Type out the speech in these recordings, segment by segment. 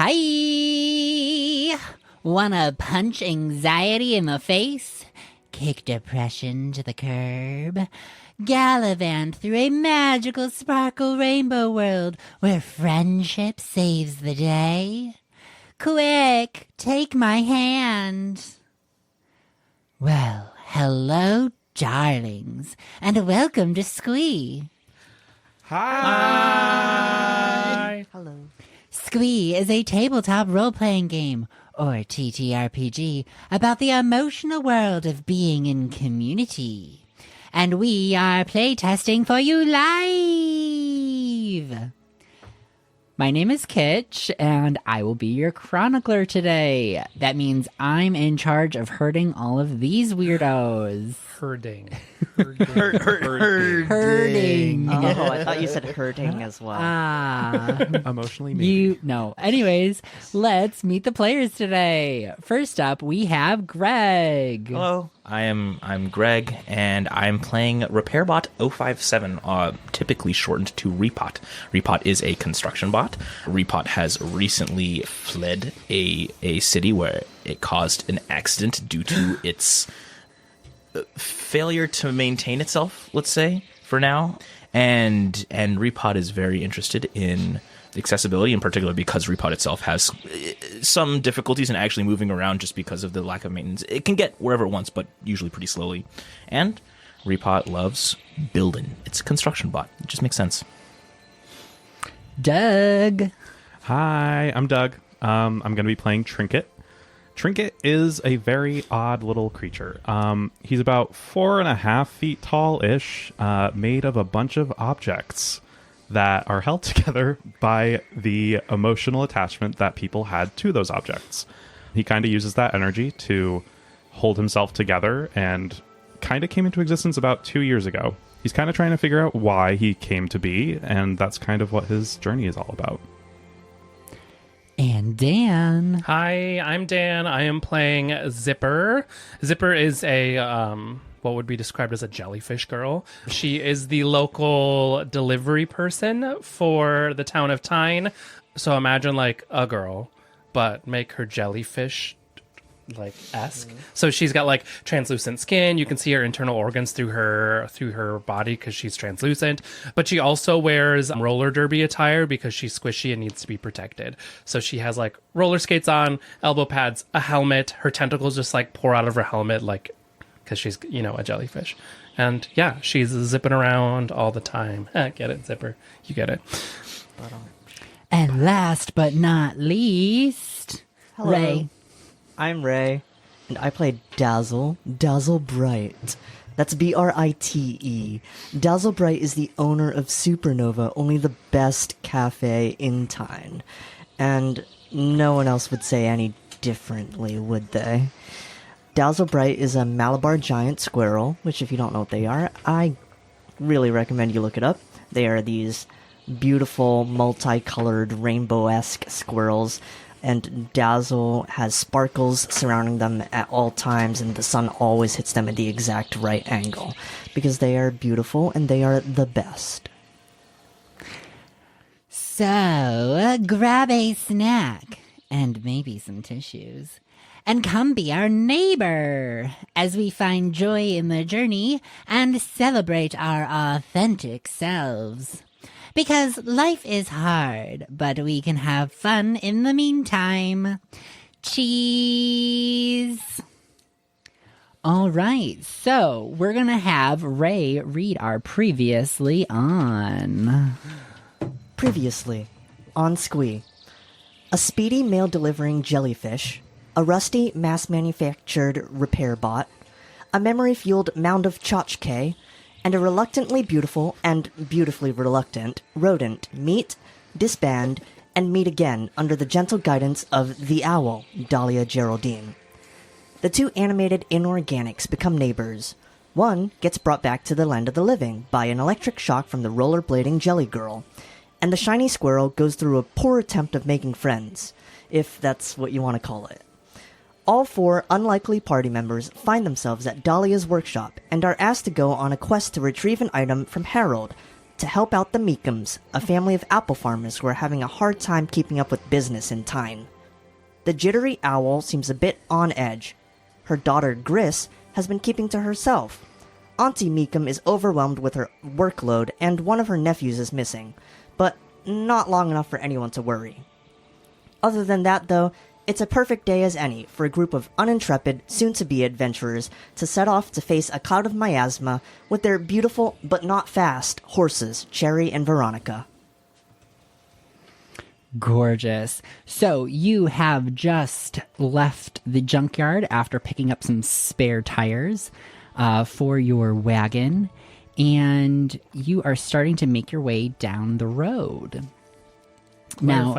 Hi! Wanna punch anxiety in the face? Kick depression to the curb? Gallivant through a magical sparkle rainbow world where friendship saves the day? Quick, take my hand. Well, hello, darlings, and welcome to SQUEEEEE. Hi! Hello. SQUEEEEE is a tabletop role-playing game, or TTRPG, about the emotional world of being in community. And we are playtesting for you live! My name is Kitch, and I will be your chronicler today. That means I'm in charge of herding all of these weirdos. Herding. Herding. Oh, I thought you said hurting as well. Emotionally, maybe. Anyways, let's meet the players today. First up, we have Greg. Hello, I'm Greg, and I'm playing RepairBot 057, typically shortened to Repot. Repot is a construction bot. Repot has recently fled a city where it caused an accident due to its failure to maintain itself, let's say, for now. And Repot is very interested in accessibility, in particular because Repot itself has some difficulties in actually moving around just because of the lack of maintenance. It can get wherever it wants, but usually pretty slowly. And Repot loves building. It's a construction bot. It just makes sense. Doug. Hi, I'm Doug. I'm going to be playing Trinket. Trinket is a very odd little creature. He's about 4.5 feet tall-ish, made of a bunch of objects that are held together by the emotional attachment that people had to those objects. He kind of uses that energy to hold himself together and kind of came into existence about 2 years ago. He's kind of trying to figure out why he came to be, and that's kind of what his journey is all about. And Dan. Hi, I'm Dan. I am playing Zipper. Zipper is a what would be described as a jellyfish girl. She is the local delivery person for the town of Tine. So imagine like a girl, but make her jellyfish like esque. So she's got like translucent skin. You can see her internal organs through her body because she's translucent. But she also wears roller derby attire because she's squishy and needs to be protected. So she has like roller skates on, elbow pads, a helmet. Her tentacles just like pour out of her helmet, like because she's a jellyfish. And yeah, she's zipping around all the time. Get it, Zipper? You get it. And last but not least, Hello. Ray. I'm Ray, and I play Dazzle Bright. That's Brite. Dazzle Bright is the owner of Supernova, only the best cafe in Tine. And no one else would say any differently, would they? Dazzle Bright is a Malabar giant squirrel, which if you don't know what they are, I really recommend you look it up. They are these beautiful, multicolored, rainbow-esque squirrels, and Dazzle has sparkles surrounding them at all times, and the sun always hits them at the exact right angle, because they are beautiful and they are the best. So, grab a snack, and maybe some tissues, and come be our neighbor, as we find joy in the journey and celebrate our authentic selves. Because life is hard, but we can have fun in the meantime. Cheese! All right, so we're going to have Ray read our previously on. Previously, on SQUEEEEE. A speedy mail-delivering jellyfish, a rusty mass-manufactured repair bot, a memory-fueled mound of tchotchke, and a reluctantly beautiful and beautifully reluctant rodent meet, disband, and meet again under the gentle guidance of the owl, Dahlia Geraldine. The two animated inorganics become neighbors. One gets brought back to the land of the living by an electric shock from the rollerblading jelly girl, and the shiny squirrel goes through a poor attempt of making friends, if that's what you want to call it. All four unlikely party members find themselves at Dahlia's workshop and are asked to go on a quest to retrieve an item from Harold, to help out the Meekums, a family of apple farmers who are having a hard time keeping up with business in Tine. The jittery owl seems a bit on edge. Her daughter Gris has been keeping to herself. Auntie Meekum is overwhelmed with her workload and one of her nephews is missing, but not long enough for anyone to worry. Other than that, though, it's a perfect day as any for a group of unintrepid, soon-to-be adventurers to set off to face a cloud of miasma with their beautiful but not fast horses, Cherry and Veronica. Gorgeous. So you have just left the junkyard after picking up some spare tires for your wagon, and you are starting to make your way down the road. Now,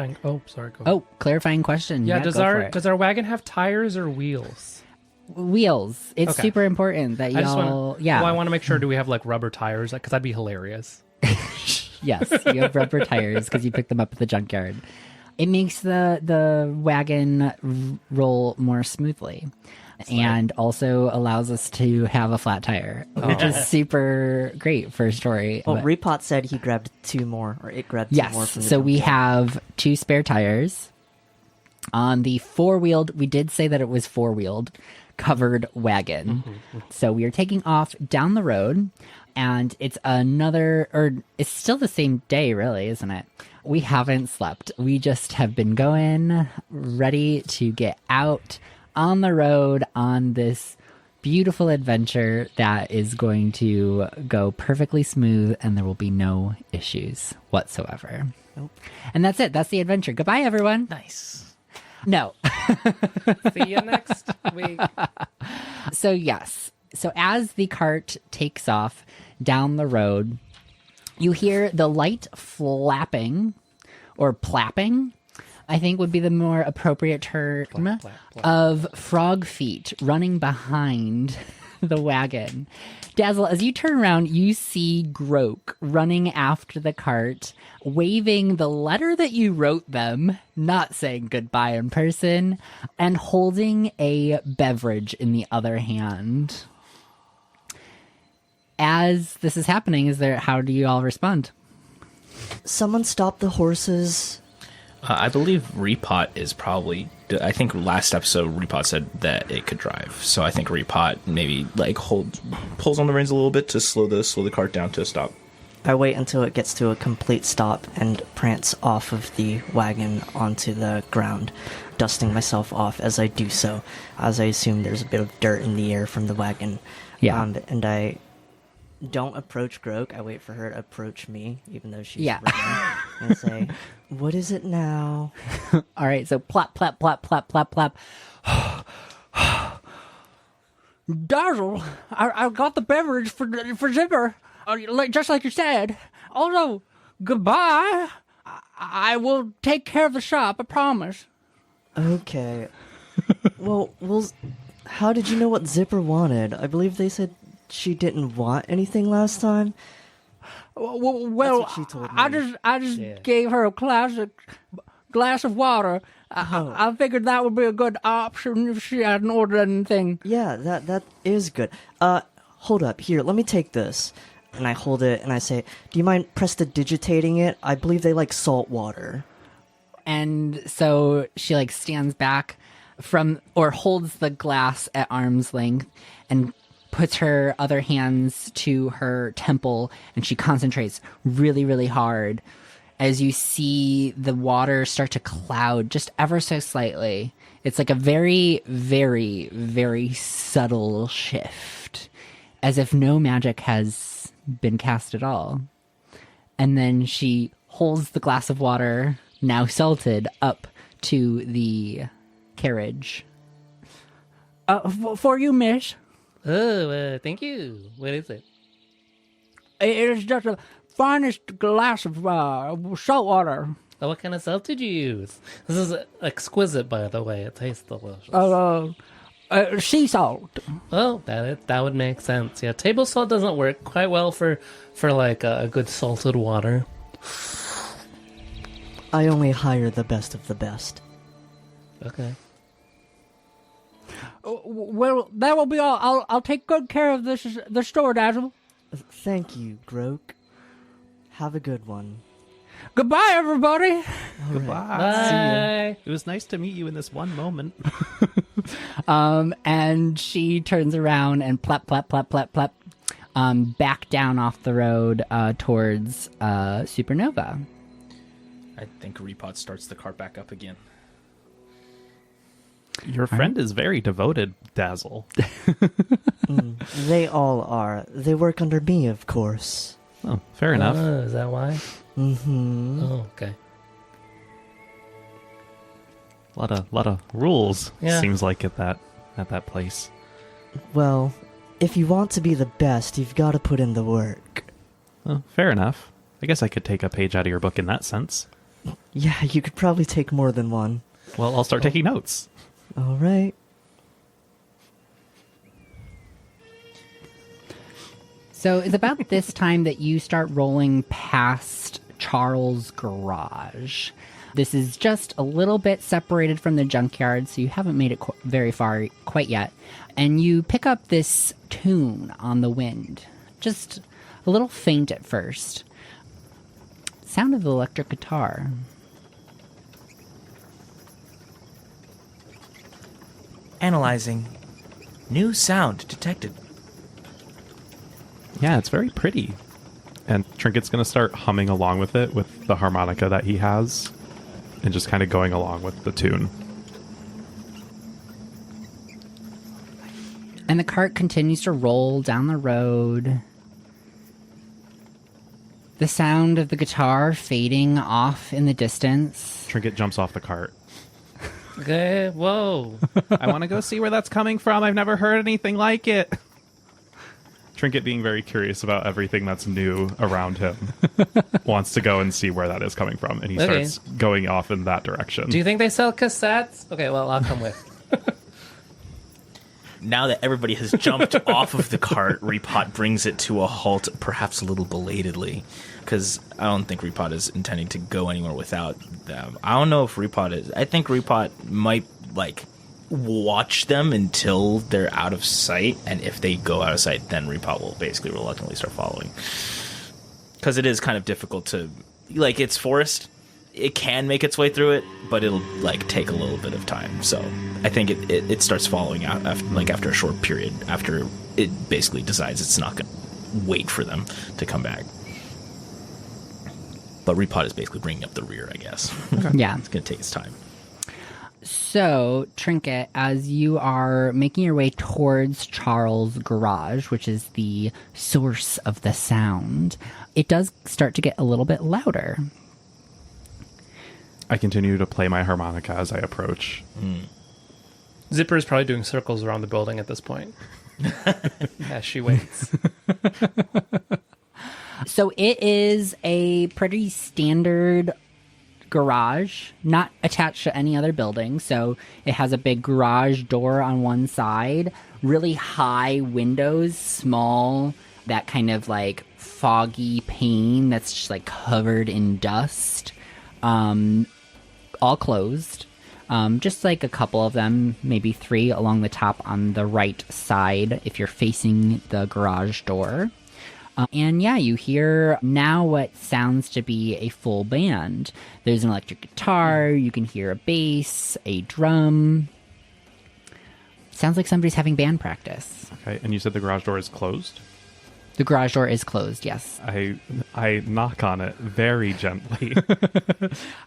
clarifying question. Yeah, go does for it. our wagon have tires or wheels? Wheels? It's Okay. super important that I just y'all. want Yeah. Well, I want to make sure. Do we have like rubber tires? Because that'd be hilarious. Yes, you have rubber tires because you picked them up at the junkyard. It makes the wagon roll more smoothly. And also allows us to have a flat tire, which is super great for a story. Well, But- Repot said he grabbed two more, or it grabbed two more yes, from the so we junkyard. have 2 spare tires. On the 4-wheeled, we did say that it was 4-wheeled, covered wagon. So we are taking off down the road, and it's it's still the same day, really, isn't it? We haven't slept. We just have been going, ready to get out on the road on this beautiful adventure that is going to go perfectly smooth and there will be no issues whatsoever. Nope. And that's it. That's the adventure. Goodbye, everyone. Nice. No. See you next week. So, yes. So, as the cart takes off down the road, you hear the light flapping or plapping, I think would be the more appropriate term, Plap, plap. of frog feet running behind the wagon. Dazzle, as you turn around, you see Groke running after the cart, waving the letter that you wrote them, not saying goodbye in person, and holding a beverage in the other hand. As this is happening, how do you all respond? Someone stop the horses. I believe Repot is probably. I think last episode Repot said that it could drive, so I think Repot maybe like pulls on the reins a little bit to slow the cart down to a stop. I wait until it gets to a complete stop and prance off of the wagon onto the ground, dusting myself off as I do so, as I assume there's a bit of dirt in the air from the wagon. Yeah. And I don't approach Groke. I wait for her to approach me, even though she's Yeah. running, and say, "What is it now?" All right, so plop, plop, plop, plop, plop, plop. Dazzle, I got the beverage for Zipper, just like you said. Also, goodbye. I will take care of the shop, I promise. Okay. well, how did you know what Zipper wanted? I believe they said she didn't want anything last time. Well, what she told me. I just gave her a classic glass of water. I figured that would be a good option if she hadn't ordered anything. Yeah, that is good. Hold up. Here, let me take this. And I hold it and I say, "Do you mind prestidigitating it? I believe they like salt water." And so she stands back or holds the glass at arm's length and puts her other hands to her temple, and she concentrates really, really hard as you see the water start to cloud just ever so slightly. It's like a very, very, very subtle shift, as if no magic has been cast at all. And then she holds the glass of water, now salted, up to the carriage. For you, miss. Oh, thank you. What is it? It is just the finest glass of salt water. Oh, what kind of salt did you use? This is exquisite, by the way. It tastes delicious. Sea salt. Oh, that would make sense. Yeah, table salt doesn't work quite well for like a good salted water. I only hire the best of the best. Okay. Well, that will be all. I'll take good care of the store, Dazzle. Thank you, Groke. Have a good one. Goodbye, everybody. All Goodbye. Bye. It was nice to meet you in this one moment. And she turns around and plep, plep, plep, plep, plep, back down off the road towards Supernova. I think Repot starts the cart back up again. Your friend is very devoted, Dazzle. They all are. They work under me, of course. Oh, fair enough. Is that why? Mm-hmm. Oh, okay. Lot of rules. Yeah. Seems like at that place. Well, if you want to be the best, you've got to put in the work. Oh, fair enough. I guess I could take a page out of your book in that sense. Yeah, you could probably take more than one. Well, I'll start taking notes. All right. So it's about this time that you start rolling past Charles' garage. This is just a little bit separated from the junkyard, so you haven't made it very far quite yet. And you pick up this tune on the wind. Just a little faint at first. Sound of the electric guitar. Analyzing. New sound detected. Yeah, it's very pretty. And Trinket's going to start humming along with it with the harmonica that he has and just kind of going along with the tune. And the cart continues to roll down the road. The sound of the guitar fading off in the distance. Trinket jumps off the cart. Okay, whoa. I want to go see where that's coming from. I've never heard anything like it. Trinket, being very curious about everything that's new around him, wants to go and see where that is coming from, and he Okay. starts going off in that direction. Do you think they sell cassettes? Okay, well, I'll come with. Now that everybody has jumped off of the cart, Repot brings it to a halt, perhaps a little belatedly, because I don't think Repot is intending to go anywhere without them. I don't know if Repot is. I think Repot might, watch them until they're out of sight, and if they go out of sight, then Repot will basically reluctantly start following. Because it is kind of difficult to... it's forest. It can make its way through it, but it'll take a little bit of time. So I think it starts following out after a short period, after it basically decides it's not going to wait for them to come back. But Repot is basically bringing up the rear, I guess. Yeah. It's going to take its time. So, Trinket, as you are making your way towards Charles' garage, which is the source of the sound, it does start to get a little bit louder. I continue to play my harmonica as I approach. Zipper is probably doing circles around the building at this point. As she waits. So it is a pretty standard garage, not attached to any other building. So it has a big garage door on one side, really high windows, small, that kind of foggy pane that's just covered in dust. All closed. Just a couple of them, maybe 3 along the top on the right side if you're facing the garage door. And yeah, you hear now what sounds to be a full band. There's an electric guitar, you can hear a bass, a drum. Sounds like somebody's having band practice. Okay, and you said the garage door is closed? The garage door is closed, yes. I knock on it very gently.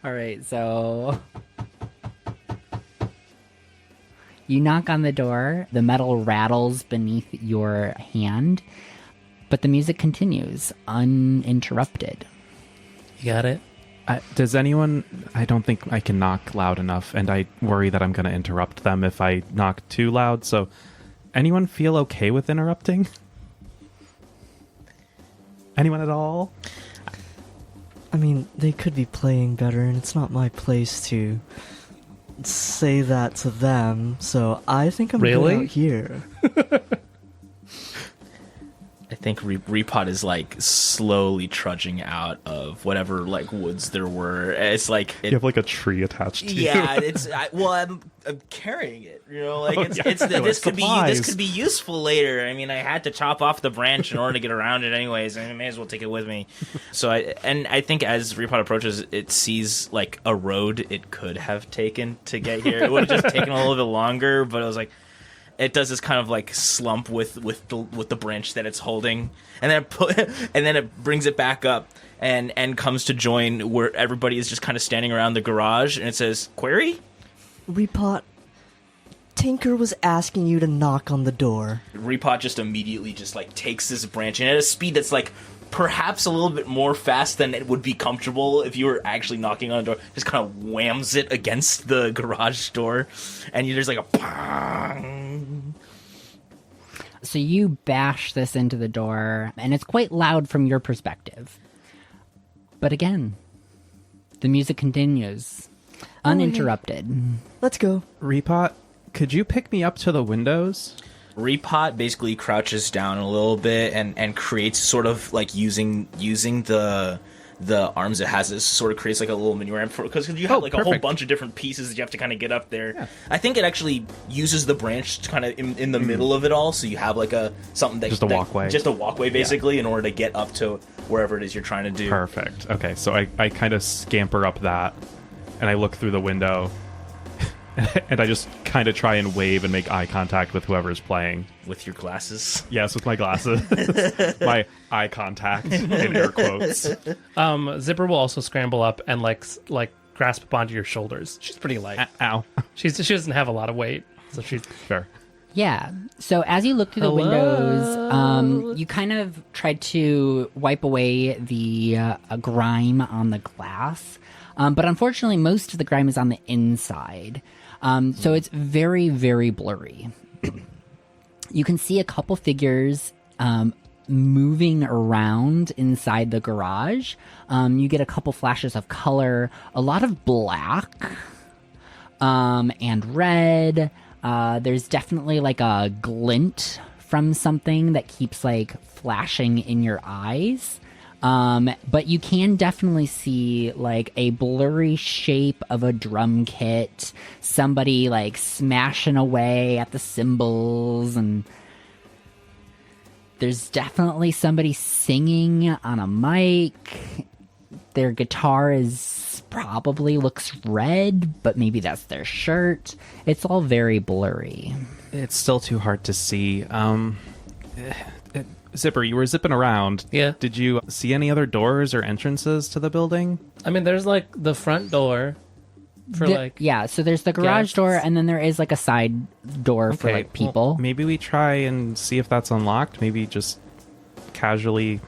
All right, so you knock on the door, the metal rattles beneath your hand, but the music continues uninterrupted. You got it? Does anyone... I don't think I can knock loud enough, and I worry that I'm going to interrupt them if I knock too loud, so anyone feel okay with interrupting? Anyone at all? I mean, they could be playing better, and it's not my place to say that to them, so I think I'm Really? good out here. I think Repot is like slowly trudging out of whatever like woods there were. It's like You have like a tree attached to you. yeah, I'm carrying it. You know, like yeah. this could Supplies. be useful later. I mean, I had to chop off the branch in order to get around it, anyways. I may as well take it with me. So I think as Repot approaches, it sees like a road it could have taken to get here. It would have just taken a little bit longer, but it was like. It does this kind of like slump with the branch that it's holding, and then it brings it back up and comes to join where everybody is just kind of standing around the garage, and it says, "Query?" Repot, Tinker was asking you to knock on the door. Repot just immediately just like takes this branch and at a speed that's like perhaps a little bit more fast than it would be comfortable if you were actually knocking on a door. Just kind of whams it against the garage door, and there's like a bang. So you bash this into the door, and it's quite loud from your perspective. But again, the music continues, uninterrupted. Let's go. Repot, could you pick me up to the windows? Repot basically crouches down a little bit and creates sort of like using the arms it has. It sort of creates like a little mini ramp because you have like a whole perfect. bunch of different pieces that you have to kind of get up there. Yeah. I think it actually uses the branch kind of in the middle of it all, so you have like something that just a walkway basically in order to get up to wherever it is you're trying to do. Perfect. Okay, so I kind of scamper up that, and I look through the window, and I just kind of try and wave and make eye contact with whoever's playing. With your glasses? Yes, with my glasses. My eye contact, in air quotes. Zipper will also scramble up and like grasp up onto your shoulders. She's pretty light. Ow. She doesn't have a lot of weight, so she's Fair. Yeah. So as you look through the windows, you kind of try to wipe away the grime on the glass. But unfortunately, most of the grime is on the inside. So it's very, very blurry. You can see a couple figures moving around inside the garage. You get a couple flashes of color, a lot of black and red. There's definitely like a glint from something that keeps like flashing in your eyes. But you can definitely see like a blurry shape of a drum kit, somebody like smashing away at the cymbals, and there's definitely somebody singing on a mic. Their guitar probably looks red, but maybe that's their shirt. It's all very blurry. It's still too hard to see. Zipper, you were zipping around. Yeah. Did you see any other doors or entrances to the building? I mean, there's like the front door for Yeah, so there's the garage guests. door, and then there is like a side door for like people. Well, maybe we try and see if that's unlocked. Maybe just casually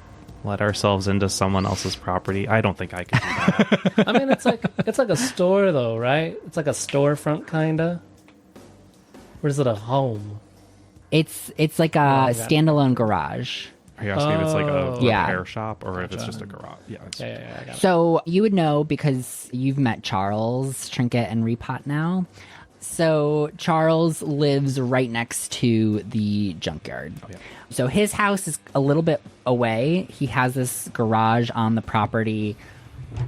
let ourselves into someone else's property. I don't think I could do that. I mean, it's like a store though, right? It's like a storefront kinda. Or is it a home? It's like a standalone garage. Are you asking if it's like a Yeah. repair shop or if it's just a garage? Yeah. Yeah, I got it. So you would know because you've met Charles, Trinket, and Repot now. So Charles lives right next to the junkyard. Oh, yeah. So his house is a little bit away. He has this garage on the property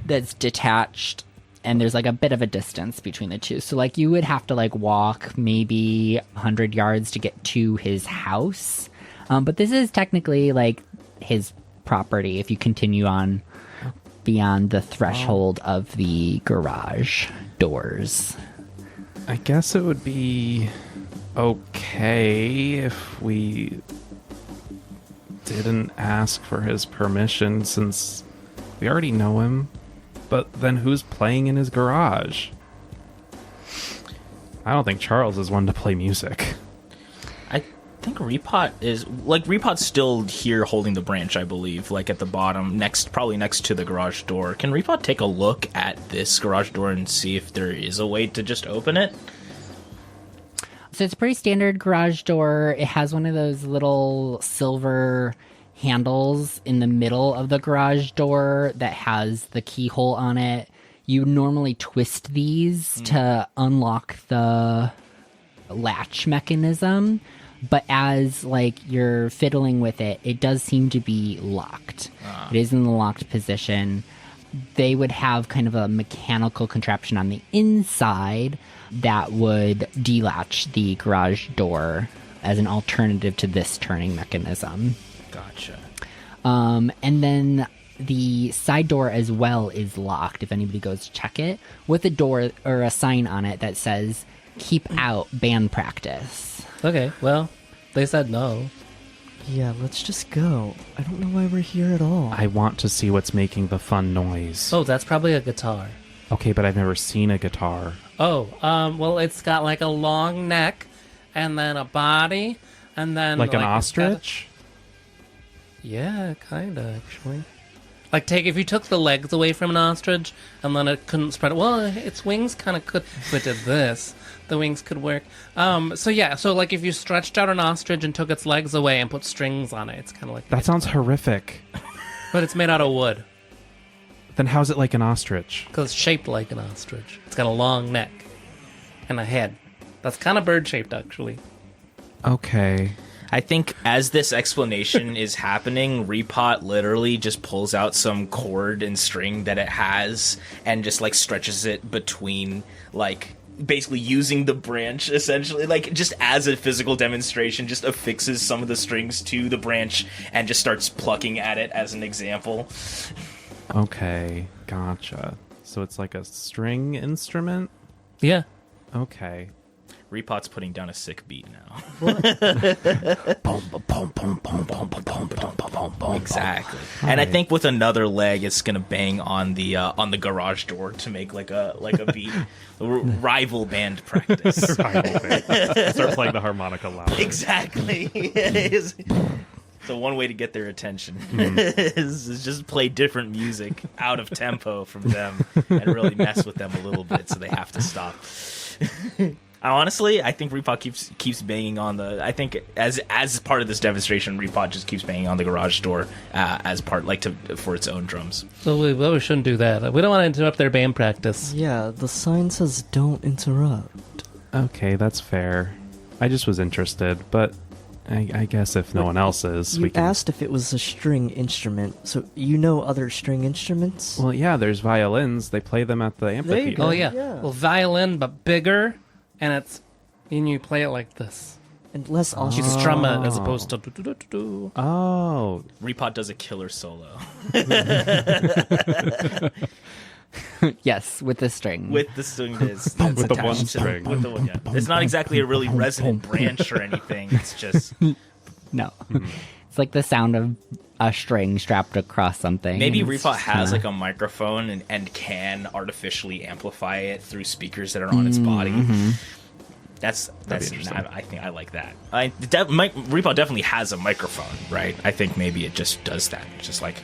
that's detached, and there's like a bit of a distance between the two. So like you would have to like walk maybe 100 yards to get to his house. But this is technically like his property if you continue on beyond the threshold of the garage doors. I guess it would be okay if we didn't ask for his permission since we already know him. But then who's playing in his garage? I don't think Charles is one to play music. I think Repot's still here holding the branch, I believe, like at the bottom, probably next to the garage door. Can Repot take a look at this garage door and see if there is a way to just open it? So it's a pretty standard garage door. It has one of those little silver handles in the middle of the garage door that has the keyhole on it. You normally twist these to unlock the latch mechanism, but as like you're fiddling with it, it does seem to be locked. It is in the locked position. They would have kind of a mechanical contraption on the inside that would delatch the garage door as an alternative to this turning mechanism. Gotcha. And then the side door as well is locked if anybody goes to check it, with a door or a sign on it that says, "Keep out band practice." Okay, well, they said no. Yeah, let's just go. I don't know why we're here at all. I want to see what's making the fun noise. Oh, that's probably a guitar. Okay, but I've never seen a guitar. Oh, well, it's got like a long neck, and then a body, and then Like an it's got ostrich? Yeah, kind of actually. Like, if you took the legs away from an ostrich, and then it couldn't spread. Well, its wings kind of could. If it did this, the wings could work. So like if you stretched out an ostrich and took its legs away and put strings on it, it's kind of like That sounds horrific. But it's made out of wood Then how's it like an ostrich? because it's shaped like an ostrich. It's got a long neck and a head. That's kind of bird shaped, actually. Okay. I think as this explanation is happening, Repot literally just pulls out some cord and string that it has and just like stretches it between, like, basically using the branch essentially, like just as a physical demonstration, just affixes some of the strings to the branch and just starts plucking at it as an example. Okay. Gotcha. So it's like a string instrument? Yeah. Okay. Repot's putting down a sick beat now. Exactly. And I think with another leg, it's gonna bang on the garage door to make like a beat. Rival band practice. Start playing the harmonica loud. Exactly. So one way to get their attention is just play different music out of tempo from them and really mess with them a little bit, so they have to stop. Honestly, I think Repot keeps banging on the. I think as part of this demonstration, Repot just keeps banging on the garage door as part for its own drums. So we shouldn't do that. We don't want to interrupt their band practice. Yeah, the sign says don't interrupt. Okay, that's fair. I just was interested, but I guess if no one else is, You we can. asked if it was a string instrument, so you know other string instruments? Well, yeah, there's violins. They play them at the amphitheater. Oh yeah. Yeah. Well, violin but bigger, and you play it like this. And less You ostrich. strum it as opposed to do. Oh, Repot does a killer solo Yes, with the string. with the string that's With the attached one to- string. With the one, yeah. It's not exactly a really resonant branch or anything. It's just No. It's like the sound of a string strapped across something. maybe and it's Repot just has kinda- like a microphone and can artificially amplify it through speakers that are on its body. That's interesting. I think I like that. Repot definitely has a microphone, right? I think maybe it just does that. It's just like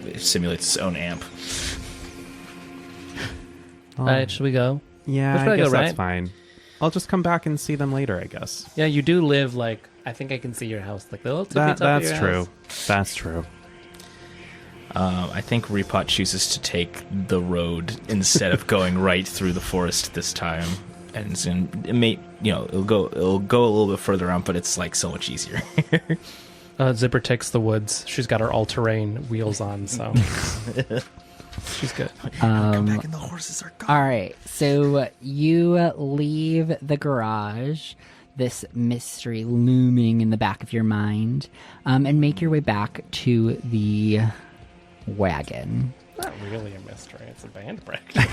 it simulates its own amp. All right, should we go? yeah, Let's I probably guess go, that's right? fine. I'll just come back and see them later, I guess. Yeah, you do live like I think I can see your house, like the little tippy top of That's your true. house. That's true. I think Repot chooses to take the road instead of going right through the forest this time, and it may, it'll go a little bit further out, but it's like so much easier. Zipper takes the woods. She's got her all-terrain wheels on, so she's good. Come back and the horses are gone. All right, so you leave the garage, this mystery looming in the back of your mind, and make your way back to the wagon. Not really a mystery. It's a band practice.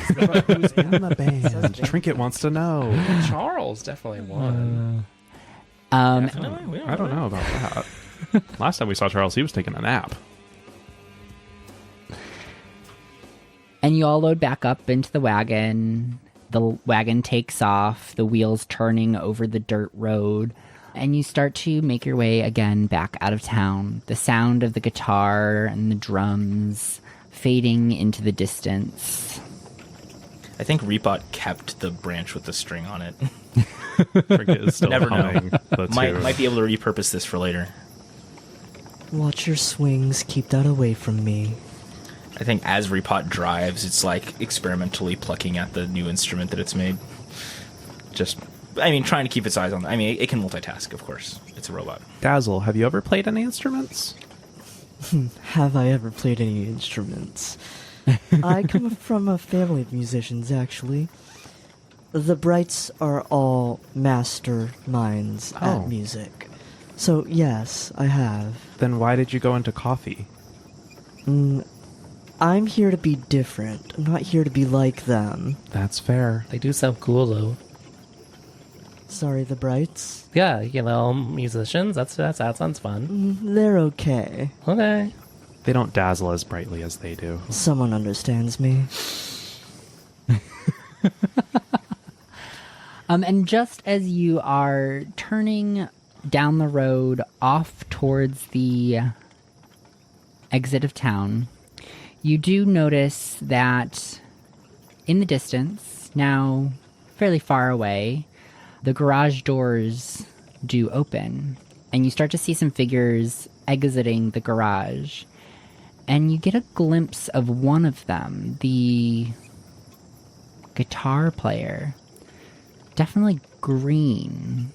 Who's in the band? Trinket wants to know. Charles definitely won. Um, I don't know about that. Last time we saw Charles, he was taking a nap. and you all load back up into the wagon. The wagon takes off, the wheels turning over the dirt road, and you start to make your way again back out of town. The sound of the guitar and the drums fading into the distance. I think Repot kept the branch with the string on it. Trinket is still Never know. humming the tune. Might be able to repurpose this for later. Watch your swings, keep that away from me. I think as Repot drives, it's like experimentally plucking at the new instrument that it's made. Just I mean, trying to keep its eyes on. I mean, it can multitask, of course. It's a robot. Dazzle, have you ever played any instruments? Have I ever played any instruments? I come from a family of musicians, actually. The Brights are all masterminds Oh. at music. So, yes, I have. Then why did you go into coffee? I'm here to be different. I'm not here to be like them. That's fair. They do sound cool, though. Sorry, the Brights. Yeah, musicians. That sounds fun. They're okay. Okay. They don't dazzle as brightly as they do. Someone understands me. And just as you are turning down the road off towards the exit of town, you do notice that in the distance, now fairly far away, the garage doors do open, and you start to see some figures exiting the garage. And you get a glimpse of one of them, the guitar player. Definitely green.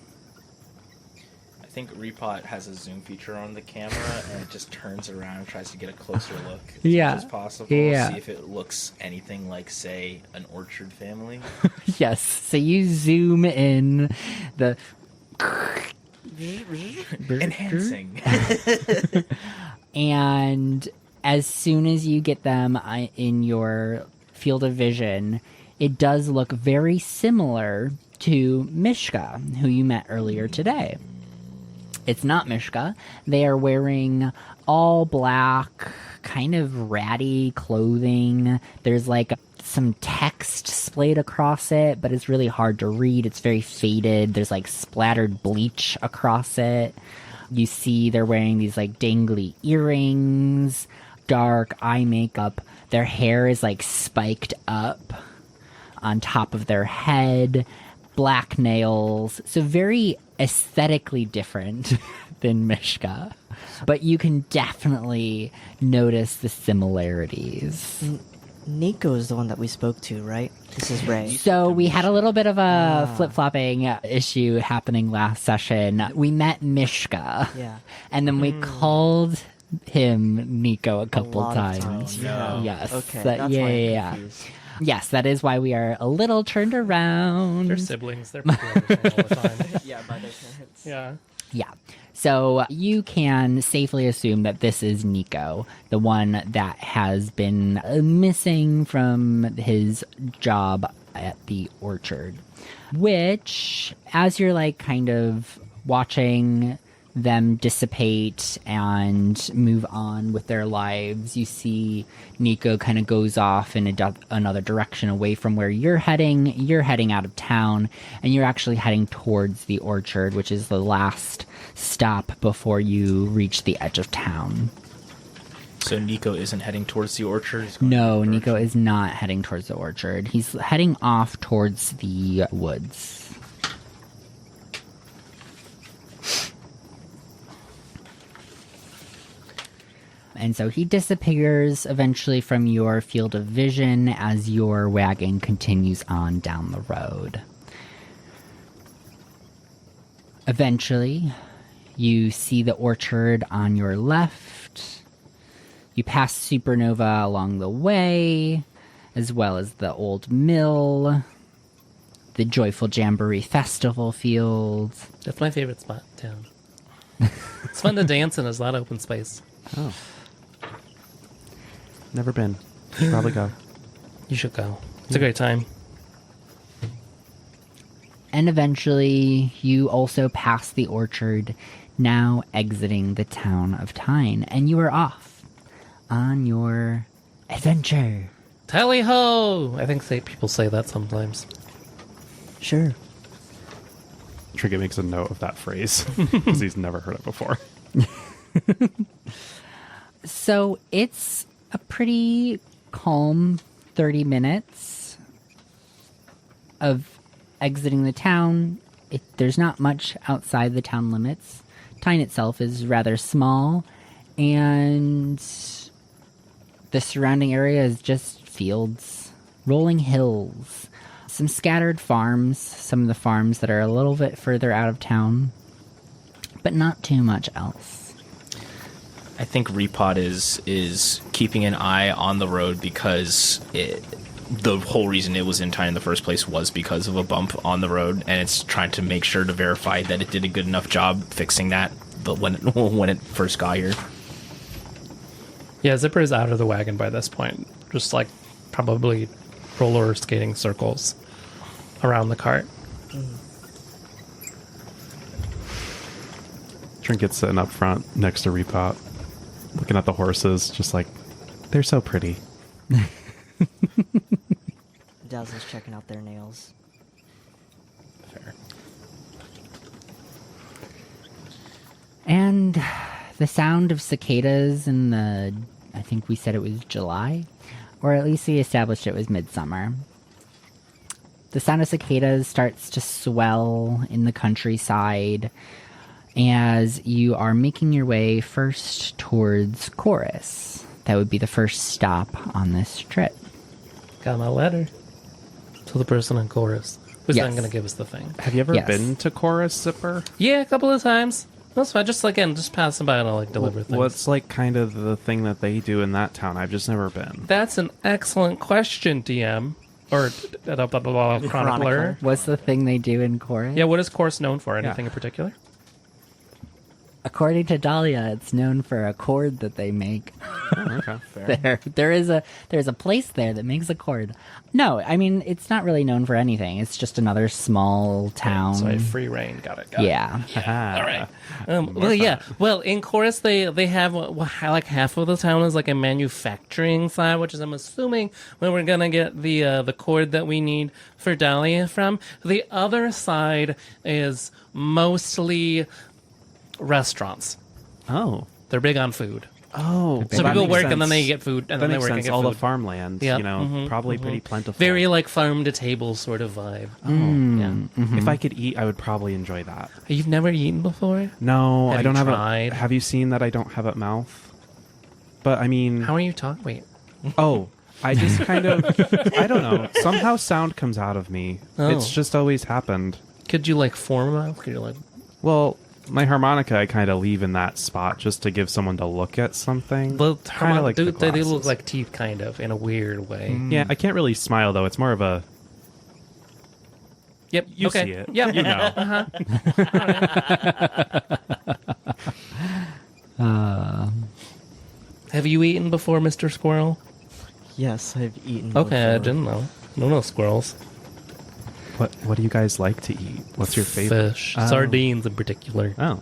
I think Repot has a zoom feature on the camera, and it just turns around and tries to get a closer look as Yeah. much as possible. Yeah. See if it looks anything like, say, an orchard family. Yes, so you zoom in the... Enhancing. And as soon as you get them in your field of vision, it does look very similar to Mishka, who you met earlier today. It's not Mishka. They are wearing all black, kind of ratty clothing. There's like some text splayed across it, but it's really hard to read. It's very faded. There's like splattered bleach across it. You see they're wearing these like dangly earrings, dark eye makeup. Their hair is like spiked up on top of their head, black nails. So very aesthetically different than Mishka. But you can definitely notice the similarities. Nico is the one that we spoke to, right? This is Ray. So we had a little bit of a flip-flopping issue happening last session. We met Mishka. Yeah. And then we called him Nico a couple lot of times. times, yeah. Yes. Okay, That- that's yeah, why I'm yeah, yeah. confused. Yes, that is why we are a little turned around. They're siblings. They're people understand all the time. Yeah, by their parents. Yeah. Yeah. So you can safely assume that this is Nico, the one that has been missing from his job at the orchard. Which, as you're like kind of watching them dissipate and move on with their lives, you see Nico kind of goes off in another direction away from where you're heading. You're heading out of town, and you're actually heading towards the orchard, which is the last stop before you reach the edge of town. So Nico isn't heading towards the orchard? He's going No, in the Nico direction. is not heading towards the orchard. He's heading off towards the woods. And so he disappears eventually from your field of vision as your wagon continues on down the road. Eventually, you see the orchard on your left. You pass Supernova along the way, as well as the old mill, the Joyful Jamboree Festival field. That's my favorite spot in town. It's fun to dance in. There's a lot of open space. Oh. Never been. Should probably go. You should go. It's a great time. And eventually, you also pass the orchard, now exiting the town of Tine, and you are off on your adventure. Tally ho! I think people say that sometimes. Sure. Trinket makes a note of that phrase because he's never heard it before. So it's a pretty calm 30 minutes of exiting the town. There's not much outside the town limits. Tine itself is rather small, and the surrounding area is just fields, rolling hills, some scattered farms, some of the farms that are a little bit further out of town, but not too much else. I think Repot is keeping an eye on the road because the whole reason it was in Tine in the first place was because of a bump on the road, and it's trying to make sure to verify that it did a good enough job fixing that when it first got here. Yeah, Zipper is out of the wagon by this point. Just like probably roller skating circles around the cart. Trinket's sitting up front next to Repot, looking at the horses, just like, they're so pretty. Dazzle's checking out their nails. Fair. And the sound of cicadas in the, I think we said it was July, or at least we established it was midsummer. The sound of cicadas starts to swell in the countryside as you are making your way first towards Chorus. That would be the first stop on this trip. Got my letter to the person in chorus. Who's Yes. then going to give us the thing? Have you ever Yes. been to Chorus, Zipper? Yeah, a couple of times. That's fine. Just just passing by and I'll deliver things. What's like kind of the thing that they do in that town? I've just never been. That's an excellent question, DM. Or chronicler. Chronicler. What's the thing they do in Chorus? Yeah, what is Chorus known for? Anything in particular? According to Dahlia, it's known for a cord that they make. Oh, okay. There's a place there that makes a cord. No, I mean it's not really known for anything. It's just another small town. So I have free reign. Got it. Yeah. All right. Well, yeah. Well, in Chorus, they have like half of the town is like a manufacturing side, which is I'm assuming where we're gonna get the cord that we need for Dahlia from. The other side is mostly restaurants. Oh. They're big on food. Oh. So people work and then they get food, and That then they makes work and sense. get All food. the farmland, Yeah. probably pretty plentiful. Very like farm to table sort of vibe. Yeah. If I could eat, I would probably enjoy that. You've never eaten before? No, Have I don't you have tried? a. Have you seen that I don't have a mouth? But I mean, How are you talking? Wait. oh, I just kind of, I don't know. Somehow sound comes out of me. Oh. It's just always happened. Could you like form a mouth? Could you like? Well, my harmonica I kind of leave in that spot just to give someone to look at something. Well, Kinda like the they look glasses. like teeth, kind of, in a weird way. Yeah, I can't really smile though. It's more of a Yep. you okay. see it. Yep. You know. Have you eaten before, Mr. Squirrel? Yes, I've eaten. Okay, I before. didn't know. No, no squirrels. What do you guys like to eat? What's your favorite? Fish, Oh. sardines in particular. Oh,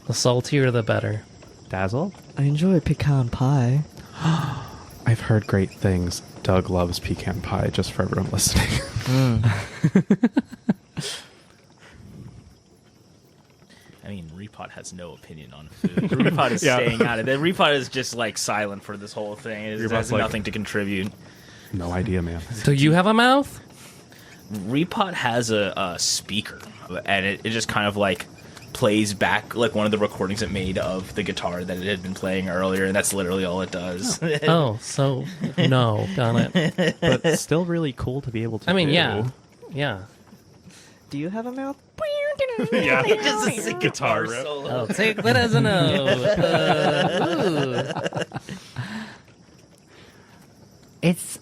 The saltier, the better. Dazzle. I enjoy pecan pie. I've heard great things. Doug loves pecan pie. Just for everyone listening. I mean, Repot has no opinion on food. Repot is staying out of it. Repot is just like silent for this whole thing. It Repot's has like- nothing to contribute. No idea, man. Do you have a mouth? Repot has a speaker, and it just kind of like plays back like one of the recordings it made of the guitar that it had been playing earlier, and that's literally all it does. Oh, so no, got it. But still really cool to be able to I mean, do. yeah. Do you have a mouth? Yeah. Just a guitar I'll solo. take that as a no. It's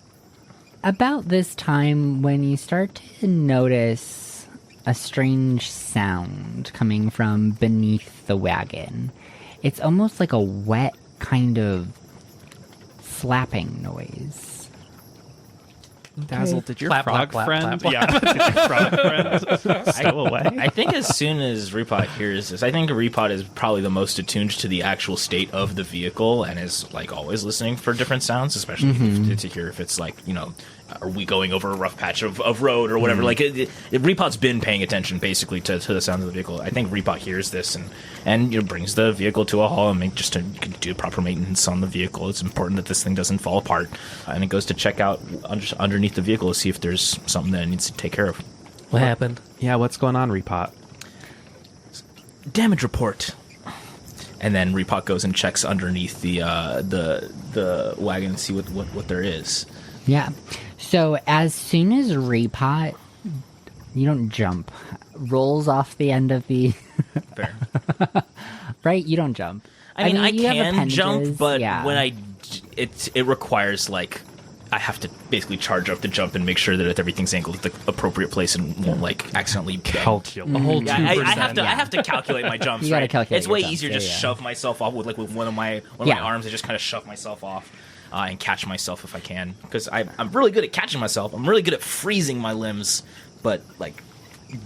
about this time when you start to notice a strange sound coming from beneath the wagon. It's almost like a wet kind of slapping noise. Dazzle, did your Clap, frog clap, clap, friend? clap. Yeah, did your frog friend stow away? I think as soon as Repot hears this, I think Repot is probably the most attuned to the actual state of the vehicle and is like always listening for different sounds, especially to hear if it's like, are we going over a rough patch of road or whatever. Like Repot's been paying attention basically to the sounds of the vehicle. I think Repot hears this and brings the vehicle to a halt and just to do proper maintenance on the vehicle. It's important that this thing doesn't fall apart, and it goes to check out underneath the vehicle to see if there's something that it needs to take care of. What happened? Yeah, what's going on, Repot? Damage report. And then Repot goes and checks underneath the wagon and see what there is. Yeah. So as soon as Repot, you don't jump, rolls off the end of the Fair. right. You don't jump. I mean, I you have can jump, appendages, but yeah. when it requires like I have to basically charge up the jump and make sure that everything's angled at the appropriate place and won't like accidentally bend. Calculate. A whole 2%. Yeah, I have to calculate my jumps. You gotta right? calculate It's your way jumps, easier yeah, just yeah. shove myself off with one of my Yeah. arms. I just kind of shove myself off and catch myself if I can, because I'm really good at catching myself. I'm really good at freezing my limbs, but like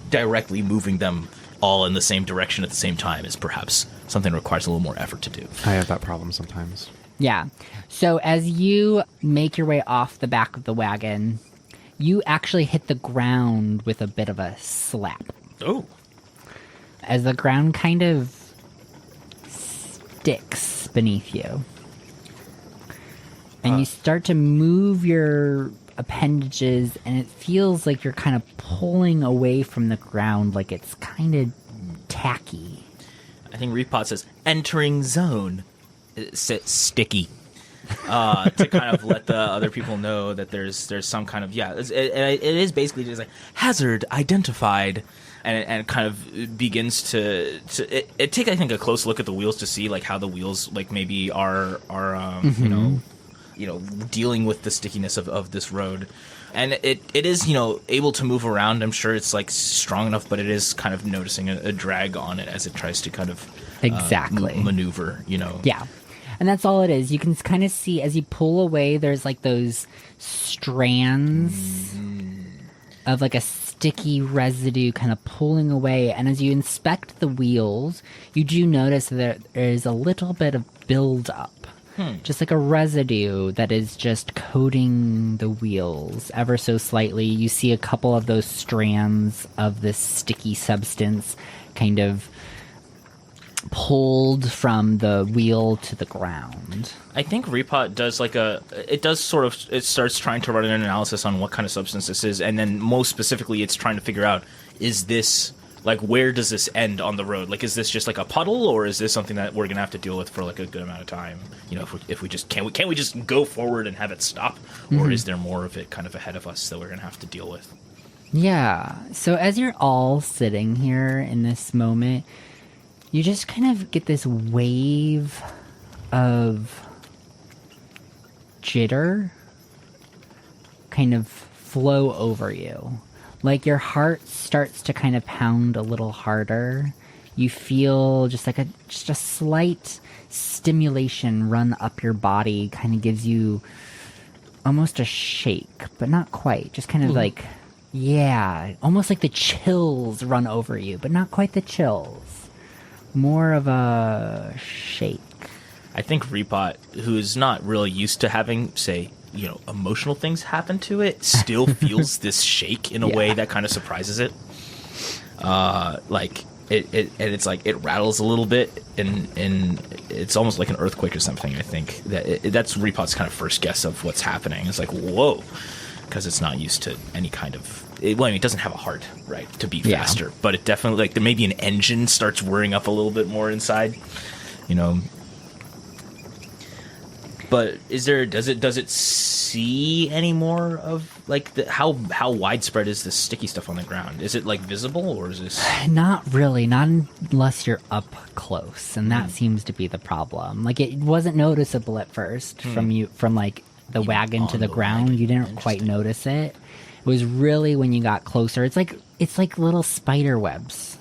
directly moving them all in the same direction at the same time is perhaps something that requires a little more effort to do. I have that problem sometimes. Yeah. So as you make your way off the back of the wagon, you actually hit the ground with a bit of a slap. Oh. As the ground kind of sticks beneath you. And you start to move your appendages, and it feels like you're kind of pulling away from the ground, like it's kind of tacky. I think Repot says entering zone. It's sticky. To kind of let the other people know that there's some kind of it is basically just like hazard identified, and kind of begins to it take I think a close look at the wheels to see like how the wheels like maybe are you know dealing with the stickiness of this road. And it is, able to move around. I'm sure it's like strong enough, but it is kind of noticing a drag on it as it tries to kind of Exactly. maneuver, Yeah. And that's all it is. You can kind of see as you pull away, there's like those strands of like a sticky residue kind of pulling away. And as you inspect the wheels, you do notice that there is a little bit of buildup. Just like a residue that is just coating the wheels ever so slightly. You see a couple of those strands of this sticky substance kind of pulled from the wheel to the ground. I think Repot does it starts trying to run an analysis on what kind of substance this is, and then most specifically it's trying to figure out, is this like, where does this end on the road? Like, is this just like a puddle, or is this something that we're gonna have to deal with for like a good amount of time? If we just can't we just go forward and have it stop, or is there more of it kind of ahead of us that we're gonna have to deal with? Yeah. So as you're all sitting here in this moment, you just kind of get this wave of jitter kind of flow over you. Like your heart starts to kind of pound a little harder. You feel just like a slight stimulation run up your body, kind of gives you almost a shake, but not quite. Just kind of like, almost like the chills run over you, but not quite the chills. More of a shake. I think Repot, who's not really used to having, say, emotional things happen to it, still feels this shake in a way that kind of surprises it. Like it's like it rattles a little bit, and it's almost like an earthquake or something. I think that's Repot's kind of first guess of what's happening. It's like, whoa, because it's not used to any kind of. It doesn't have a heart, right, to beat faster, but it definitely like there maybe an engine starts whirring up a little bit more inside, But does it see any more of like how widespread is this sticky stuff on the ground? Is it like visible, or is this Not really, not unless you're up close, and that seems to be the problem. Like it wasn't noticeable at first from like the wagon to the ground. wagon. You didn't quite notice it. It was really when you got closer. It's like little spider webs.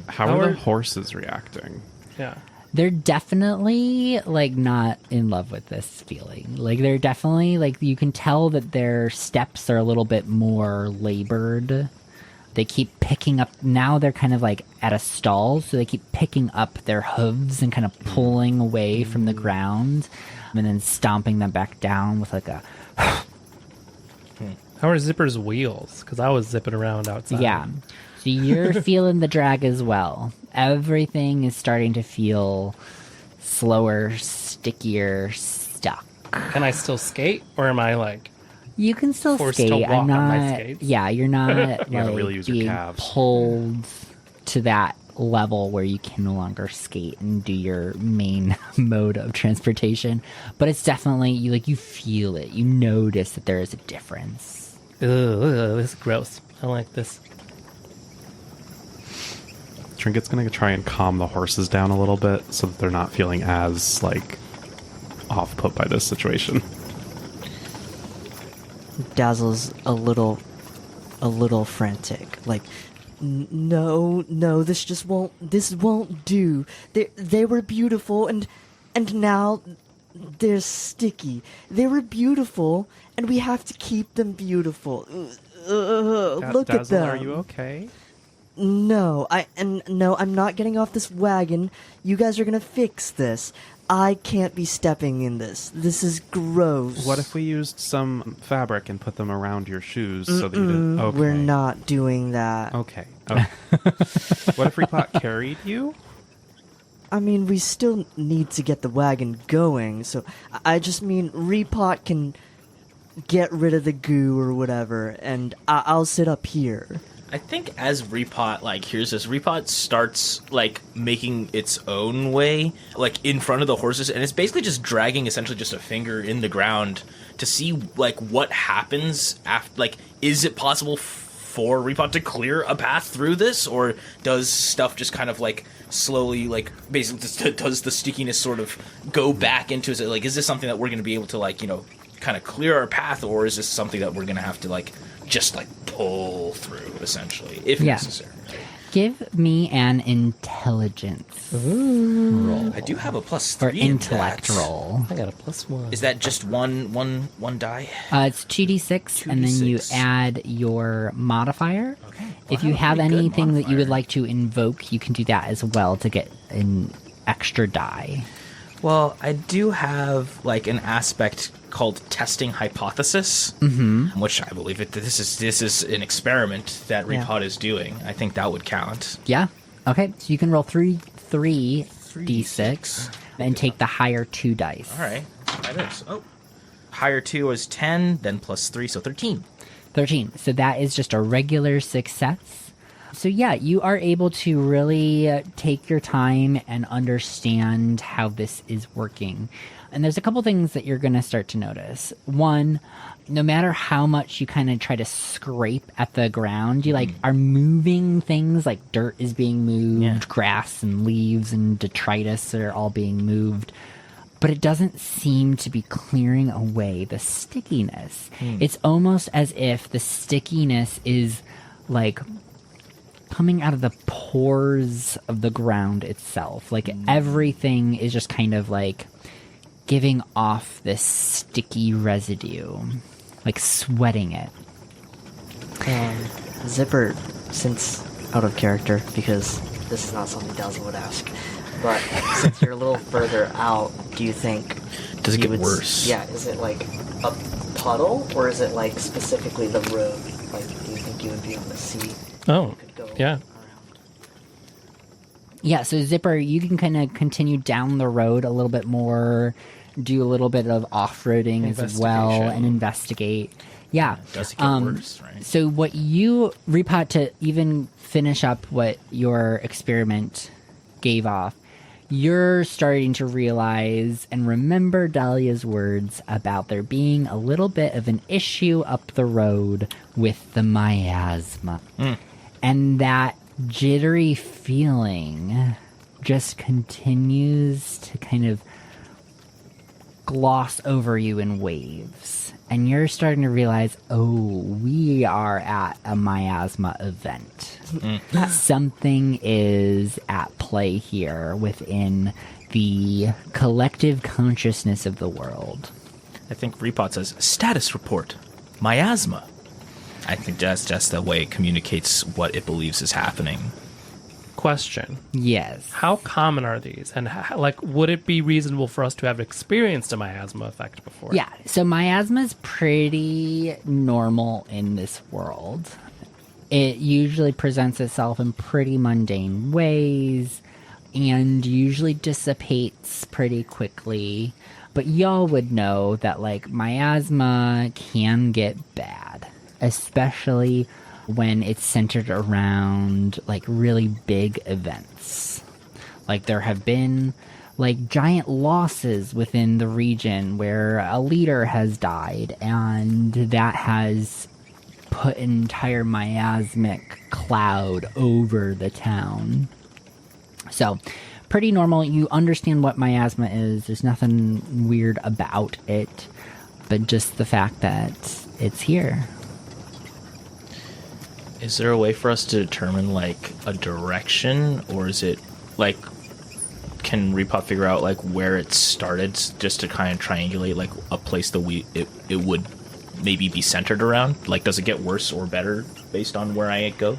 How are the horses reacting? Yeah. They're definitely like not in love with this feeling. Like they're definitely like, you can tell that their steps are a little bit more labored. They keep picking up. Now they're kind of like at a stall, so they keep picking up their hooves and kind of pulling away from the ground, and then stomping them back down with like a. How are Zipper's wheels? Because I was zipping around outside. Yeah. So you're feeling the drag as well. Everything is starting to feel slower, stickier, stuck. Can I still skate, or am I like? You can still Forced skate. to walk I'm on my not. skates? Yeah, you're not gotta like really use your being calves. pulled to that level where you can no longer skate and do your main mode of transportation, but it's definitely you feel it. You notice that there is a difference. Ugh, this is gross. I like this. Trinket's going to try and calm the horses down a little bit so that they're not feeling as, like, off-put by this situation. Dazzle's a little frantic. Like, no, this won't do. They were beautiful, and now they're sticky. They were beautiful, and we have to keep them beautiful. Look at Dazzle, them. are you okay? No, I'm not getting off this wagon. You guys are gonna fix this. I can't be stepping in this. This is gross. What if we used some fabric and put them around your shoes so that you didn't... Okay. We're not doing that. Okay. What if Repot carried you? I mean, we still need to get the wagon going, so I just mean Repot can get rid of the goo or whatever, and I'll sit up here. I think as Repot hears this, Repot starts making its own way in front of the horses, and it's basically just dragging essentially just a finger in the ground to see what happens after. Is it possible for Repot to clear a path through this, or does stuff just kind of slowly basically does the stickiness sort of go back into it? Is this something that we're going to be able to kind of clear our path, or is this something that we're going to have to just pull through, essentially, if necessary? Give me an intelligence roll. I do have a +3 or in intellect that. roll. I got a +1. Is that just one die? It's 2d6, and then you 2d6. add your modifier. Okay. If Wow, you have pretty good anything that you would modifier. like to invoke, you can do that as well to get an extra die. Well, I do have an aspect called testing hypothesis, which I believe this is an experiment that Yeah. Repot is doing. I think that would count. Yeah. Okay. So you can roll 3d6 and take the higher 2 dice. All right, try this. Oh, higher 2 was 10, then +3, so 13. 13. So that is just a regular success. So yeah, you are able to really take your time and understand how this is working. And there's a couple things that you're going to start to notice. One, no matter how much you kind of try to scrape at the ground, you are moving things, dirt is being moved, grass and leaves and detritus are all being moved. But it doesn't seem to be clearing away the stickiness. It's almost as if the stickiness is coming out of the pores of the ground itself. Everything is just kind of giving off this sticky residue, sweating it. Zipper, since out of character, because this is not something Dazzle would ask, but since you're a little further out, do you think... Does it you get would worse? Yeah, is it a puddle, or is it specifically the road? Do you think you would be able to see? Oh, Could go yeah. around? Yeah, so Zipper, you can kind of continue down the road a little bit more, do a little bit of off-roading as well, Investigation. and investigate. Yeah. Does it get worse, right? So what you, Repot, to even finish up what your experiment gave off, you're starting to realize and remember Dahlia's words about there being a little bit of an issue up the road with the miasma. And that jittery feeling just continues to kind of gloss over you in waves. And you're starting to realize, oh, we are at a miasma event. Something is at play here within the collective consciousness of the world. I think Repot says, status report, miasma. I think that's just the way it communicates what it believes is happening. Question. Yes. How common are these? And would it be reasonable for us to have experienced a miasma effect before? Yeah, so miasma is pretty normal in this world. It usually presents itself in pretty mundane ways and usually dissipates pretty quickly. But y'all would know that miasma can get bad, especially when it's centered around like really big events. Like there have been like giant losses within the region where a leader has died, and that has put an entire miasmic cloud over the town. So, pretty normal. You understand what miasma is. There's nothing weird about it, but just the fact that it's here. Is there a way for us to determine like a direction, or is it like, can Repot figure out like where it started just to kind of triangulate like a place that it would maybe be centered around? Like, does it get worse or better based on where I go?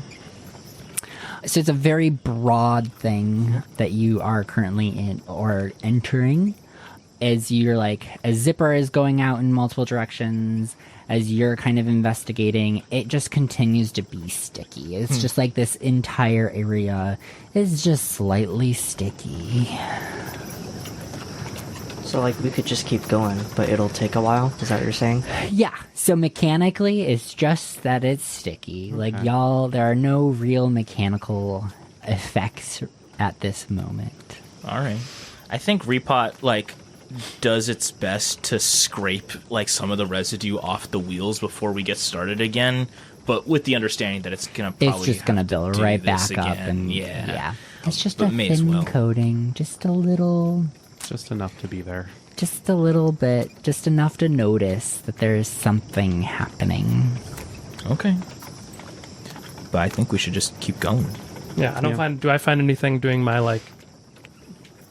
So it's a very broad thing that you are currently in or entering. As you're like, as Zipper is going out in multiple directions, as you're kind of investigating, it just continues to be sticky. It's just like this entire area is just slightly sticky. So, like, we could just keep going, but it'll take a while? Is that what you're saying? Yeah, so mechanically, it's just that it's sticky. Like, y'all, there are no real mechanical effects at this moment. All right. I think Repot, like, does its best to scrape, like, some of the residue off the wheels before we get started again, but with the understanding that it's going to probably It's just going to build do right this back up. again. And Yeah. It's just But a may as thin well. coating, just a little... Just enough to be there. Just a little bit, just enough to notice that there's something happening. Okay. But I think we should just keep going. Yeah, I don't find. Do I find anything doing my like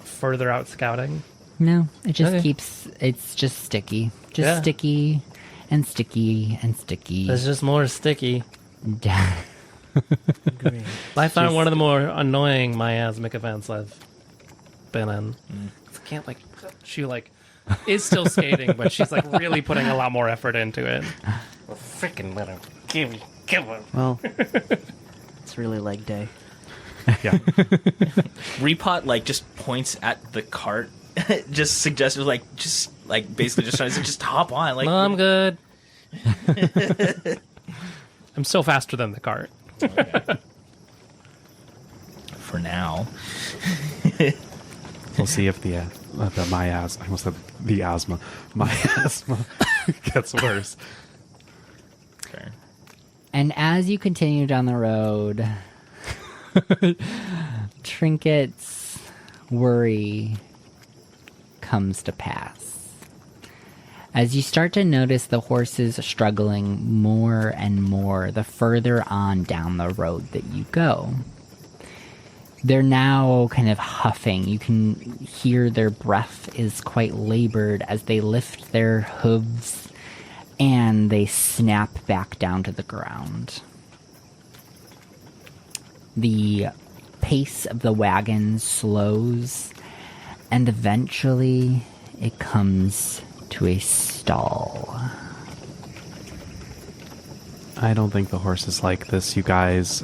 further out scouting? No, it just Okay. keeps, it's just sticky. Just Yeah. sticky and sticky and sticky. It's just more sticky. Great. I find one of the more annoying miasmic events I've been in. I can't like. She like is still skating, but she's like really putting a lot more effort into it. Well, freaking let her kill her. Well, it's really leg day. Yeah. Repot like just points at the cart, just suggests like just like basically just trying to say, just hop on. Like No, I'm good. I'm still faster than the cart. for now. We'll see if the miasma, I almost said the asthma, miasma gets worse. Okay. And as you continue down the road, Trinket's worry comes to pass. As you start to notice the horses struggling more and more the further on down the road that you go. They're now kind of huffing. You can hear their breath is quite labored as they lift their hooves and they snap back down to the ground. The pace of the wagon slows, and eventually it comes to a stall. I don't think the horses like this, you guys.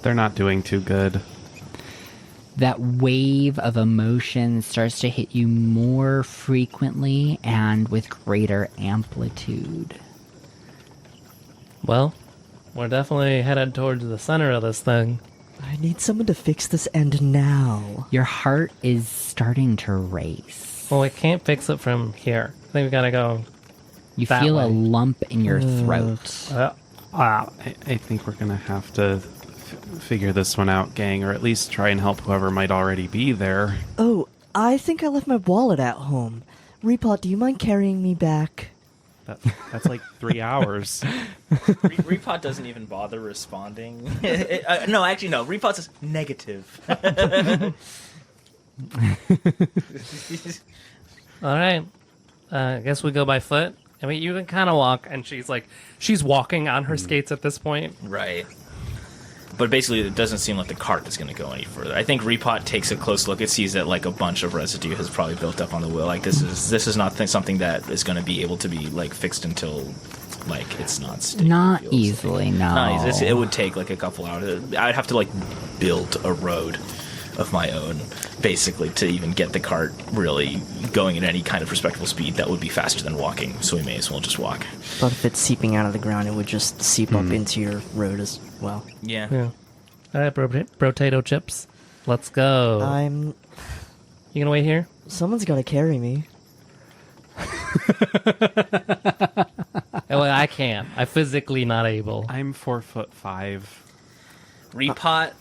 They're not doing too good. That wave of emotion starts to hit you more frequently and with greater amplitude. Well, we're definitely headed towards the center of this thing. I need someone to fix this end now. Your heart is starting to race. Well, we can't fix it from here. I think we gotta go. You that feel a way. lump in your throat. I think we're going to have to figure this one out, gang, or at least try and help whoever might already be there. Oh, I think I left my wallet at home. Repot, do you mind carrying me back? That's like 3 hours. Repot doesn't even bother responding. No, actually, no. Repot says negative. All right. I guess we go by foot. I mean, you can kind of walk, and she's walking on her skates at this point. Right. But basically, it doesn't seem like the cart is going to go any further. I think Repot takes a close look and sees that like a bunch of residue has probably built up on the wheel. Like this is not something that is going to be able to be like fixed until like it's not sticky. Not feels easily, like. no. Not easy. It would take like a couple hours. I'd have to like build a road of my own, basically, to even get the cart really going at any kind of respectable speed that would be faster than walking. So we may as well just walk. But if it's seeping out of the ground, it would just seep up into your road as well. Yeah. Yeah. All right, potato chips. Let's go. I'm... You gonna wait here? Someone's got to carry me. Well, I can't. I'm physically not able. I'm 4'5". Repot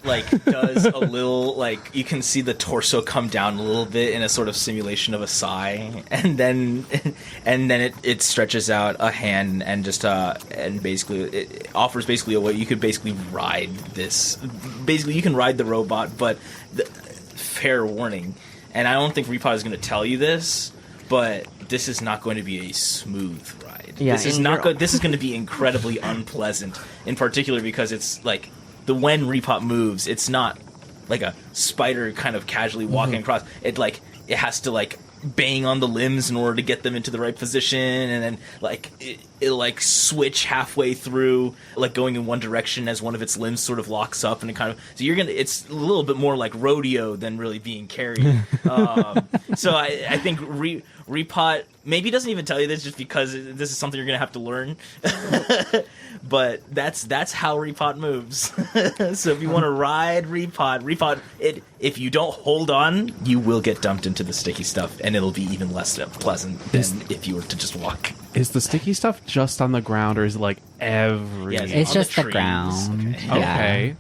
does a little you can see the torso come down a little bit in a sort of simulation of a sigh, and then it stretches out a hand and just and basically it offers basically a way you could basically ride this. Basically, you can ride the robot, but fair warning, and I don't think Repot is going to tell you this, but this is not going to be a smooth ride. Yeah, this is not good. This is going to be incredibly unpleasant, in particular because it's when Repot moves, it's not like a spider kind of casually walking across. It has to bang on the limbs in order to get them into the right position, and then it'll switch halfway through, going in one direction as one of its limbs sort of locks up, and it's a little bit more like rodeo than really being carried. So I think Repot maybe doesn't even tell you this just because this is something you're gonna have to learn. But that's how Repot moves. So if you want to ride Repot, if you don't hold on, you will get dumped into the sticky stuff, and it'll be even less pleasant than if you were to just walk. Is the sticky stuff just on the ground, or is it every... Yeah, It's on just the trees. ground. Okay. Yeah. Okay.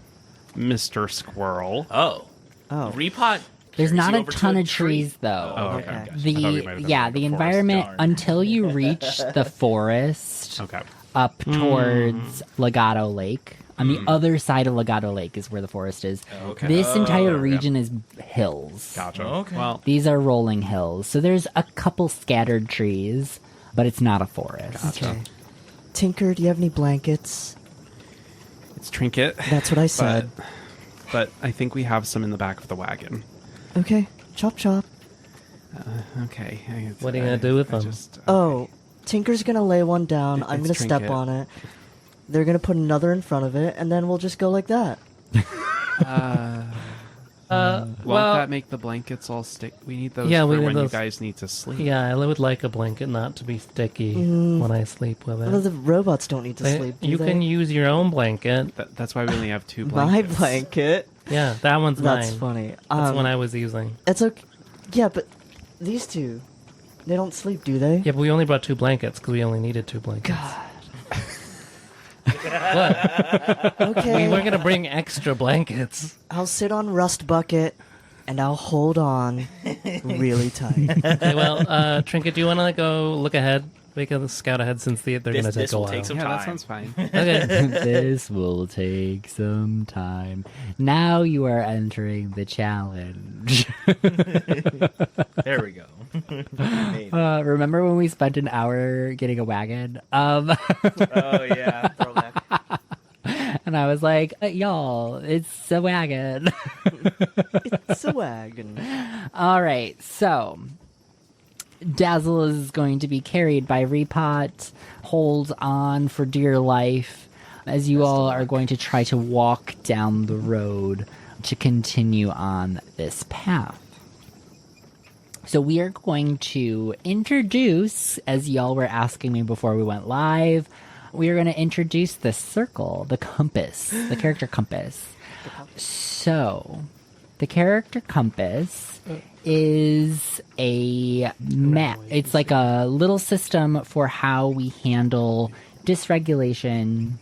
Mr. Squirrel. Oh. Oh. Repot. There's carries not you a over to ton of tree. trees, though. Oh, okay. Okay. Gotcha. I thought we might have done The a forest. environment Darn. until you reach the forest Okay. up towards Legato Lake. On the other side of Legato Lake is where the forest is. Okay. This entire yeah. region is hills. Gotcha. Okay. Well, These are rolling hills. So there's a couple scattered trees, but it's not a forest. gotcha. Tinker, do you have any blankets? It's Trinket. That's what I said. But I think we have some in the back of the wagon. Okay, chop chop. Okay. What are you gonna do with them? Oh, Tinker's gonna lay one down. I'm It's gonna step Trinket. on it. They're gonna put another in front of it, and then we'll just go like that. Won't well, that make the blankets all stick? We need those Yeah, we for need when those. you guys need to sleep. yeah, I would like a blanket not to be sticky when I sleep with Well, it. the robots don't need to sleep. Do You they? can use your own blanket. That's why we only have 2 my blankets. blanket. Yeah, that one's That's mine. funny. That's one I was using. It's okay. Yeah, but these two, they don't sleep, do they? Yeah, but we only brought 2 blankets because we only needed 2 blankets. What? Okay. We were gonna bring extra blankets. I'll sit on Rust Bucket, and I'll hold on really tight. Okay, well, Trinket, do you want to go look ahead? We can scout ahead since they're gonna take This a will while. take some Yeah, time. that sounds fine. Okay. This will take some time. Now you are entering the challenge. There we go. Remember when we spent an hour getting a wagon? Oh yeah. Throwback. And I was like, y'all, it's a wagon. It's a wagon. All right, so Dazzle is going to be carried by Repot. Hold on for dear life as you all are going to try to walk down the road to continue on this path. So we are going to introduce, as y'all were asking me before we went live, we are going to introduce the circle, the compass, the character compass. So, the character compass is a map. It's like a little system for how we handle dysregulation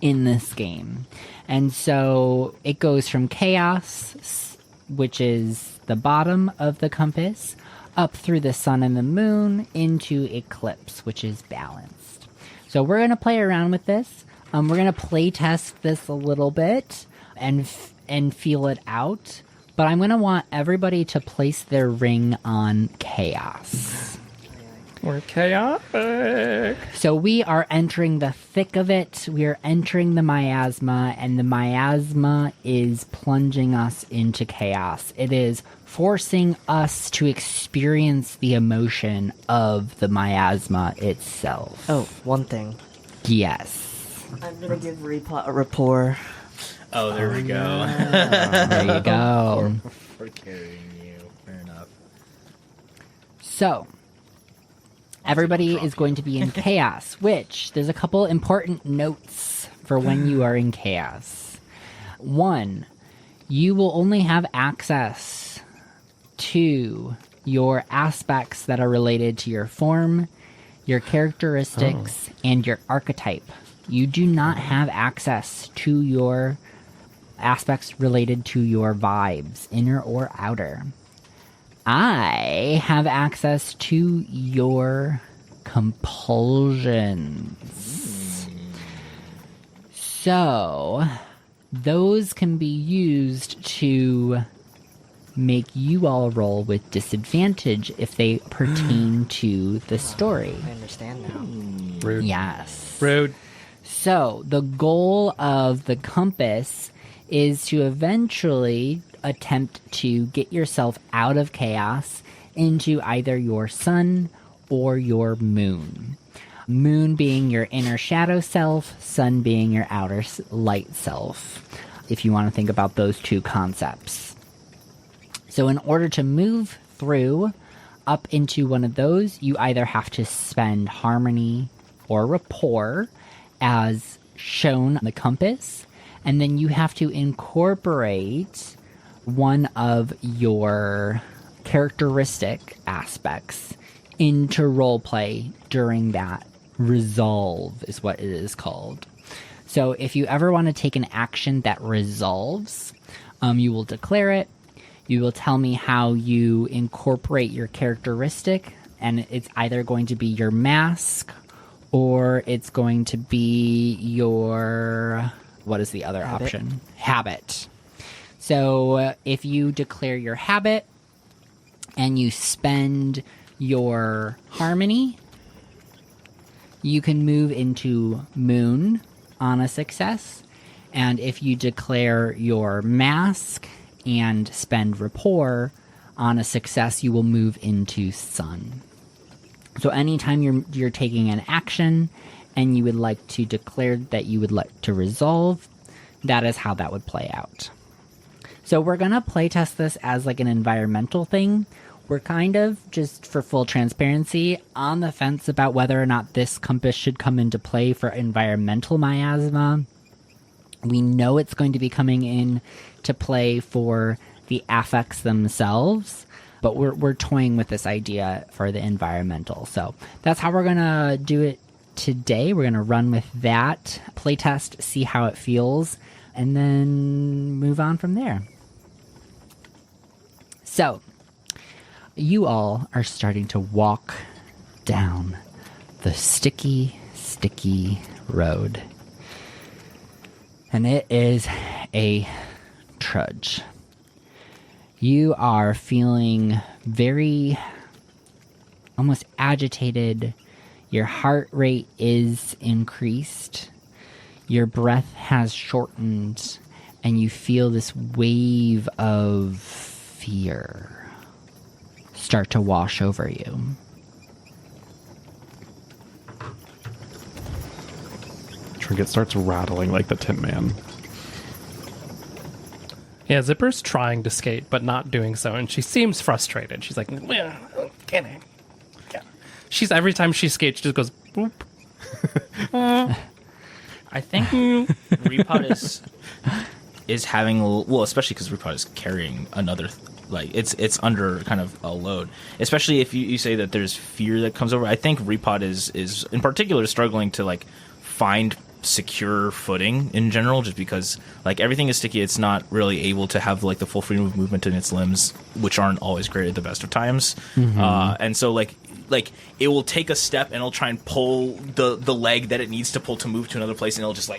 in this game. And so it goes from chaos, which is the bottom of the compass, up through the sun and the moon into eclipse, which is balanced. So we're going to play around with this. We're going to play test this a little bit and feel it out. But I'm going to want everybody to place their ring on chaos. We're chaotic. So we are entering the thick of it. We are entering the miasma, and the miasma is plunging us into chaos. It is forcing us to experience the emotion of the miasma itself. Oh, one thing. Yes. I'm gonna give Repot a rapport. Oh, there we go. There you go. For carrying you. Fair enough. So, everybody is going to be in chaos, which there's a couple important notes for when you are in chaos. One, you will only have access to your aspects that are related to your form, your characteristics, and your archetype. You do not have access to your aspects related to your vibes, inner or outer. I have access to your compulsions. So, those can be used to make you all roll with disadvantage if they pertain to the story. I understand now. Rude. Yes. Rude. So, the goal of the compass is to eventually attempt to get yourself out of chaos into either your sun or your moon. Moon being your inner shadow self, sun being your outer light self, if you want to think about those two concepts. So in order to move through up into one of those, you either have to spend harmony or rapport as shown on the compass, and then you have to incorporate one of your characteristic aspects into roleplay during that. Resolve is what it is called. So if you ever want to take an action that resolves, you will declare it. You will tell me how you incorporate your characteristic, and it's either going to be your mask or it's going to be your... what is the other option? Habit. So if you declare your habit and you spend your harmony, you can move into moon on a success. And if you declare your mask and spend rapport on a success, you will move into sun. So anytime you're taking an action and you would like to declare that you would like to resolve, that is how that would play out. So we're going to playtest this as like an environmental thing. We're kind of, just for full transparency, on the fence about whether or not this compass should come into play for environmental miasma. We know it's going to be coming in to play for the affects themselves, but we're toying with this idea for the environmental. So that's how we're going to do it today. We're going to run with that, playtest, see how it feels, and then move on from there. So, you all are starting to walk down the sticky, sticky road. And it is a trudge. You are feeling very, almost agitated. Your heart rate is increased. Your breath has shortened. And you feel this wave of fear start to wash over you. Trinket starts rattling like the Tin Man. Yeah, Zipper's trying to skate, but not doing so, and she seems frustrated. She's like, "Well, can I?" Yeah. She's every time she skates, she just goes boop. I think Repot is having especially because Repot is carrying another it's under kind of a load, especially if you say that there's fear that comes over. I think Repot is in particular struggling to find secure footing in general, just because everything is sticky. It's not really able to have the full freedom of movement in its limbs, which aren't always great at the best of times. And so it will take a step and it'll try and pull the leg that it needs to pull to move to another place, and it'll just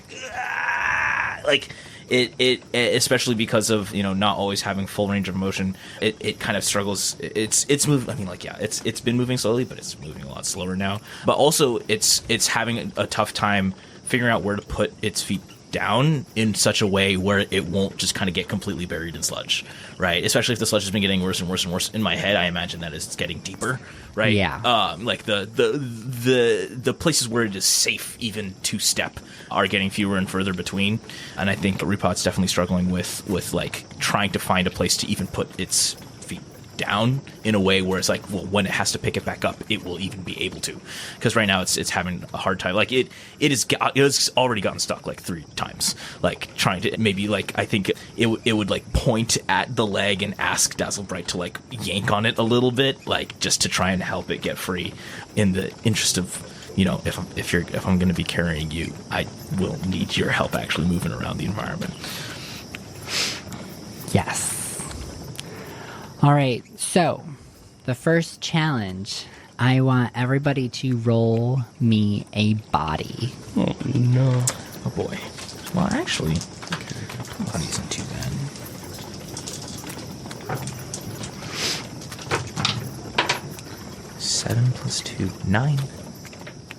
it especially because of not always having full range of motion, it kind of struggles. It's moving. I mean, it's been moving slowly, but it's moving a lot slower now. But also it's having a tough time figuring out where to put its feet down in such a way where it won't just kind of get completely buried in sludge, right? Especially if the sludge has been getting worse and worse and worse. In my head, I imagine that it's getting deeper, right? Yeah. Like the places where it is safe even to step are getting fewer and further between. And I think Repot's definitely struggling with like trying to find a place to even put its feet down in a way where it's like, well, when it has to pick it back up, it will even be able to. Because right now it's having a hard time. Like it has already gotten stuck like 3 times. Like trying to maybe like I think it would like point at the leg and ask Dazzlebright to like yank on it a little bit, like just to try and help it get free. In the interest of, you know, if I'm going to be carrying you, I will need your help actually moving around the environment. Yes. All right, so the first challenge, I want everybody to roll me a body. Oh, no. Oh boy. Well, actually, body isn't too bad. Seven plus 2, 9.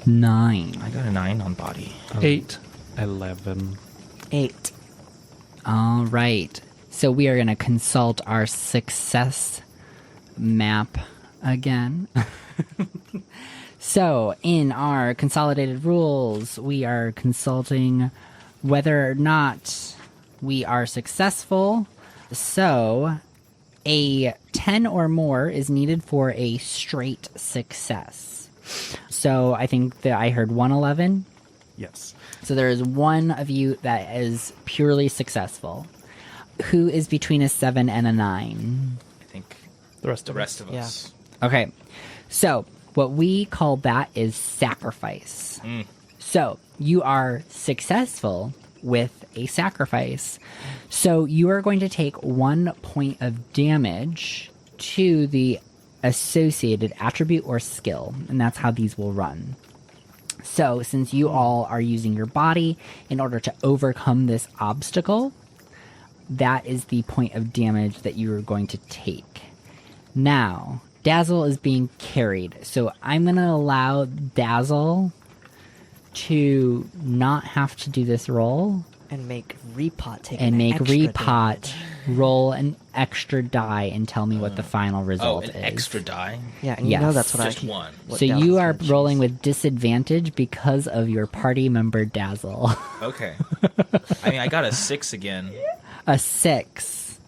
9. I got a 9 on body. 8. 11. 8. All right. So we are going to consult our success map again. So in our consolidated rules, we are consulting whether or not we are successful. So a 10 or more is needed for a straight success. So I think that I heard 111. Yes. So there is one of you that is purely successful. Who is between a 7 and a 9? I think The rest the of rest of Yeah. us. Okay. So what we call that is sacrifice. So you are successful with a sacrifice. So you are going to take 1 point of damage to the associated attribute or skill. And that's how these will run. So since you all are using your body in order to overcome this obstacle, that is the point of damage that you are going to take. Now, Dazzle is being carried, so I'm going to allow Dazzle to not have to do this roll And make Repot take and an make extra Repot damage. roll an extra die and tell me what the final Oh, result an is. extra die? Yeah, and you Yes. know that's what Just I... one. what So Dazzle's you are gonna rolling choose. with disadvantage because of your party member Dazzle. Okay. I mean, I got a 6 again. A 6.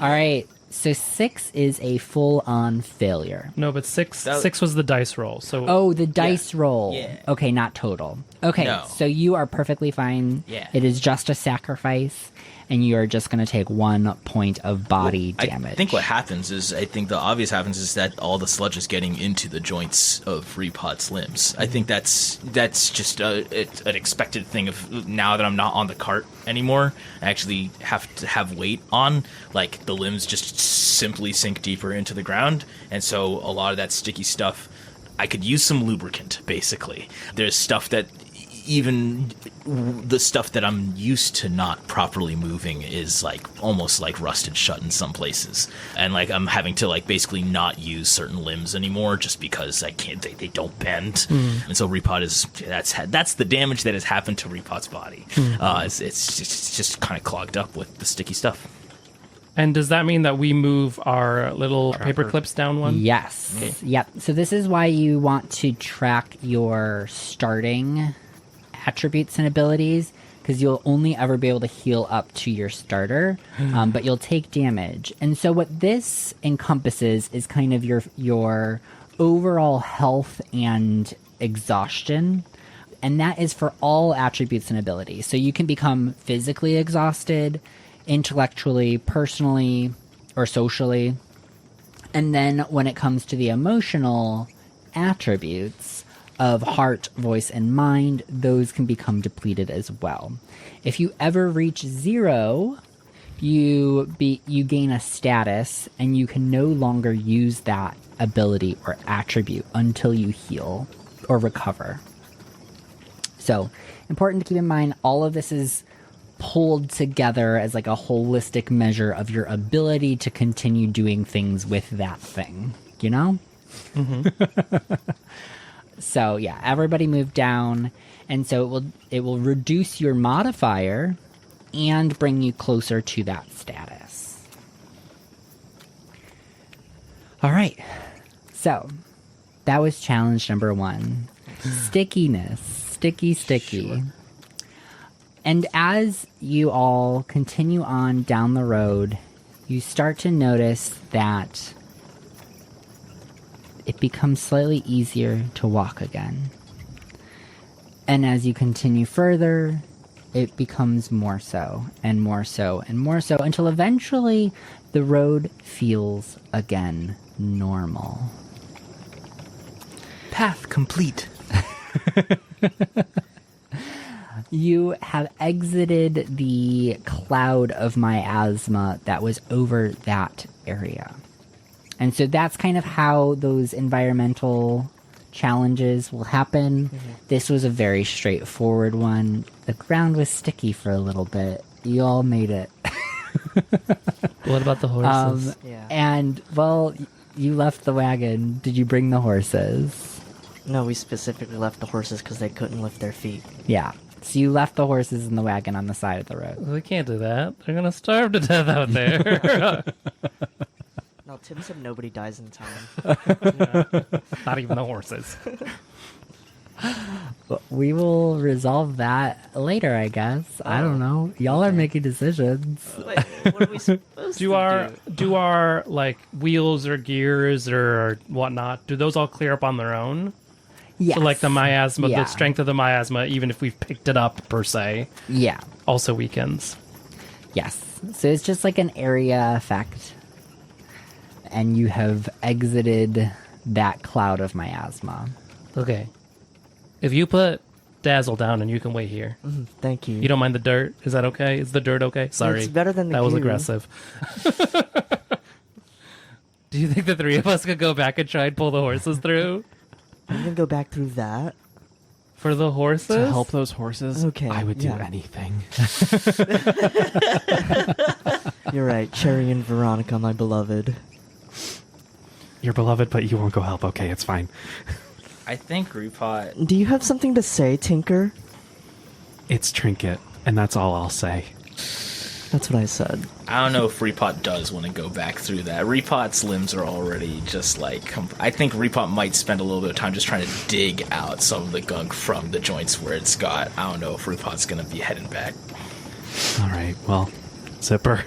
All right. So 6 is a full-on failure. No, but 6 That- 6 was the dice roll. So Oh, the dice roll. Yeah. Okay, not total. Okay, No. so you are perfectly fine. Yeah. It is just a sacrifice, and you are just going to take 1 point of body damage. I think what happens is, I think the obvious happens is that all the sludge is getting into the joints of Repot's limbs. I think that's just an expected thing of now that I'm not on the cart anymore. I actually have to have weight on, like the limbs just simply sink deeper into the ground, and so a lot of that sticky stuff, I could use some lubricant, basically. There's stuff that even the stuff that I'm used to not properly moving is like almost like rusted shut in some places, and like I'm having to like basically not use certain limbs anymore just because I can't. They don't bend, and so Repot is that's the damage that has happened to Repot's body. It's just kind of clogged up with the sticky stuff. and does that mean that we move our little paper clips down one? Yes. Yep. So this is why you want to track your starting attributes and abilities, because you'll only ever be able to heal up to your starter, but you'll take damage. And so what this encompasses is kind of your overall health and exhaustion. And that is for all attributes and abilities. So you can become physically exhausted, intellectually, personally, or socially. And then when it comes to the emotional attributes of heart, voice, and mind, those can become depleted as well. If you ever reach 0, you gain a status, and you can no longer use that ability or attribute until you heal or recover. So, important to keep in mind, all of this is pulled together as like a holistic measure of your ability to continue doing things with that thing, you know? So yeah, everybody move down, and so it will reduce your modifier and bring you closer to that status. All right. So that was challenge number 1. Stickiness. Sticky. Sure. And as you all continue on down the road, you start to notice that it becomes slightly easier to walk again. And as you continue further, it becomes more so, and more so, and more so, until eventually the road feels again normal. Path complete. You have exited the cloud of miasma that was over that area. And so that's kind of how those environmental challenges will happen. This was a very straightforward one. The ground was sticky for a little bit. You all made it. What about the horses? Yeah. And, well, you left the wagon. Did you bring the horses? No, we specifically left the horses because they couldn't lift their feet. Yeah. So you left the horses in the wagon on the side of the road. We can't do that. They're gonna starve to death out there. No, Tim said nobody dies in time. Not even the horses. But we will resolve that later, I guess. I don't know. Y'all are making decisions. Wait, what are we supposed Do our like wheels or gears or whatnot? Do those all clear up on their own? Yes. So like the miasma, Yeah. the strength of the miasma, even if we've picked it up per se, Yeah. also weakens. Yes. So it's just like an area effect. And you have exited that cloud of miasma. Okay. If you put Dazzle down and you can wait here. Thank you. You don't mind the dirt? Is that okay? Is the dirt okay? Sorry. It's better than the That was goo. aggressive. Do you think the 3 of us could go back and try and pull the horses through? I'm gonna go back through that. For the horses? To help those horses, Okay, I would do yeah. anything. You're right, Cherry and Veronica, my beloved. You're beloved, but you won't go help. Okay, it's fine. I think Repot. Do you have something to say, Tinker? It's Trinket, and that's all I'll say. That's what I said. I don't know if Repot does want to go back through that. Repot's limbs are already just like. I think Repot might spend a little bit of time just trying to dig out some of the gunk from the joints where it's got. I don't know if Repot's going to be heading back. All right, well, Zipper,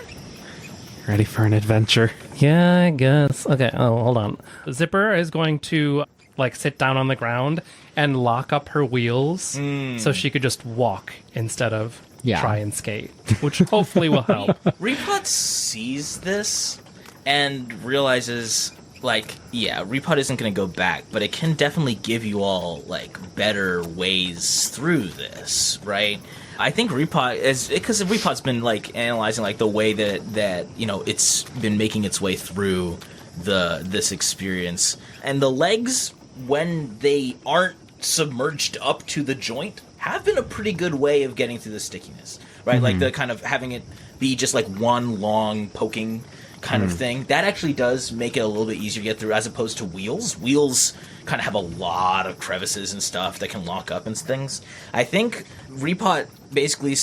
ready for an adventure? Yeah, I guess. Okay, oh, hold on. Zipper is going to, like, sit down on the ground and lock up her wheels so she could just walk instead of try and skate, which hopefully will help. Repot sees this and realizes, like, yeah, Repot isn't going to go back, but it can definitely give you all, like, better ways through this, right? I think Repot is because Repot's been like analyzing like the way that you know it's been making its way through this experience, and the legs when they aren't submerged up to the joint have been a pretty good way of getting through the stickiness, right? Like the kind of having it be just like one long poking kind of thing. That actually does make it a little bit easier to get through as opposed to wheels. Wheels kind of have a lot of crevices and stuff that can lock up and things. I think Repot basically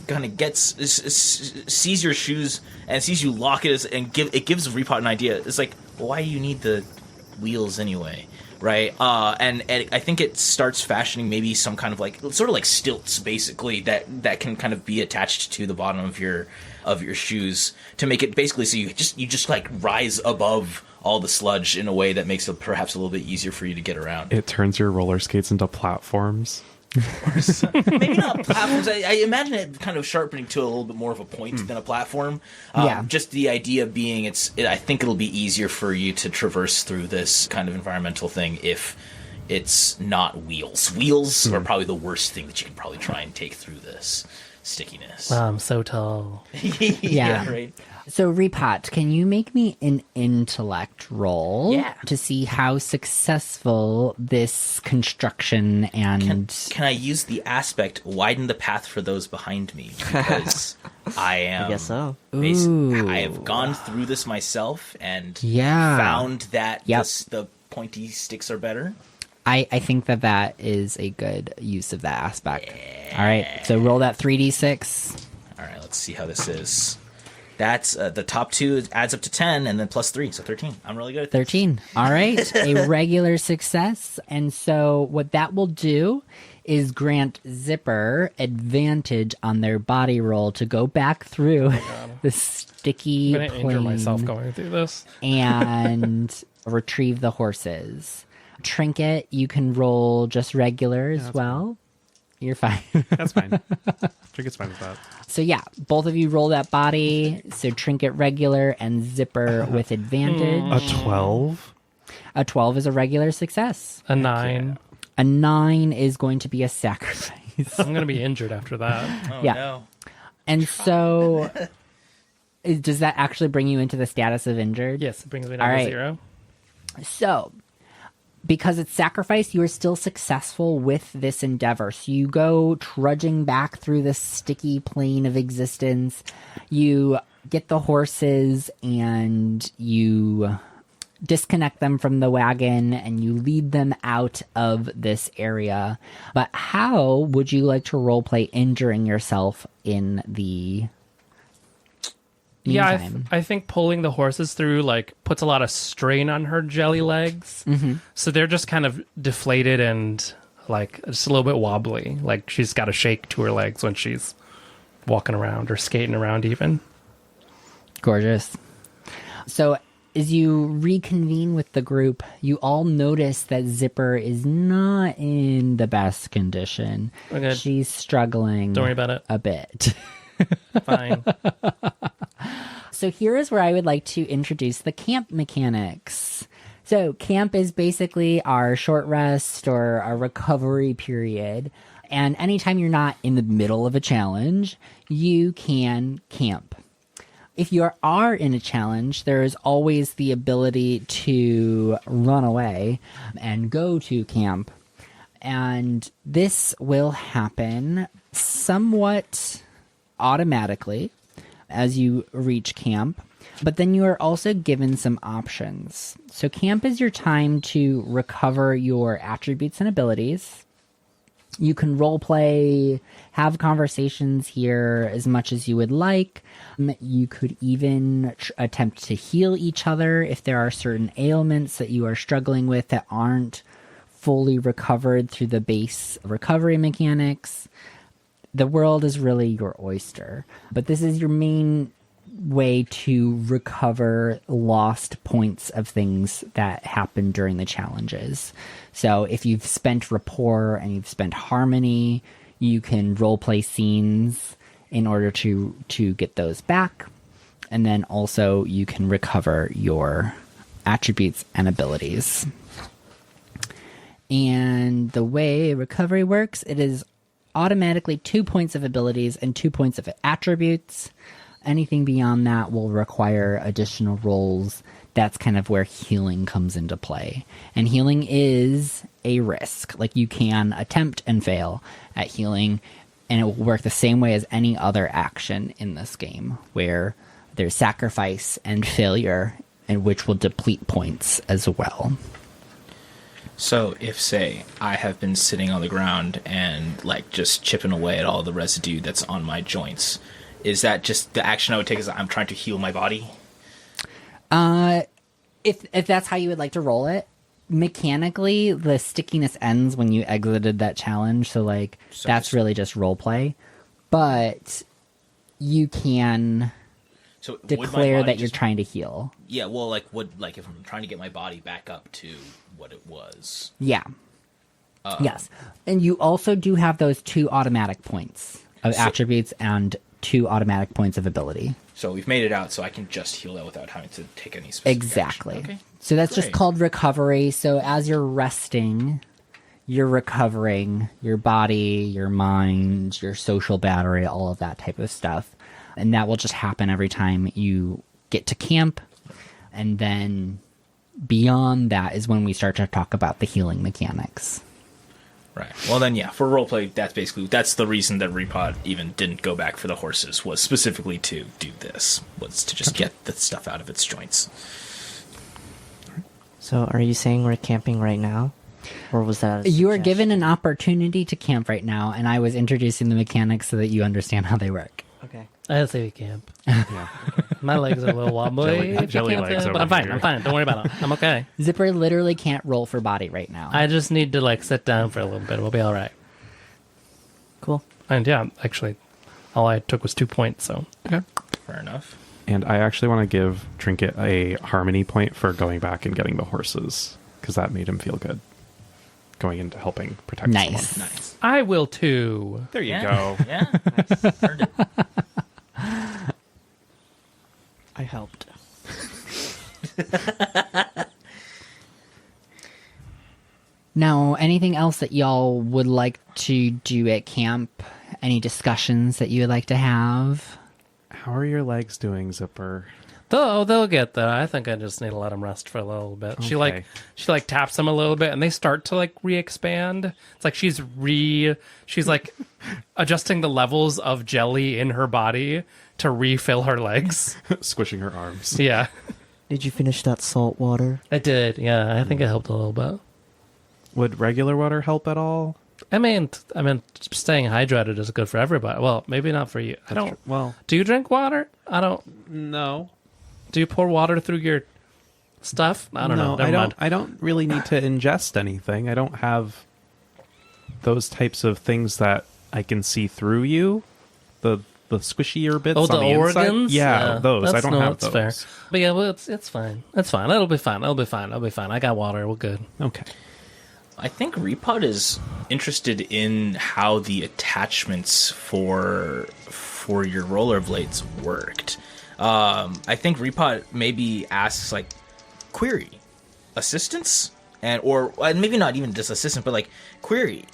kind of sees your shoes and sees you lock it and it gives Repot an idea. It's like, well, why do you need the wheels anyway? Right, and I think it starts fashioning maybe some kind of like sort of like stilts, basically that can kind of be attached to the bottom of your shoes to make it basically so you just like rise above all the sludge in a way that makes it perhaps a little bit easier for you to get around. It turns your roller skates into platforms. Maybe not platforms. I imagine it kind of sharpening to a little bit more of a point than a platform. Just the idea being, I think it'll be easier for you to traverse through this kind of environmental thing if it's not wheels. Wheels are probably the worst thing that you can probably try and take through this stickiness. I'm so tall. Yeah. Right. So, Repot, can you make me an intellect roll to see how successful this construction and... Can I use the aspect widen the path for those behind me? Because I am... I guess so. I have gone through this myself and found that the pointy sticks are better. I think that is a good use of that aspect. All right, so roll that 3d6. All right, let's see how this is. That's the top 2 adds up to 10, and then plus 3, so 13. I'm really good at this. 13. All right, a regular success. And so what that will do is grant Zipper advantage on their body roll to go back through the sticky I'm going to injure plane myself going through this. and retrieve the horses. Trinket, you can roll just regular as well. You're fine. That's fine. Trinket's fine with that. So yeah, both of you roll that body. So Trinket regular and Zipper with advantage. A 12? A 12 is a regular success. A 9. A 9 is going to be a sacrifice. I'm going to be injured after that. Oh, Yeah. no. And so does that actually bring you into the status of injured? Yes, it brings me down All to right. 0. So, because it's sacrifice, you are still successful with this endeavor. So you go trudging back through this sticky plane of existence. You get the horses and you disconnect them from the wagon and you lead them out of this area. But how would you like to roleplay injuring yourself in the Yeah, meantime? I think pulling the horses through like puts a lot of strain on her jelly legs. Mm-hmm. So they're just kind of deflated and like just a little bit wobbly. Like she's got a shake to her legs when she's walking around or skating around even. Gorgeous. So as you reconvene with the group, you all notice that Zipper is not in the best condition. Okay. She's struggling Don't worry about it. a bit. Fine. So here is where I would like to introduce the camp mechanics. So camp is basically our short rest or a recovery period. And anytime you're not in the middle of a challenge, you can camp. If you are in a challenge, there is always the ability to run away and go to camp. And this will happen somewhat automatically as you reach camp. But then you are also given some options. So camp is your time to recover your attributes and abilities. You can role play, have conversations here as much as you would like. You could even attempt to heal each other if there are certain ailments that you are struggling with that aren't fully recovered through the base recovery mechanics. The world is really your oyster, but this is your main way to recover lost points of things that happen during the challenges. So if you've spent rapport and you've spent harmony, you can roleplay scenes in order to get those back. And then also you can recover your attributes and abilities. And the way recovery works, it is automatically 2 points of abilities and 2 points of attributes. Anything beyond that will require additional rolls. That's kind of where healing comes into play. And healing is a risk. Like, you can attempt and fail at healing, and it will work the same way as any other action in this game, where there's sacrifice and failure, and which will deplete points as well. So if, say, I have been sitting on the ground and, like, just chipping away at all the residue that's on my joints, is that just the action I would take is I'm trying to heal my body? If that's how you would like to roll it, mechanically, the stickiness ends when you exited that challenge, so, like, that's really just role play. But you can So would my declare body that you're just- trying to heal. Yeah, well, like, if I'm trying to get my body back up to what it was. Yeah. Yes. And you also do have those 2 automatic points of attributes and 2 automatic points of ability. So we've made it out, so I can just heal that without having to take any specific Exactly. action. Okay. So that's just Great. called recovery. So as you're resting, you're recovering your body, your mind, your social battery, all of that type of stuff. And that will just happen every time you get to camp. And then beyond that is when we start to talk about the healing mechanics. Right. Well, then, yeah, for roleplay, that's the reason that Repot even didn't go back for the horses, was specifically to do this, was to just get the stuff out of its joints. So are you saying we're camping right now? Or was that? You are given an opportunity to camp right now, and I was introducing the mechanics so that you understand how they work. Okay. I say we camp. Yeah. My legs are a little wobbly. Jelly legs but over I'm fine. here. I'm fine. Don't worry about it. I'm okay. Zipper literally can't roll for body right now. I just need to like sit down for a little bit. We'll be all right. Cool. And yeah, actually, all I took was 2 points. So okay. Fair enough. And I actually want to give Trinket a harmony point for going back and getting the horses, because that made him feel good. Going into helping protect Nice. someone. Nice. I will too. There you Yeah. go. Yeah. Nice. Earned it. I helped. Now, anything else that y'all would like to do at camp? Any discussions that you would like to have? How are your legs doing, Zipper? They'll get there. I think I just need to let them rest for a little bit. She Okay. like taps them a little bit, and they start to like re-expand. It's like she's like adjusting the levels of jelly in her body to refill her legs. Squishing her arms. Yeah, Did you finish that salt water? I did. Yeah, I think it helped a little bit. Would regular water help at all? I mean, staying hydrated is good for everybody. Well, maybe not for you. I don't. Well, Do you drink water? I don't. no. Do you pour water through your stuff? I don't know. No, Never mind. I don't really need to ingest anything. I don't have those types of things that I can see through you. The squishier bits Oh, on the the inside. organs? Yeah, those. I don't have that's those. fair. But yeah, well, it's fine. It's fine. It'll be fine. It'll be fine. It'll be fine. I got water. We're good. Okay. I think Repot is interested in how the attachments for your rollerblades worked. I think Repot maybe asks like query assistance or maybe not even just assistance, but like query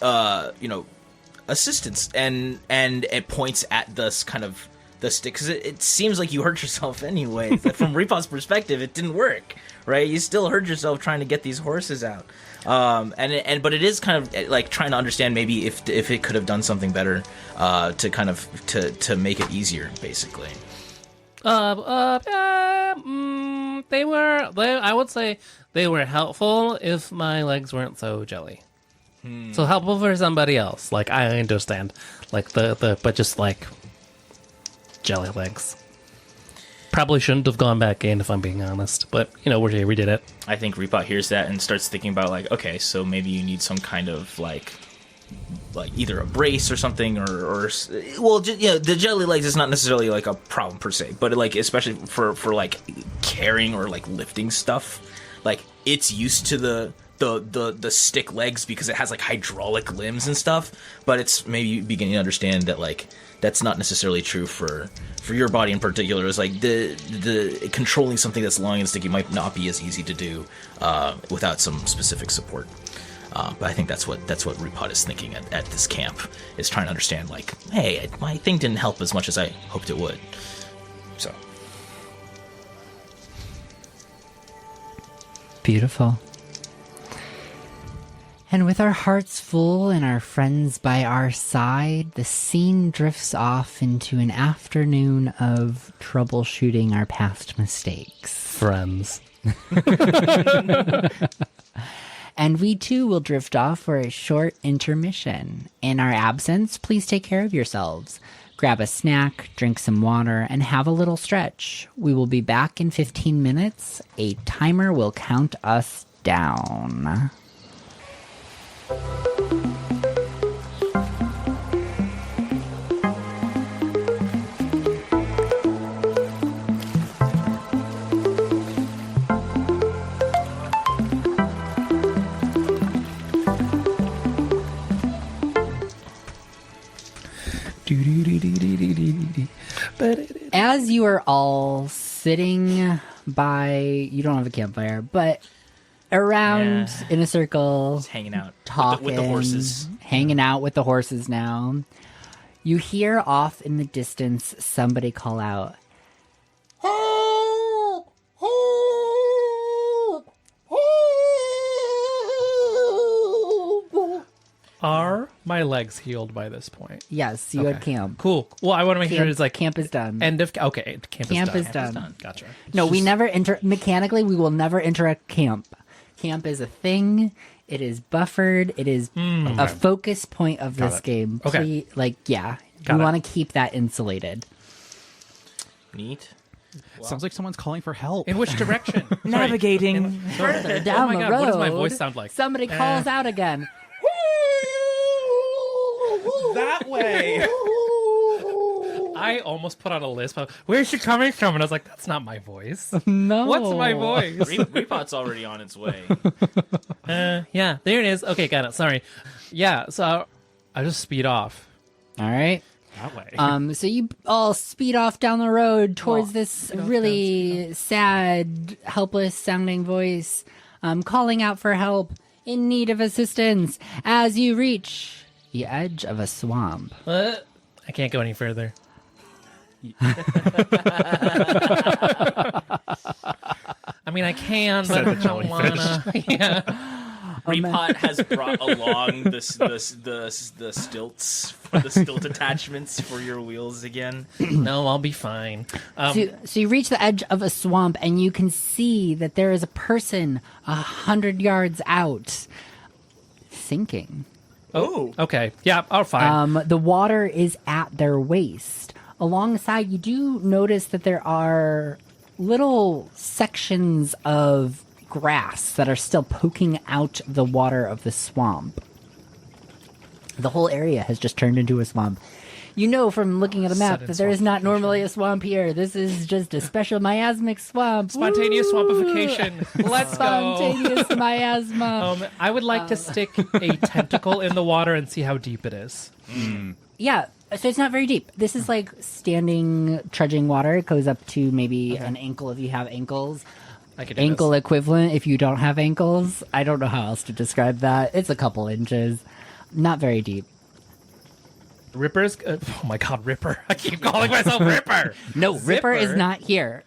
assistance and it points at this kind of the stick because it seems like you hurt yourself anyway. From Repot's perspective, it didn't work, right? You still hurt yourself trying to get these horses out. But it is kind of like trying to understand maybe if it could have done something better to kind of to make it easier, basically. I would say they were helpful if my legs weren't so jelly. So helpful for somebody else. Like I understand, like but just like jelly legs. Probably shouldn't have gone back in if I'm being honest, but we're here, we did it. I think Repot hears that and starts thinking about like, okay, so maybe you need some kind of like either a brace or something, or the jelly legs is not necessarily like a problem per se, but like especially for like carrying or like lifting stuff, like it's used to the stick legs because it has like hydraulic limbs and stuff, but it's maybe beginning to understand that like that's not necessarily true for your body in particular. It's like the controlling something that's long and sticky might not be as easy to do without some specific support. But I think that's what Repot is thinking at this camp, is trying to understand like, hey, my thing didn't help as much as I hoped it would. So Beautiful. And with our hearts full and our friends by our side, the scene drifts off into an afternoon of troubleshooting our past mistakes. Friends. And we too will drift off for a short intermission. In our absence, please take care of yourselves. Grab a snack, drink some water, and have a little stretch. We will be back in 15 minutes. A timer will count us down. As you are all sitting by, you don't have a campfire, but around in a circle, just hanging out talking, with the horses. hanging out with the horses now, you hear off in the distance somebody call out, "Help! Help! Help!" Are my legs healed by this point? Yes, you had camp. Cool. Well, I want to make sure it's like camp is done. end of okay. Camp Camp is done. is done. Gotcha. No, we never enter. Mechanically, we will never enter a camp. Camp is a thing. It is buffered. It is a focus point of this game. Okay. You Got it. want to keep that insulated. Neat. Sounds like someone's calling for help. In which direction? Navigating. Further down my the God, road, what does my voice sound like? Somebody calls out again. that way. I almost put on a lisp. Where's she coming from? And I was like, that's not my voice. No. What's my voice? Repot's already on its way. Yeah, there it is. Okay, got it. Sorry. Yeah, so I just speed off. All right. That way. So you all speed off down the road towards this really sad, helpless sounding voice, calling out for help, in need of assistance, as you reach the edge of a swamp. I can't go any further. I mean, I can, but I don't wanna. Yeah. Repot has brought along the stilts, the stilt attachments for your wheels again. No, I'll be fine. So you reach the edge of a swamp, and you can see that there is a person 100 yards out, sinking. Oh, Okay. Yeah, I'll fine. The water is at their waist. Alongside, you do notice that there are little sections of grass that are still poking out the water of the swamp. The whole area has just turned into a swamp. You know from looking at a map Sudden that there is not swampification. normally a swamp here. This is just a special miasmic swamp. Spontaneous Woo! swampification. Let's go. Spontaneous miasma. I would like to stick a tentacle in the water and see how deep it is. Yeah, so it's not very deep. This is like standing, trudging water. It goes up to maybe an ankle if you have ankles. I could do Ankle this. equivalent if you don't have ankles. I don't know how else to describe that. It's a couple inches. Not very deep. Ripper's. Oh my God, Ripper! I keep calling myself Ripper. No, Ripper is Zipper. not here.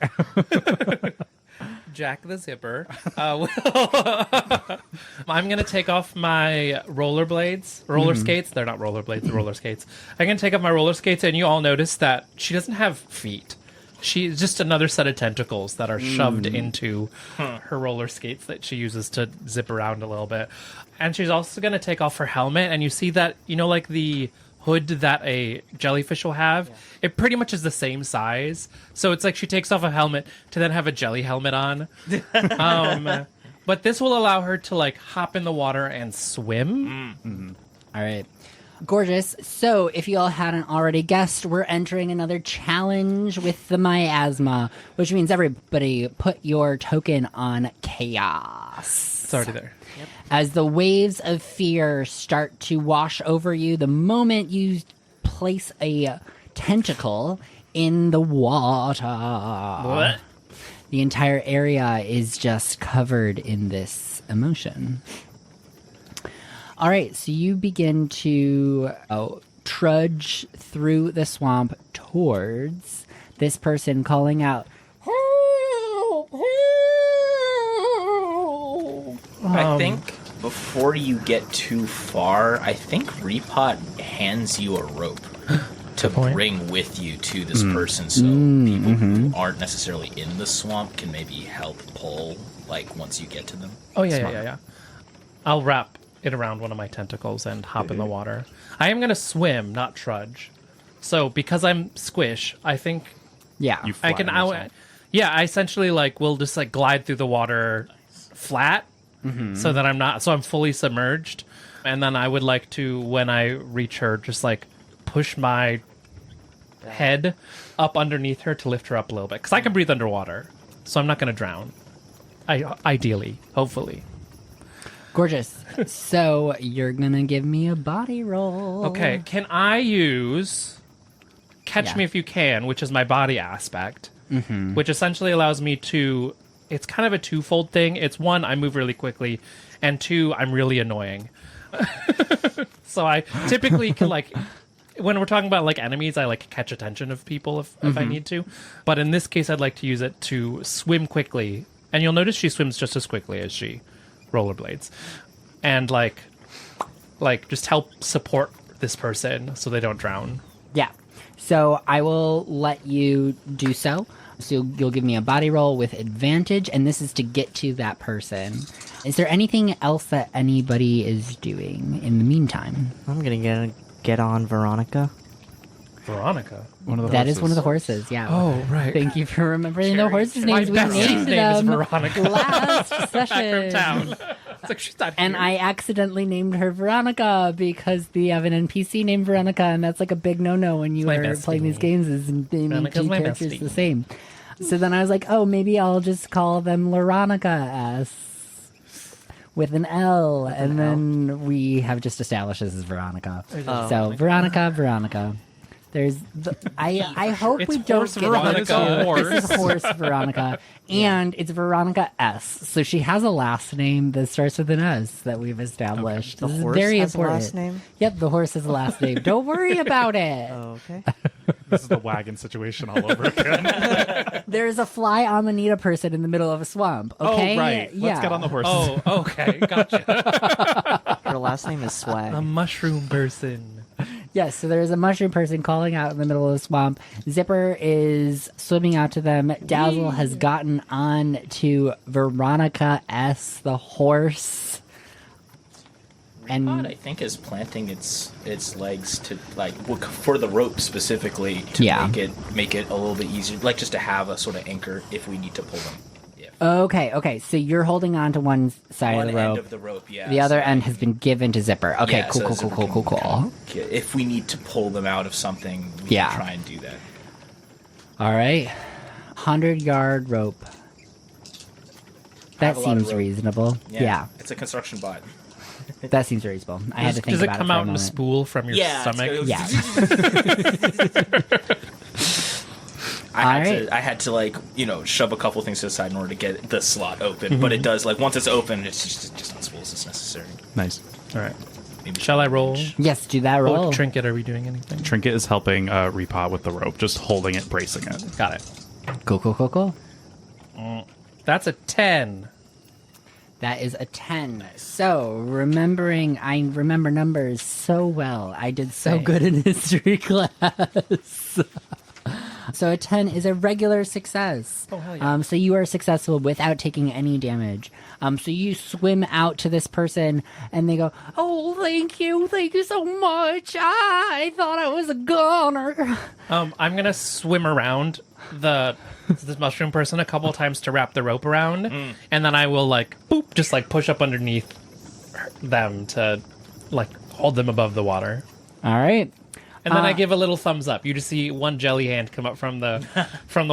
Jack the Zipper. I'm gonna take off my rollerblades, roller skates. They're not rollerblades, they're roller skates. I'm gonna take off my roller skates, and you all notice that she doesn't have feet. She's just another set of tentacles that are shoved into her roller skates that she uses to zip around a little bit. And she's also gonna take off her helmet, and you see that, you know, like the hood that a jellyfish will have, it pretty much is the same size. So it's like she takes off a helmet to then have a jelly helmet on. But this will allow her to like hop in the water and swim. All right. Gorgeous. So, if you all hadn't already guessed, we're entering another challenge with the miasma, which means everybody put your token on chaos. It's already there. As the waves of fear start to wash over you, the moment you place a tentacle in the water, What? the entire area is just covered in this emotion. All right, so you begin to trudge through the swamp towards this person calling out, "Help! Help!" I think before you get too far, I think Repot hands you a rope to bring with you to this person, so people who aren't necessarily in the swamp can maybe help pull, like, once you get to them. Oh, yeah. I'll wrap it around one of my tentacles and hop in the water. I am going to swim, not trudge. So, because I'm squish, I think Yeah. You I can... flatten yourself. I essentially, like, will just, like, glide through the water flat so that I'm not... So I'm fully submerged. And then I would like to, when I reach her, just, like, push my head up underneath her to lift her up a little bit. Because I can breathe underwater. So I'm not going to drown. Ideally. Hopefully. Gorgeous. So you're going to give me a body roll. Okay, can I use Catch Yeah. Me If You Can, which is my body aspect, which essentially allows me to... It's kind of a twofold thing. It's one, I move really quickly, and two, I'm really annoying. So I typically can, like... When we're talking about, like, enemies, I, like, catch attention of people if I need to. But in this case, I'd like to use it to swim quickly. And you'll notice she swims just as quickly as she rollerblades. And, like just help support this person so they don't drown. Yeah. So I will let you do so. So you'll give me a body roll with advantage, and this is to get to that person. Is there anything else that anybody is doing in the meantime? I'm gonna get on Veronica. Veronica. One of the That horses. is one of the horses, yeah. Oh, right. Thank you for remembering the horses' My names. We bestie's named name is them Veronica. last Back session. from town. It's like she's not And here. I accidentally named her Veronica because we have an NPC named Veronica, and that's like a big no-no when you my are bestie. playing these games is naming Veronica's two my characters bestie. the same. So then I was like, oh, maybe I'll just call them Laronica S with an L, and then we have just established this as Veronica. Oh. So Veronica. There's I hope It's we don't horse get Veronica. into this is horse Veronica, and it's Veronica S. So she has a last name that starts with an S that we've established. The This is horse very has a important. last name? Yep, the horse has a last name. Don't worry about it. Oh, okay. This is the wagon situation all over again. There's a fly amanita person in the middle of a swamp. Okay, Oh, right. Let's get on the horses. Oh, okay. Gotcha. Her last name is Swag. A mushroom person. Yes, so there's a mushroom person calling out in the middle of the swamp. Zipper is swimming out to them. Dazzle has gotten on to Veronica S, the horse. Pod, I And think, is planting its legs to like for the rope specifically to Yeah. make it a little bit easier, like just to have a sort of anchor if we need to pull them. okay, so you're holding on to one side One of the end rope. of the rope, yeah. The other so end I has can- been given to Zipper. Okay, yeah, cool. so we can kind of get- if we need to pull them out of something, we Yeah. can try and do that. All right, 100-yard rope. That have a lot of seems rope. reasonable. Yeah, It's a construction bot. that seems reasonable. I had to think Does it about come for a out in a moment. spool from your Yeah, it's stomach? good. Yeah. I had to like, shove a couple things to the side in order to get the slot open. But it does, like, once it's open, it's just on spools as necessary. Nice. All right. Maybe Shall I roll? Yes, do that roll. Oh, Trinket, are we doing anything? Trinket is helping Repot with the rope, just holding it, bracing it. Got it. Cool. That's a 10. That is a 10. So, I remember numbers so well. I did so Same. good in history class. So a 10 is a regular success. Oh, hell yeah. So you are successful without taking any damage. So you swim out to this person, and they go, "Oh, thank you so much. I thought I was a goner." I'm gonna swim around this mushroom person a couple times to wrap the rope around, and then I will just push up underneath them to hold them above the water. All right. And then I give a little thumbs up. You just see one jelly hand come up from the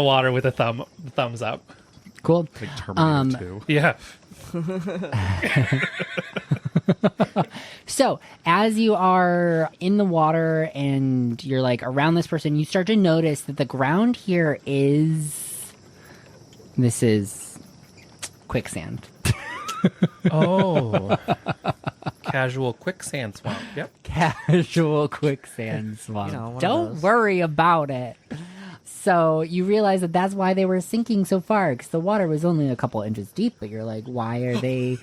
water with a thumbs up. Cool. Like Terminator 2. Yeah. So, as you are in the water and you're around this person, you start to notice that the ground here is quicksand. Oh. Casual quicksand swamp. Yep. Casual quicksand swamp. one of Don't those. worry about it. So you realize that that's why they were sinking so far, because the water was only a couple inches deep. But you're like, why are they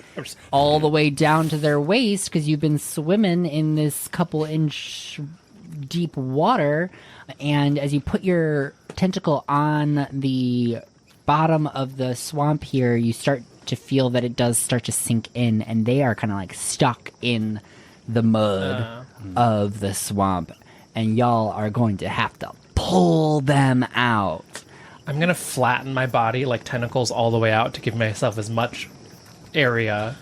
all the way down to their waist? Because you've been swimming in this couple inch deep water. And as you put your tentacle on the bottom of the swamp here, you start to feel that it does start to sink in, and they are kind of stuck in the mud of the swamp, and y'all are going to have to pull them out. I'm gonna flatten my body tentacles all the way out to give myself as much area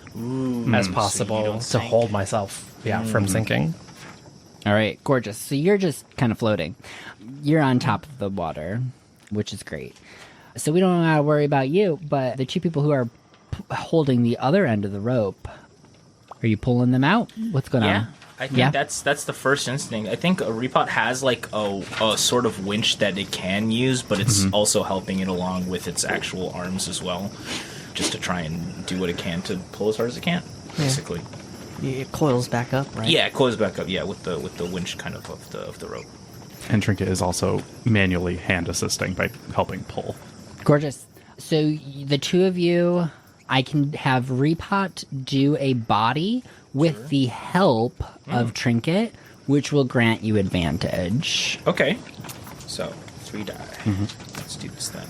as possible don't to sink. hold myself from sinking. All right, gorgeous. So you're just kind of floating. You're on top of the water, which is great. So we don't have to worry about you, but the two people who are holding the other end of the rope, are you pulling them out? What's going Yeah. on? I think that's the first instinct. I think a Repot has a sort of winch that it can use, but it's also helping it along with its actual arms as well, just to try and do what it can to pull as hard as it can, basically. It coils back up, right? Yeah, it closes back up. Yeah, with the winch kind of the rope. And Trinket is also manually hand assisting by helping pull. Gorgeous. So the two of you, I can have Repot do a body with the help of Trinket, which will grant you advantage. Okay, so 3 die. Let's do this then.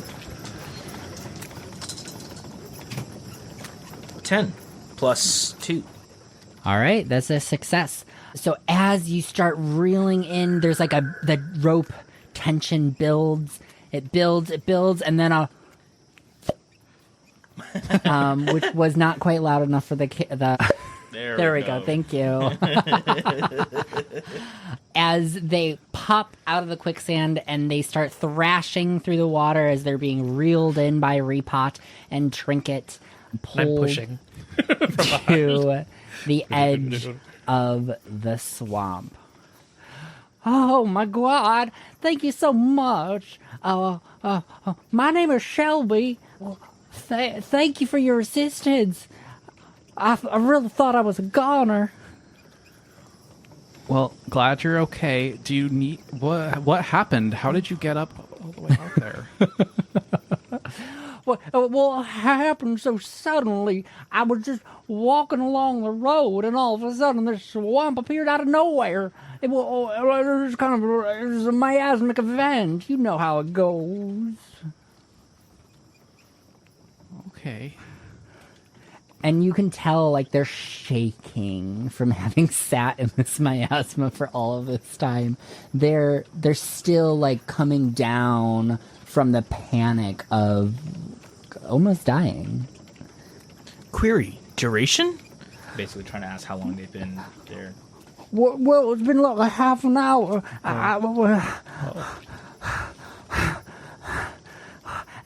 10 plus 2. All right, that's a success. So as you start reeling in, there's like the rope tension builds. It builds, and then which was not quite loud enough for the. There we go. Thank you. As they pop out of the quicksand and they start thrashing through the water as they're being reeled in by Repot and Trinket, I'm pulled pushing. to the edge of the swamp. Oh my God! Thank you so much. My name is Shelby. Thank you for your assistance. I really thought I was a goner. Well, glad you're okay. Do you need what happened? How did you get up all the way out there? Well, it happened so suddenly. I was just walking along the road, and all of a sudden, this swamp appeared out of nowhere. It was it was a miasmic event. You know how it goes. Okay. And you can tell, like, they're shaking from having sat in this miasma for all of this time. They're still, like, coming down from the panic of almost dying. Query. Duration? Basically trying to ask how long they've been there. Well, it's been like a half an hour.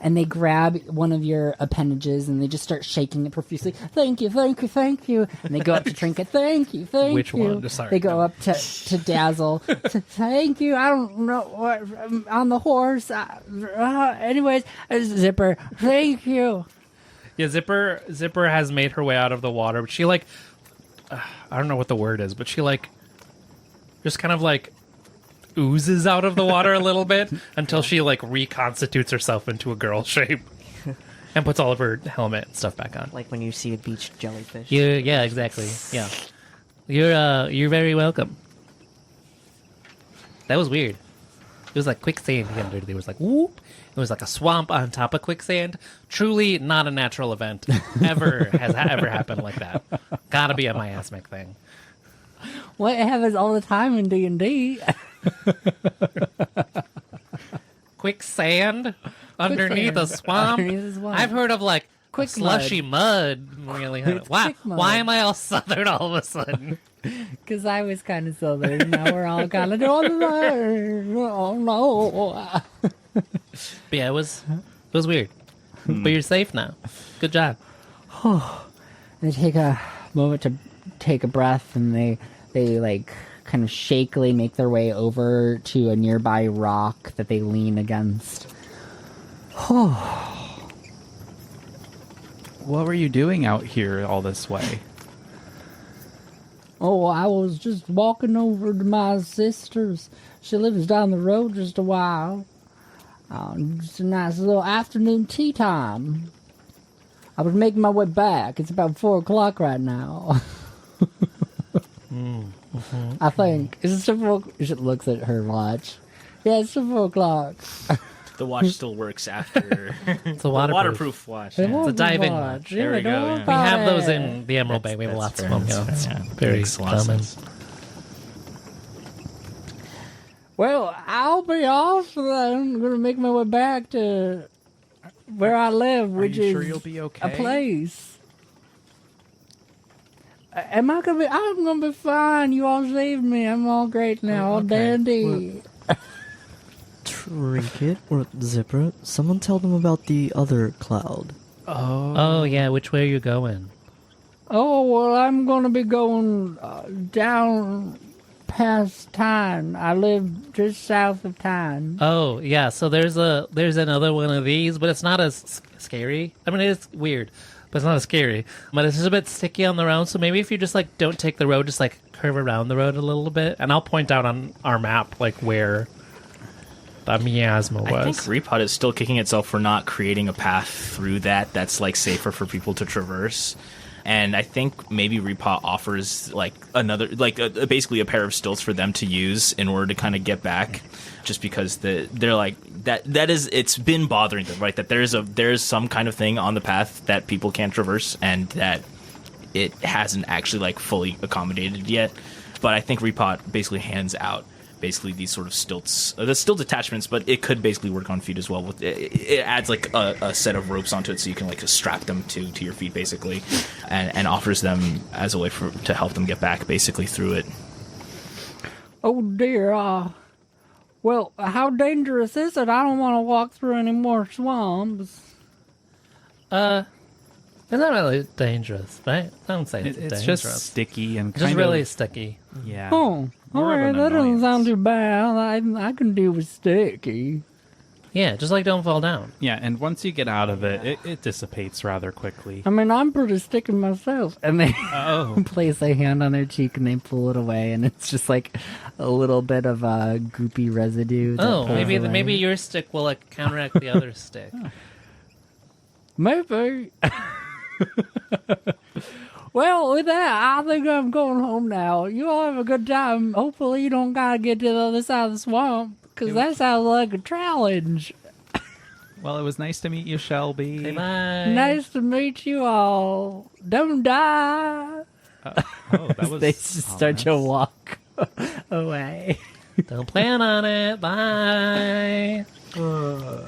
And they grab one of your appendages and they just start shaking it profusely. Thank you, thank you, thank you. And they go up to Trinket. Thank you, thank Which you. one? Sorry, they go no. up to Dazzle. Thank you. I don't know what on the horse. Anyways, Zipper. Thank you. Yeah, Zipper has made her way out of the water, but she I don't know what the word is, but she just kind of oozes out of the water a little bit until she reconstitutes herself into a girl shape and puts all of her helmet and stuff back on. Like when you see a beached jellyfish. Yeah, exactly. Yeah, you're very welcome. That was weird. It was like quicksand. There was whoop. It was like a swamp on top of quicksand. Truly not a natural event. Ever happened like that. Gotta be a miasmic thing. What happens all the time in D&D? Quicksand underneath a swamp. Underneath the swamp. I've heard of Quick slushy mud. Really? Why? quick mud. Why am I all southern all of a sudden? Because I was kind of southern. Now we're all kind of northern. Oh no! But yeah, it was weird. But you're safe now. Good job. They take a moment to take a breath, and they kind of shakily make their way over to a nearby rock that they lean against. What were you doing out here all this way? Oh, I was just walking over to my sister's. She lives down the road just a while. Just a nice little afternoon tea time. I was making my way back. It's about 4 o'clock right now. I think. Is it 4? She looks at her watch. Yeah, it's 4 o'clock. The watch still works after. It's a waterproof watch. It Yeah. was a diving watch. watch. There we go, don't worry yeah. We have about those it. in the Emerald Bay. We have lots of them. That's fair. It's Yeah. very Makes a lot of common. sense. Well, I'll be off then. I'm going to make my way back to where I live, which you is sure you'll be okay? a place. Am I going to be... I'm going to be fine. You all saved me. I'm all great now. All okay. dandy. Trinket or Zipper, someone tell them about the other cloud. Oh yeah, which way are you going? Oh, well, I'm going to be going down past Tine. I live just south of Tine. Oh yeah, so there's another one of these, but it's not as scary. I mean, it's weird, but it's not as scary. But it's just a bit sticky on the road. So maybe if you just don't take the road, just curve around the road a little bit, and I'll point out on our map where the miasma was. I think Repot is still kicking itself for not creating a path through that's safer for people to traverse. And I think maybe Repot offers like another, like basically a pair of stilts for them to use in order to kind of get back, just because they're like that is, it's been bothering them, right? That there's some kind of thing on the path that people can't traverse, and that it hasn't actually like fully accommodated yet. But I think Repot basically hands out basically these sort of stilts, the stilt attachments, but it could basically work on feet as well. With it adds like a set of ropes onto it, so you can like strap them to your feet basically, and offers them as a way to help them get back basically through it. Oh dear. Well, how dangerous is it? I don't want to walk through any more swamps. It's not really dangerous, right? Don't say it's It's dangerous. just sticky and Just kind really of, sticky. yeah. Oh, More of alright, an that doesn't annoyance. sound too bad. I can deal with sticky. Yeah, just like don't fall down. Yeah, and once you get out of it, it dissipates rather quickly. I mean, I'm pretty sticky myself. And they Oh. place a hand on their cheek and they pull it away, and it's just like a little bit of goopy residue. that Oh, pulls away. maybe your stick will like counteract the other stick. Maybe. Well, with that, I think I'm going home now. You all have a good time. Hopefully, you don't gotta get to the other side of the swamp, because that sounds like a challenge. Well, it was nice to meet you, Shelby. Okay, bye. Nice to meet you all. Don't die. Oh, that was They just start to walk away. Don't plan on it. Bye.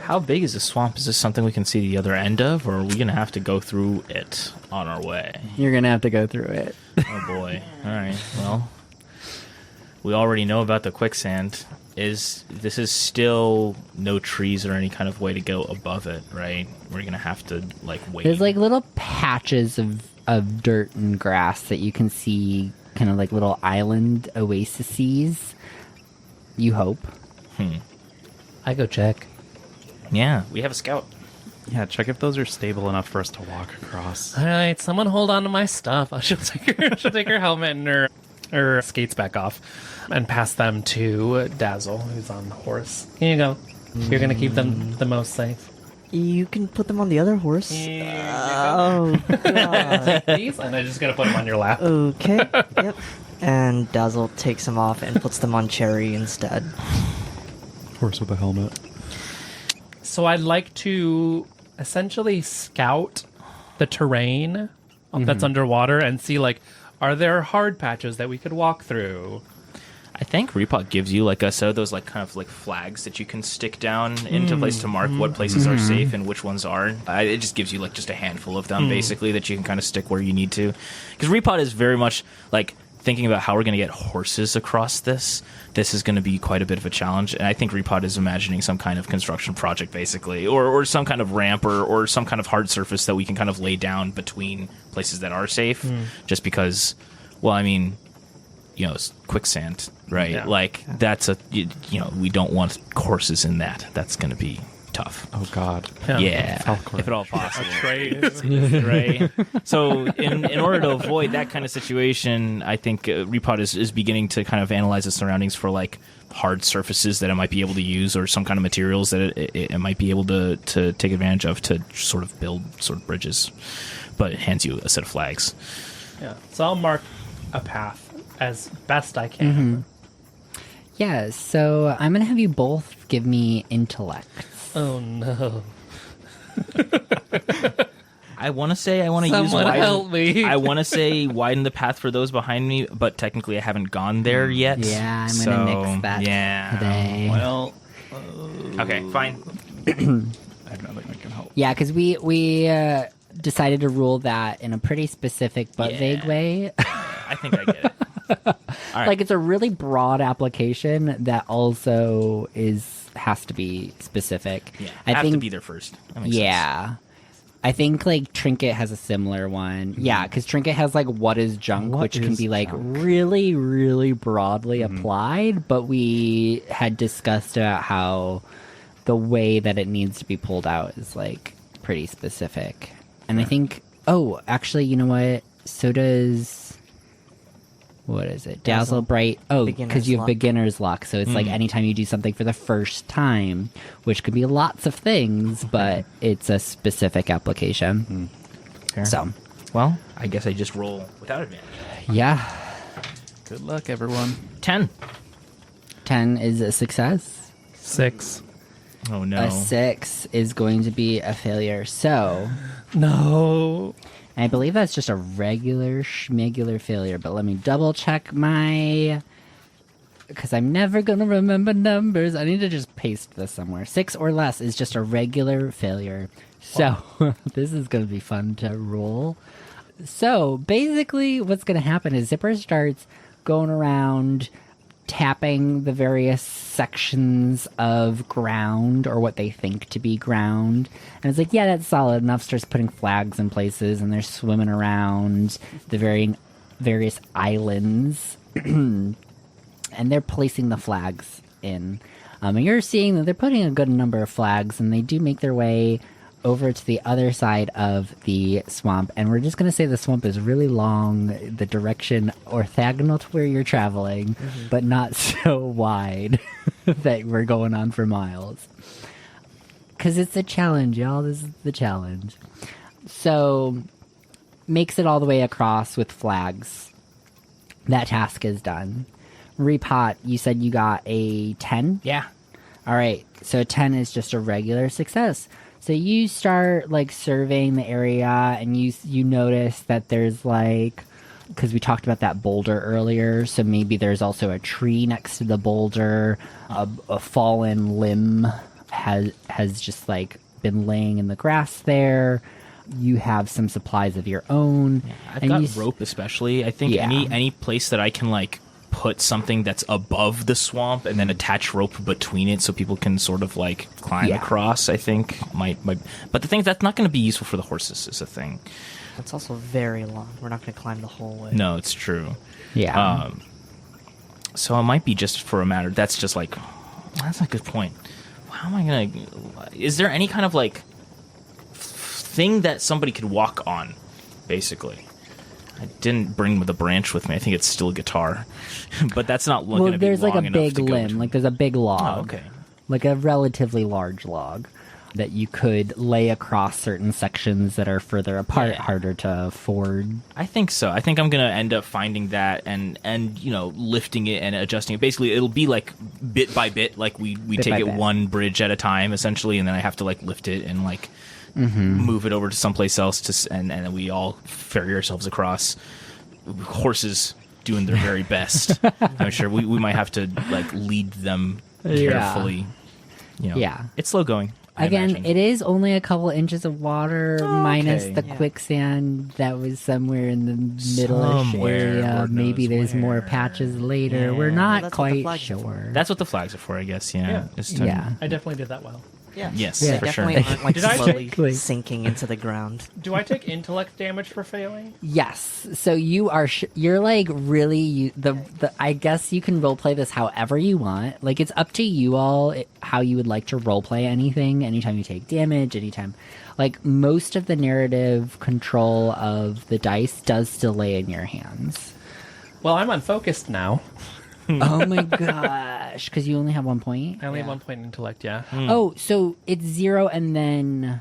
How big is this swamp? Is this something we can see the other end of, or are we gonna have to go through it on our way? You're gonna have to go through it. Oh boy. All right. Well, we already know about the quicksand. This is still no trees or any kind of way to go above it, right? We're gonna have to like wait. There's like little patches of dirt and grass that you can see, kind of like little island oases. You hope. I go check. Yeah, we have a scout. Yeah, check if those are stable enough for us to walk across. All right, someone hold on to my stuff. She'll take her helmet and her skates back off and pass them to Dazzle, who's on the horse. Here you go. You're gonna keep them the most safe. You can put them on the other horse. Oh, God. These, and I'm just gonna put them on your lap. Okay. Yep. And Dazzle takes them off and puts them on Cherry instead. Horse with a helmet. So I'd like to essentially scout the terrain that's underwater and see, like, are there hard patches that we could walk through? I think Repot gives you like a set of those like kind of like flags that you can stick down into place to mark what places are safe and which ones aren't. It just gives you like just a handful of them basically that you can kind of stick where you need to. Because Repot is very much like thinking about how we're going to get horses across this. This is going to be quite a bit of a challenge, and I think Repot is imagining some kind of construction project basically, or some kind of ramp or some kind of hard surface that we can kind of lay down between places that are safe, just because, well, I mean, you know, it's quicksand, right? Yeah. Like, that's you know, we don't want horses in that. That's going to be tough. Oh God. Yeah, Falcor. if at all possible. Right. So in order to avoid that kind of situation, I think Repot is beginning to kind of analyze the surroundings for like hard surfaces that it might be able to use, or some kind of materials that it might be able to take advantage of to sort of build sort of bridges. But it hands you a set of flags. Yeah. So I'll mark a path as best I can. Yeah, so I'm gonna have you both give me intellect. Oh no. I want to say I want to use Someone widen. help me. I want to say widen the path for those behind me, but technically I haven't gone there yet. Yeah, I'm gonna nix that Yeah. today. Well, Okay, fine. I have nothing that can help. Yeah, because we decided to rule that in a pretty specific but Yeah. vague way. I think I get it. All right. Like, it's a really broad application that also has to be specific. Yeah, I have think to be there first. That makes sense. yeah. I think like Trinket has a similar one. Yeah, because Trinket has like what is junk, What which can is be like junk? really, really broadly applied, but we had discussed about how the way that it needs to be pulled out is like pretty specific. And I think, oh, actually, you know what? So does, what is it? Dazzle Bright. Oh, because Beginner's you have luck. beginner's luck. So it's like anytime you do something for the first time, which could be lots of things, but it's a specific application. Fair. So Well, I guess I just roll without advantage. Yeah. Good luck, everyone. 10. 10 is a success. 6. Oh, no. A 6 is going to be a failure. So, No. I believe that's just a regular schmegular failure, but let me double check my... Because I'm never going to remember numbers. I need to just paste this somewhere. 6 or less is just a regular failure. So, this is going to be fun to roll. So, basically, what's going to happen is Zipper starts going around tapping the various sections of ground, or what they think to be ground. And it's like, yeah, that's solid enough. Starts putting flags in places, and they're swimming around the various islands. And they're placing the flags in. And you're seeing that they're putting a good number of flags, and they do make their way over to the other side of the swamp. And we're just going to say the swamp is really long, the direction orthogonal to where you're traveling, but not so wide that we're going on for miles. Because it's a challenge, y'all. This is the challenge. So, makes it all the way across with flags. That task is done. Repot, you said you got a 10? Yeah. All right, so 10 is just a regular success. So you start, like, surveying the area, and you notice that there's, like... Because we talked about that boulder earlier, so maybe there's also a tree next to the boulder. A fallen limb has just, like, been laying in the grass there. You have some supplies of your own. Yeah, I've and got rope especially. I think any place that I can, like, put something that's above the swamp and then attach rope between it so people can sort of, like, climb across, I think might. But the thing is, that's not going to be useful for the horses, is a thing. It's also very long. We're not going to climb the whole way. No, it's true. Yeah. So it might be just for a matter. That's just like, that's a good point. How am I going to... Is there any kind of, like, thing that somebody could walk on, basically? I didn't bring the branch with me. I think it's still a guitar. But that's not going to be long enough to go there's like a big limb. Like there's a big log. Oh, okay. Like a relatively large log that you could lay across certain sections that are further apart, harder to ford. I think so. I think I'm going to end up finding that and you know, lifting it and adjusting it. Basically, it'll be like bit by bit, like we take it one bridge at a time, essentially, and then I have to, like, lift it and, like, move it over to someplace else and then we all ferry ourselves across. Horses doing their very best. I'm sure we might have to, like, lead them carefully. You know, it's slow going. I imagine. It is only a couple inches of water minus the quicksand that was somewhere in the middle-ish area. Lord Maybe knows there's more patches later. Yeah. We're not That's what the quite flags are sure. That's what the flags are for, I guess. Yeah. Yeah. I definitely did that well. Yeah. Yes, They for sure. definitely aren't, like, Did I slowly take- sinking into the ground. Do I take intellect damage for failing? Yes. So you are you're like really the I guess you can roleplay this however you want. Like, it's up to you all how you would like to roleplay anything. Anytime you take damage, anytime, like, most of the narrative control of the dice does still lay in your hands. Well, I'm unfocused now. Oh my gosh, because you only have 1 point. I only have 1 point in intellect, yeah. Oh, so it's 0 and then.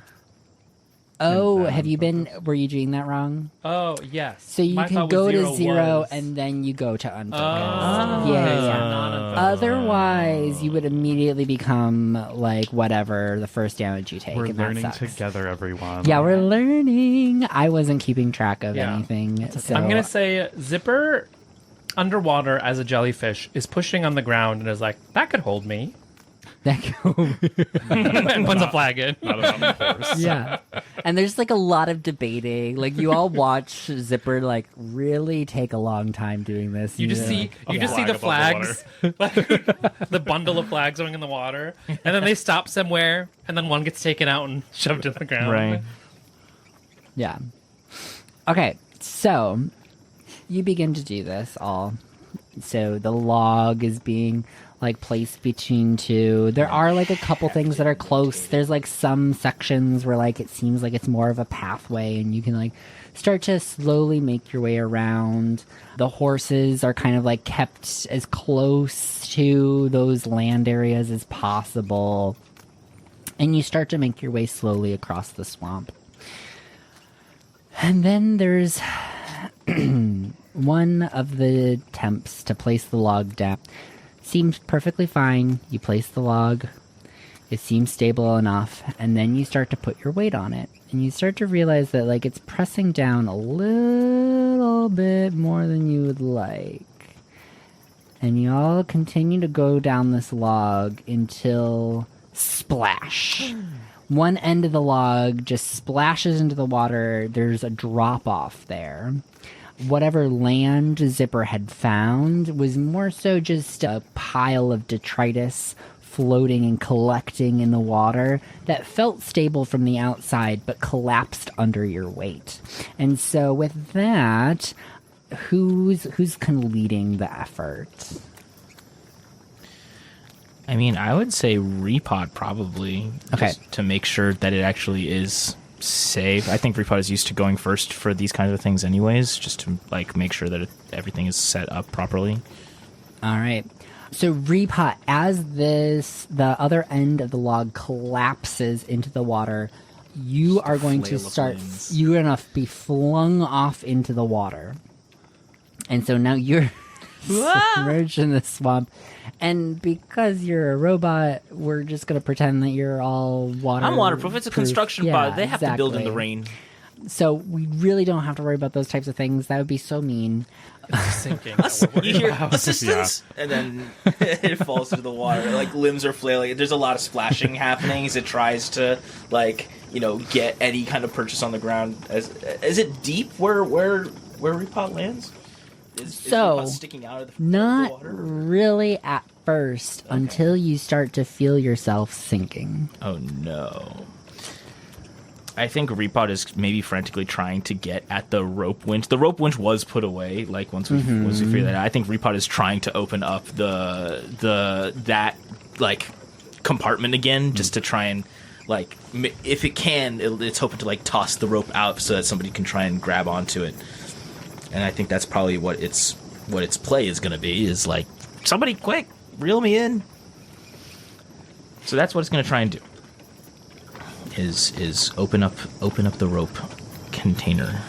Oh, have you been? Were you doing that wrong? Oh, yes. So you My can thought go was to 0 was- and then you go to unfocus. Oh, Yeah, so yeah. not unfocused. Otherwise, you would immediately become, like, whatever the first damage you take. We're and that learning sucks. together, everyone. Yeah, we're learning. I wasn't keeping track of Yeah. anything. So I'm going to say Zipper, underwater as a jellyfish, is pushing on the ground and is like, that could hold me. And puts a flag in. Not enough horse. Yeah. And there's, like, a lot of debating. Like, you all watch Zipper, like, really take a long time doing this. You just see the flags, the bundle of flags going in the water, and then they stop somewhere, and then one gets taken out and shoved in the ground. Right. Yeah. Okay, so you begin to do this all. So the log is being, like, placed between two. There are, like, a couple things that are close. There's, like, some sections where, like, it seems like it's more of a pathway and you can, like, start to slowly make your way around. The horses are kind of, like, kept as close to those land areas as possible. And you start to make your way slowly across the swamp. And then there's one of the attempts to place the log down. Seems perfectly fine. You place the log. It seems stable enough. And then you start to put your weight on it. And you start to realize that, like, it's pressing down a little bit more than you would like. And you all continue to go down this log until splash. One end of the log just splashes into the water. There's a drop off there. Whatever land Zipper had found was more so just a pile of detritus floating and collecting in the water that felt stable from the outside but collapsed under your weight. And so with that, who's kind of leading the effort? I mean, I would say Repot probably. Okay. Just to make sure that it actually is safe. I think Repot is used to going first for these kinds of things anyways, just to like make sure that everything is set up properly. All right. So Repot, as the other end of the log collapses into the water, you are going to start. You're going to be flung off into the water, and so now you're submerged in the swamp. And because you're a robot, we're just going to pretend that you're all water. I'm waterproof. It's a construction bot. They have to build in the rain. So we really don't have to worry about those types of things. That would be so mean. Sinking. You hear assistance, and then it falls into the water. Like limbs are flailing. There's a lot of splashing happening as it tries to, like, get any kind of purchase on the ground. Is it deep where Repot lands? Is Repot sticking out of the not water? Really at first, until you start to feel yourself sinking. Oh no. I think Repot is maybe frantically trying to get at the rope winch. The rope winch was put away, like once we figured that out. I think Repot is trying to open up that like compartment again, just to try and, like, if it can, it's hoping to like toss the rope out so that somebody can try and grab onto it. And I think that's probably what its play is going to be, is like, somebody quick, reel me in. So that's what it's going to try and do. Is open up the rope container.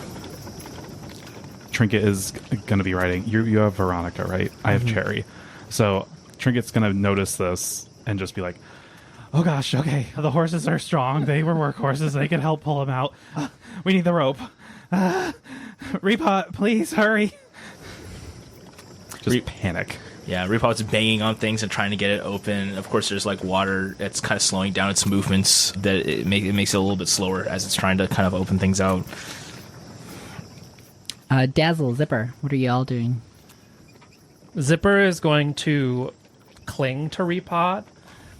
Trinket is going to be riding. You have Veronica, right? I have Cherry. So Trinket's going to notice this and just be like, oh gosh, okay, the horses are strong. They were workhorses. They can help pull them out. We need the rope. Repot, please hurry. Just panic. Yeah, Repot's banging on things and trying to get it open. Of course, there's like water that's kind of slowing down its movements. That it makes it a little bit slower as it's trying to kind of open things out. Dazzle, Zipper, what are you all doing? Zipper is going to cling to Repot.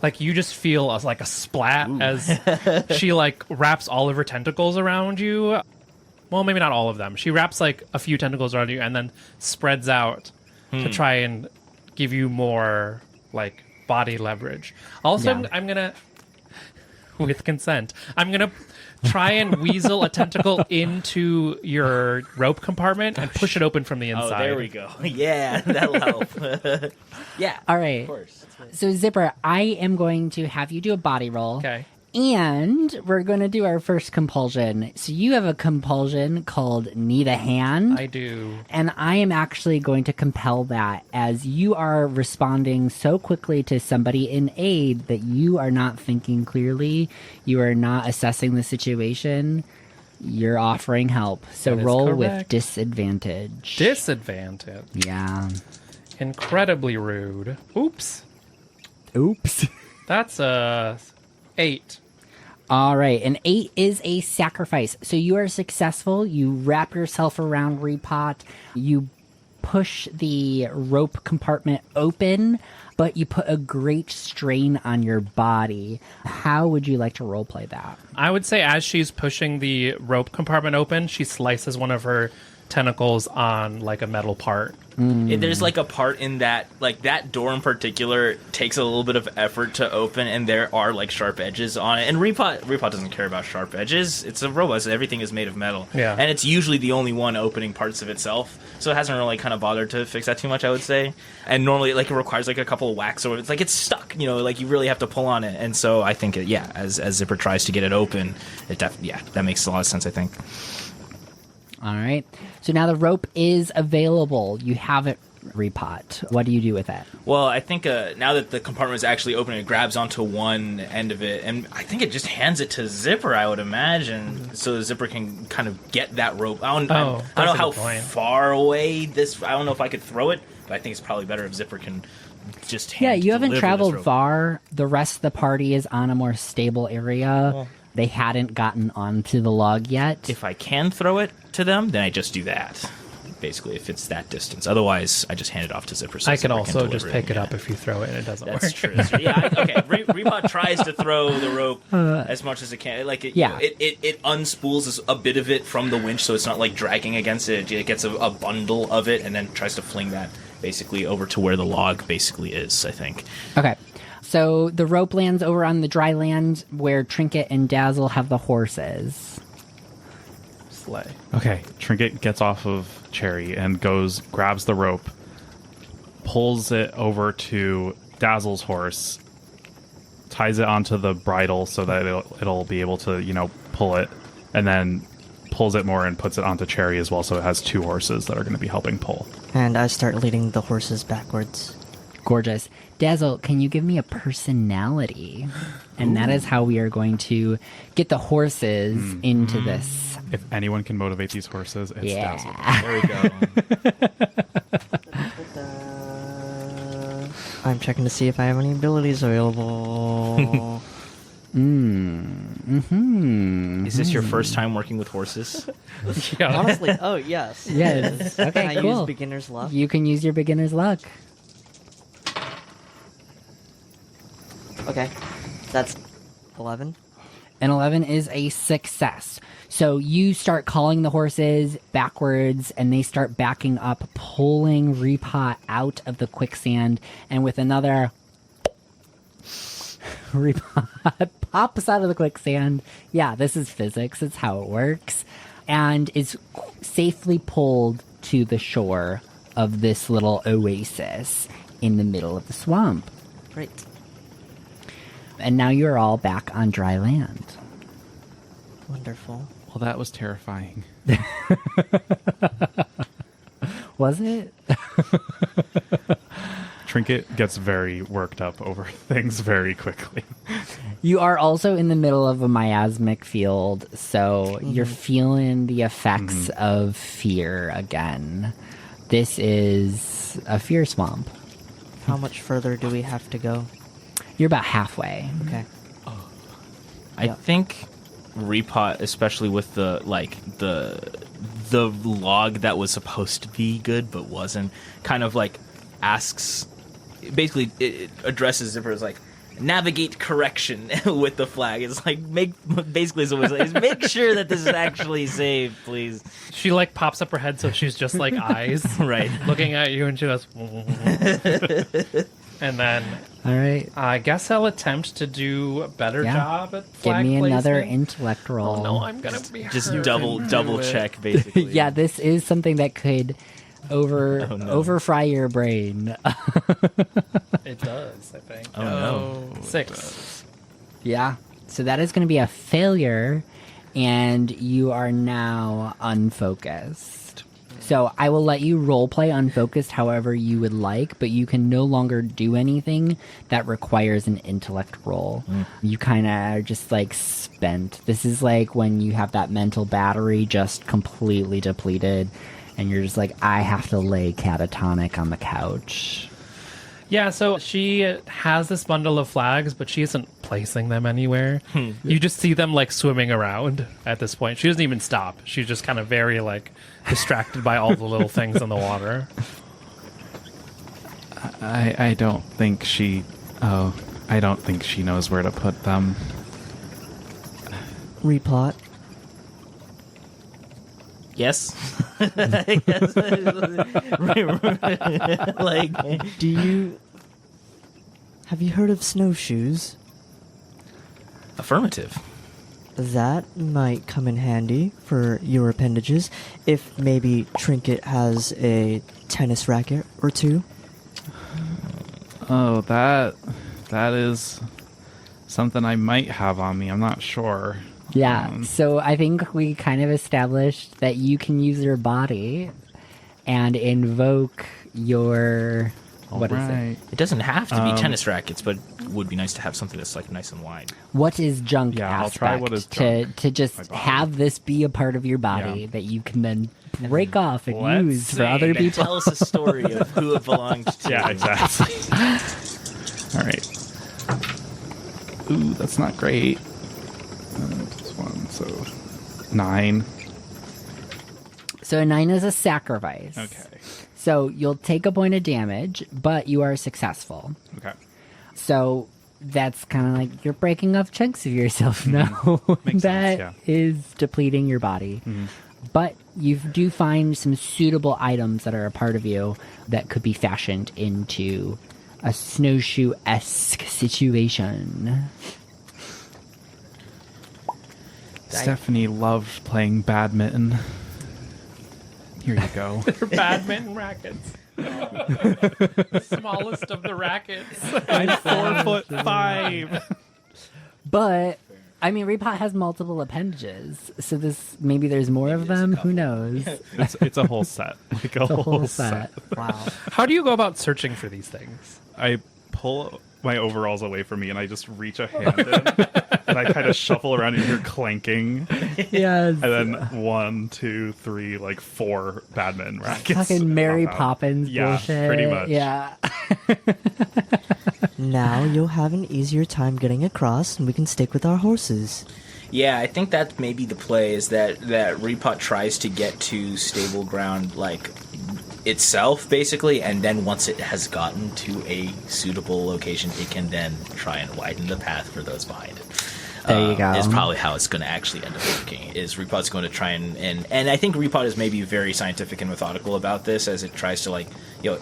Like, you just feel like a splat as she like wraps all of her tentacles around you. Well, maybe not all of them. She wraps like a few tentacles around you and then spreads out to try and give you more like body leverage. Also, I'm gonna, with consent, I'm gonna try and weasel a tentacle into your rope compartment and push it open from the inside. Oh, there we go. Yeah, that'll help. Yeah. All right. Of course. So, Zipper, I am going to have you do a body roll. Okay. And we're going to do our first compulsion. So you have a compulsion called Need a Hand. I do. And I am actually going to compel that, as you are responding so quickly to somebody in aid that you are not thinking clearly. You are not assessing the situation. You're offering help. So roll with disadvantage. Disadvantage. Yeah. Incredibly rude. Oops. That's a 8. All right, an 8 is a sacrifice. So you are successful. You wrap yourself around Repot. You push the rope compartment open, but you put a great strain on your body. How would you like to roleplay that? I would say as she's pushing the rope compartment open, she slices one of her tentacles on like a metal part. There's like a part in that, like that door in particular takes a little bit of effort to open, and there are like sharp edges on it. And Repot doesn't care about sharp edges. It's a robot, so everything is made of metal. Yeah. And it's usually the only one opening parts of itself, so it hasn't really kind of bothered to fix that too much, I would say. And normally, like, it requires like a couple of whacks, or it's like it's stuck, like you really have to pull on it. And so I think, as Zipper tries to get it open, that makes a lot of sense, I think. All right. So now the rope is available. You have it, Repot. What do you do with it? Well, I think now that the compartment is actually open, it grabs onto one end of it, and I think it just hands it to Zipper, I would imagine, so Zipper can kind of get that rope. I don't know how far away this... I don't know if I could throw it, but I think it's probably better if Zipper can just you haven't traveled far. The rest of the party is on a more stable area. Well, they hadn't gotten onto the log yet. if I can throw it to them, then I just do that. Basically, if it's that distance. Otherwise, I just hand it off to Zipper. So I Zipper can also just pick it yeah. up if you throw it and it doesn't work. That's true. Yeah, okay. Repot tries to throw the rope as much as it can. Like, it unspools a bit of it from the winch, so it's not like dragging against it. It gets a bundle of it, and then tries to fling that basically over to where the log basically is, I think. Okay. So the rope lands over on the dry land where Trinket and Dazzle have the horses. Slay. Okay, Trinket gets off of Cherry and grabs the rope, pulls it over to Dazzle's horse, ties it onto the bridle so that it'll be able to, pull it, and then pulls it more and puts it onto Cherry as well, so it has two horses that are going to be helping pull. And I start leading the horses backwards. Gorgeous. Dazzle, can you give me a personality? And that is how we are going to get the horses into this. If anyone can motivate these horses, it's Dazzle. There we go. I'm checking to see if I have any abilities available. Is this your first time working with horses? Honestly, oh, yes. Yes. Okay, Can I cool. use beginner's luck? You can use your beginner's luck. Okay. That's 11. An 11 is a success. So you start calling the horses backwards, and they start backing up, pulling Repot out of the quicksand, and with another... Repot pops out of the quicksand. Yeah, this is physics. It's how it works. And is safely pulled to the shore of this little oasis in the middle of the swamp. Great. And now you're all back on dry land. Wonderful. Well, that was terrifying. Was it? Trinket gets very worked up over things very quickly. You are also in the middle of a miasmic field, so you're feeling the effects of fear again. This is a fear swamp. How much further do we have to go? You're about halfway. Okay. I think Repot, especially with the log that was supposed to be good but wasn't, kind of like asks, basically it addresses Zipper as like, navigate correction with the flag. It's like, make sure that this is actually saved, please. She like pops up her head so she's just like eyes Right. looking at you, and she goes and then All right. I guess I'll attempt to do a better Yeah. job at Give flag me another placement. intellect roll. Oh no, I'm gonna be Just hurt. double check, basically. Yeah, this is something that could overfry your brain. It does, I think. Oh, no. 6. Yeah. So that is going to be a failure, and you are now unfocused. So I will let you roleplay unfocused however you would like, but you can no longer do anything that requires an intellect roll. You kind of are just like spent. This is like when you have that mental battery just completely depleted, and you're just like, I have to lay catatonic on the couch. Yeah, so she has this bundle of flags, but she isn't placing them anywhere. You just see them like swimming around at this point. She doesn't even stop. She's just kind of very like distracted by all the little things in the water. I don't think she knows where to put them. Replot. Yes. I guess. Like, Have you heard of snowshoes? affirmative. That might come in handy for your appendages, if maybe Trinket has a tennis racket or two. Oh, that is something I might have on me. I'm not sure. Yeah, so I think we kind of established that you can use your body and invoke your... What is it? It doesn't have to be tennis rackets, but it would be nice to have something that's like nice and wide. What is junk Yeah, I'll aspect try what is junk. to just My body. have this be a part of your body Yeah. that you can then break off and Let's use for see. other Then people? tell us a story of who it belonged to. Yeah, exactly. All right. Ooh, that's not great. Plus 1, so 9. So a 9 is a sacrifice. Okay. So you'll take a point of damage, but you are successful. Okay. So that's kind of like you're breaking off chunks of yourself now. Makes That sense, is depleting your body. But you do find some suitable items that are a part of you that could be fashioned into a snowshoe-esque situation. Stephanie loved playing badminton. Here you go. They're badminton rackets. The smallest of the rackets. I'm 4'5". But I mean, Repot has multiple appendages, so maybe there's more of them. Who knows? It's a whole set. Like a The whole whole set. set. Wow. How do you go about searching for these things? I pull my overalls away from me and I just reach a hand in and I kind of shuffle around and you're clanking. Yes. And then 1, 2, 3, like 4 badminton rackets. Fucking Mary pop out. Poppins Yeah, bullshit. pretty much. Yeah. Now you'll have an easier time getting across, and we can stick with our horses. Yeah, I think that maybe the play is that Repot tries to get to stable ground, like, itself, basically, and then once it has gotten to a suitable location, it can then try and widen the path for those behind it. There you go. Is probably how it's going to actually end up working. Is Repot's going to try and I think Repot is maybe very scientific and methodical about this as it tries to, like,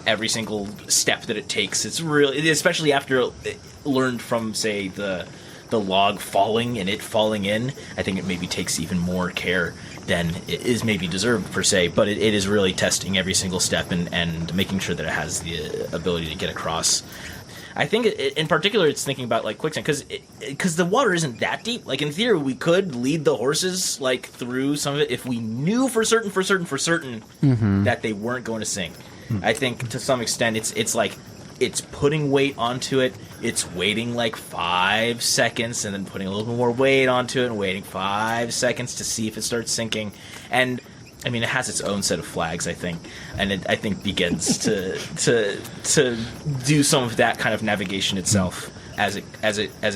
every single step that it takes. It's really, especially after it learned from, say, the log falling and it falling in. I think it maybe takes even more care than it is maybe deserved per se, but it is really testing every single step and making sure that it has the ability to get across. I think in particular it's thinking about like quicksand because the water isn't that deep. Like in theory we could lead the horses like through some of it if we knew for certain that they weren't going to sink. I think to some extent it's like it's putting weight onto it. It's waiting like 5 seconds and then putting a little bit more weight onto it and waiting 5 seconds to see if it starts sinking. And I mean, it has its own set of flags, I think, and it I think begins to do some of that kind of navigation itself as it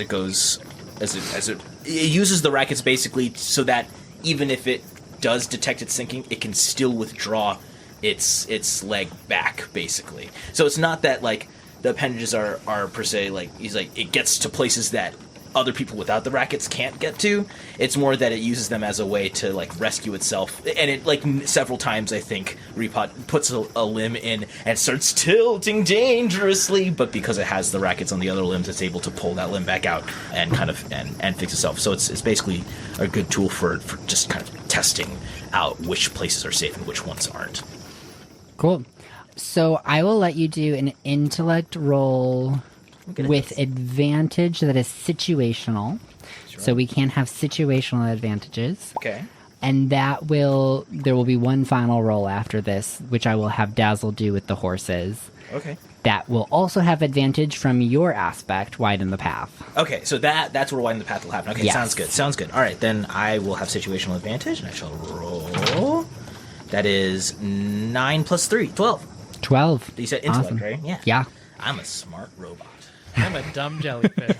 goes as it uses the rackets basically so that even if it does detect it sinking, it can still withdraw its leg back basically. So it's not that like the appendages are per se like he's like it gets to places that other people without the rackets can't get to. It's more that it uses them as a way to like rescue itself, and it like several times I think Repot puts a limb in and starts tilting dangerously, but because it has the rackets on the other limbs, it's able to pull that limb back out and kind of and fix itself. So it's basically a good tool for just kind of testing out which places are safe and which ones aren't. Cool. So I will let you do an intellect roll with advantage that is situational. Sure. So we can have situational advantages. Okay. And there will be one final roll after this, which I will have Dazzle do with the horses. Okay. That will also have advantage from your aspect, widen the path. Okay, so that's where widen the path will happen. Okay, Yes. Sounds good. All right, then I will have situational advantage, and I shall roll. That is 9 plus 3, 12. 12. You said intellect, Awesome. right? Yeah. Yeah. I'm a smart robot. I'm a dumb jellyfish.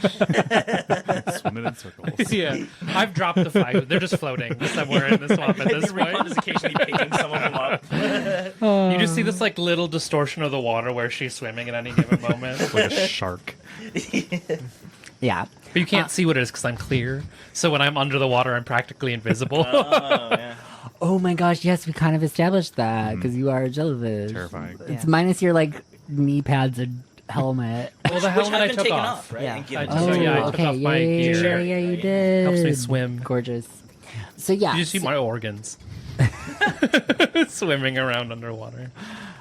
Swimming in circles. Yeah, I've dropped the flag. They're just floating somewhere in the swamp at this Repot point. is occasionally picking some of them up. You just see this like little distortion of the water where she's swimming at any given moment. Like a shark. Yeah. But you can't see what it is because I'm clear. So when I'm under the water, I'm practically invisible. Oh my gosh, yes, we kind of established that because you are a jellyfish. Terrifying. It's minus your like knee pads and helmet. Well, the Which helmet have I been took taken off. right? Yeah. And given Oh, to you. yeah, I took off my yeah, gear. yeah, you did. Helps me swim. Gorgeous. So yeah, Did you see my organs? Swimming around underwater.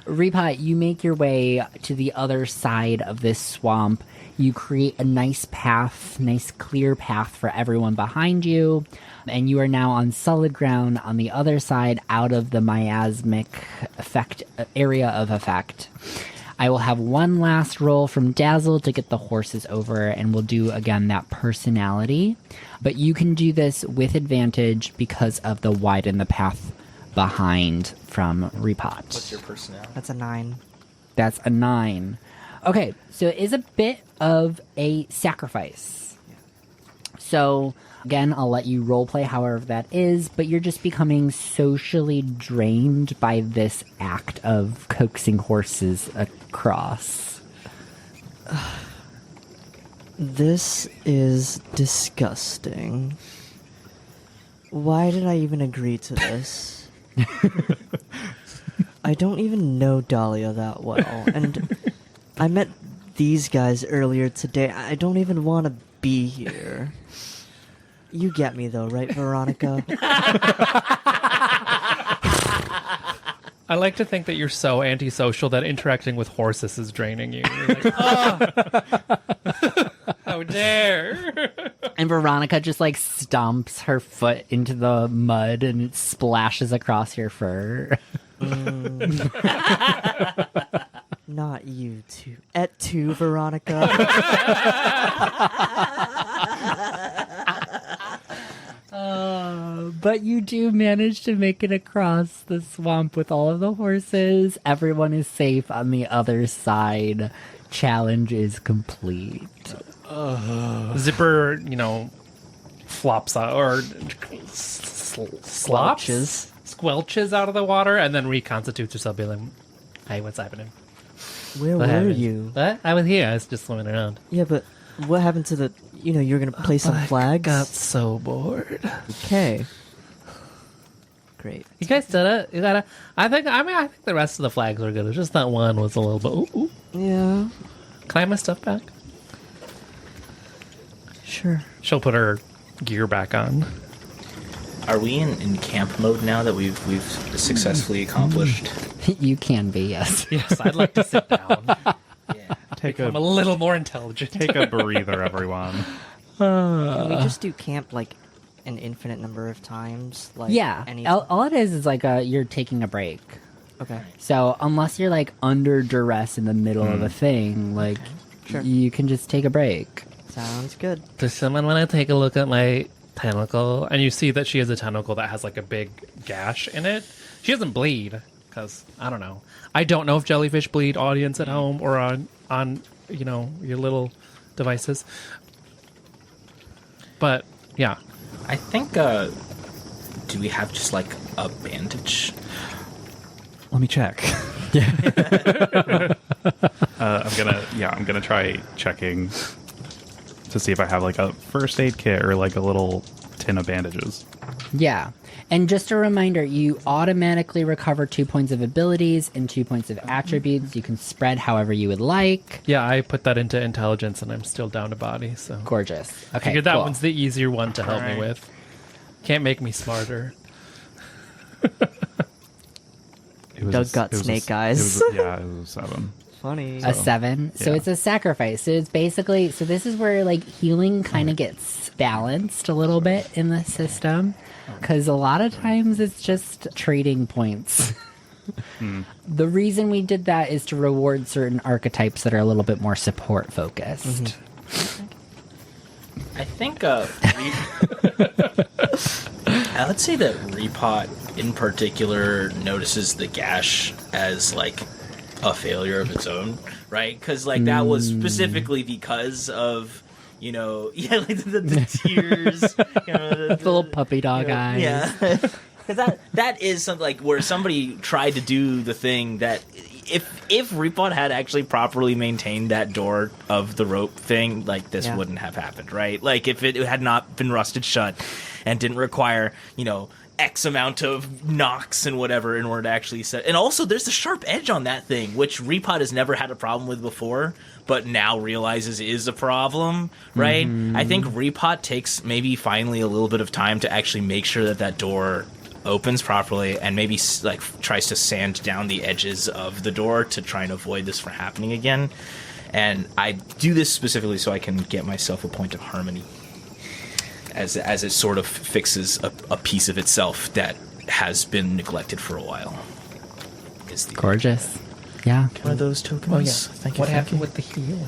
Repot, you make your way to the other side of this swamp. You create a nice path, nice clear path for everyone behind you. And you are now on solid ground on the other side out of the miasmic effect area of effect. I will have one last roll from Dazzle to get the horses over, and we'll do, again, that personality. But you can do this with advantage because of the widen the path behind from Repot. What's your personality? That's a 9. That's a 9. Okay, so it is a bit of a sacrifice. So, again, I'll let you roleplay however that is, but you're just becoming socially drained by this act of coaxing horses across. This is disgusting. Why did I even agree to this? I don't even know Dahlia that well, and I met these guys earlier today. I don't even want to be here. You get me, though, right, Veronica? I like to think that you're so antisocial that interacting with horses is draining you. You're like, oh, how dare! And Veronica just like stomps her foot into the mud and it splashes across your fur. Not you two. Et tu, Veronica. But you do manage to make it across the swamp with all of the horses. Everyone is safe on the other side. Challenge is complete. Zipper, flops out or slops, squelches out of the water, and then reconstitutes herself, being like, "Hey, what's happening? Where What were happened? you? What? I was here. I was just swimming around. Yeah, but what happened to the... you're gonna play some flags? Got so bored. Okay. Great. You guys did it. You gotta. I think the rest of the flags were good. It's just that one was a little bit. Ooh. Yeah, Can I have my stuff back? sure. She'll put her gear back on. Are we in camp mode now that we've successfully accomplished? You can be, yes. Yes, I'd like to sit down. Yeah. I'm a little more intelligent. Take a breather, everyone. Can we just do camp like an infinite number of times? Like Yeah. Any... All it is like you're taking a break. Okay. So unless you're like under duress in the middle of a thing, like Sure. you can just take a break. Sounds good. Does someone want to take a look at my tentacle? And you see that she has a tentacle that has like a big gash in it. She doesn't bleed because I don't know. I don't know if jellyfish bleed, audience at home or on your little devices. But yeah, I think. Do we have just like a bandage? Let me check. I'm gonna try checking to see if I have like a first aid kit or like a little tin of bandages. Yeah. And just a reminder, you automatically recover 2 points of abilities and 2 points of attributes. You can spread however you would like. yeah, I put that into intelligence, and I'm still down to body. So Gorgeous. Okay, figured that cool. one's the easier one to help me Alright. with. Can't make me smarter. It was Doug got snake eyes. It was a 7. Funny. A 7. So yeah. it's a sacrifice. So it's basically, so this is where like healing kind of gets balanced a little bit in the system. Because a lot of times it's just trading points. The reason we did that is to reward certain archetypes that are a little bit more support focused. I think I would say that Repot in particular notices the gash as like a failure of its own, right? Because like that was specifically because of like the tears, The little puppy dog eyes. yeah. Because that is something like where somebody tried to do the thing that if Repot had actually properly maintained that door of the rope thing, like this Yeah. wouldn't have happened, right? Like if it had not been rusted shut and didn't require, X amount of knocks and whatever in order to actually set. And also there's a sharp edge on that thing, which Repot has never had a problem with before, but now realizes is a problem, right? I think Repot takes maybe finally a little bit of time to actually make sure that door opens properly and maybe like tries to sand down the edges of the door to try and avoid this from happening again. And I do this specifically so I can get myself a point of harmony, as it sort of fixes a piece of itself that has been neglected for a while. Is the Gorgeous. Yeah. one of those tokens? Oh yeah. Thank you. What thank happened you. with the healing?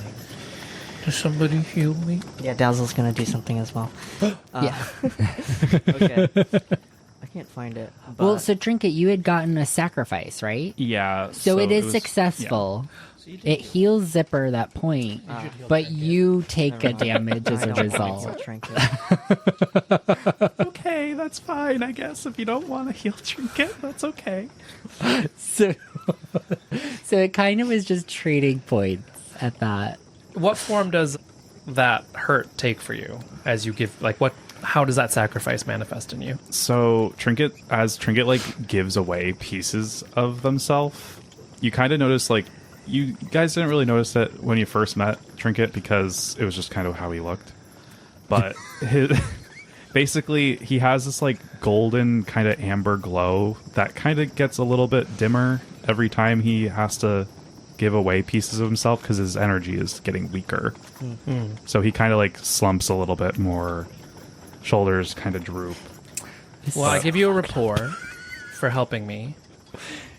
Does somebody heal me? Yeah, Dazzle's gonna do something as well. Yeah. Okay. I can't find it. Well, but- so Trinket, you had gotten a sacrifice, right? Yeah. So it is was- successful. It heals Zipper that point, but you take a damage as I a don't want to result. Trinket. Okay, that's fine, I guess. If you don't want to heal Trinket, that's okay. So, so it kind of was just trading points at that. What form does that hurt take for you as you give? Like, what? How does that sacrifice manifest in you? So Trinket like gives away pieces of themselves, you kind of notice like you guys didn't really notice it when you first met Trinket because it was just kind of how he looked. But basically he has this like golden kind of amber glow that kind of gets a little bit dimmer every time he has to give away pieces of himself because his energy is getting weaker. So he kind of like slumps a little bit more, shoulders kind of droop. Well, I give you a rapport for helping me.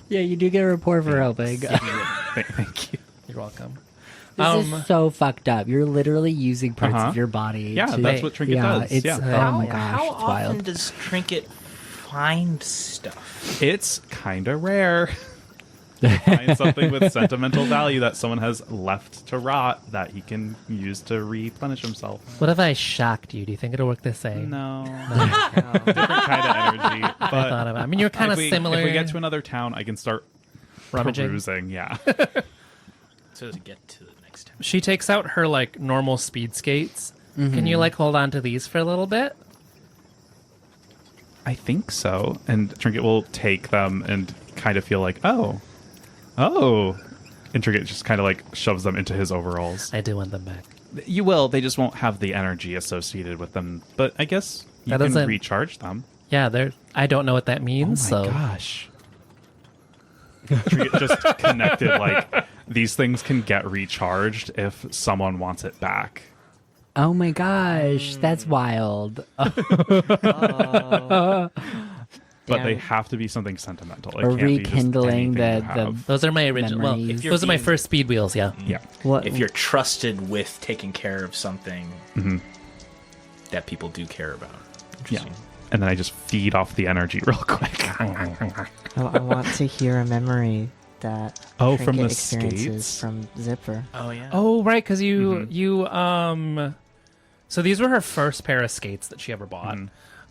Yeah, you do get a report for helping. Thank you. You're welcome. This is so fucked up. You're literally using parts of your body. Yeah, to, that's what Trinket does. It's, Yeah. Oh my gosh, How it's often wild. does Trinket find stuff? It's kind of rare. Find something with sentimental value that someone has left to rot that he can use to replenish himself. What if I shocked you? Do you think it'll work the same? No. Different kind of energy. I But thought about. I mean, you're kind of similar. If we get to another town, I can start Rummaging? perusing. Yeah. So to get to the next town. She takes out her like normal speed skates. Can you like hold on to these for a little bit? I think so. And Trinket will take them and kind of feel like, oh. And Trinket just kind of like shoves them into his overalls. I do want them back. You will. They just won't have the energy associated with them. But I guess you That can doesn't- recharge them. Yeah, they're. I don't know what that means. Oh my so gosh. Trinket just connected like these things can get recharged if someone wants it back. Oh my gosh, that's wild. But they Damn. have to be something sentimental. It Or can't be just rekindling anything you the- have. those are my original. Well, Memories. those are my first speed wheels. Yeah. Yeah. What? If you're trusted with taking care of something Mm-hmm. that people do care about. Yeah. Interesting. And then I just feed off the energy real quick. I want to hear a memory that Oh, from Trinket the experiences skates? from Zipper. Oh yeah. Oh, right, because you so these were her first pair of skates that she ever bought,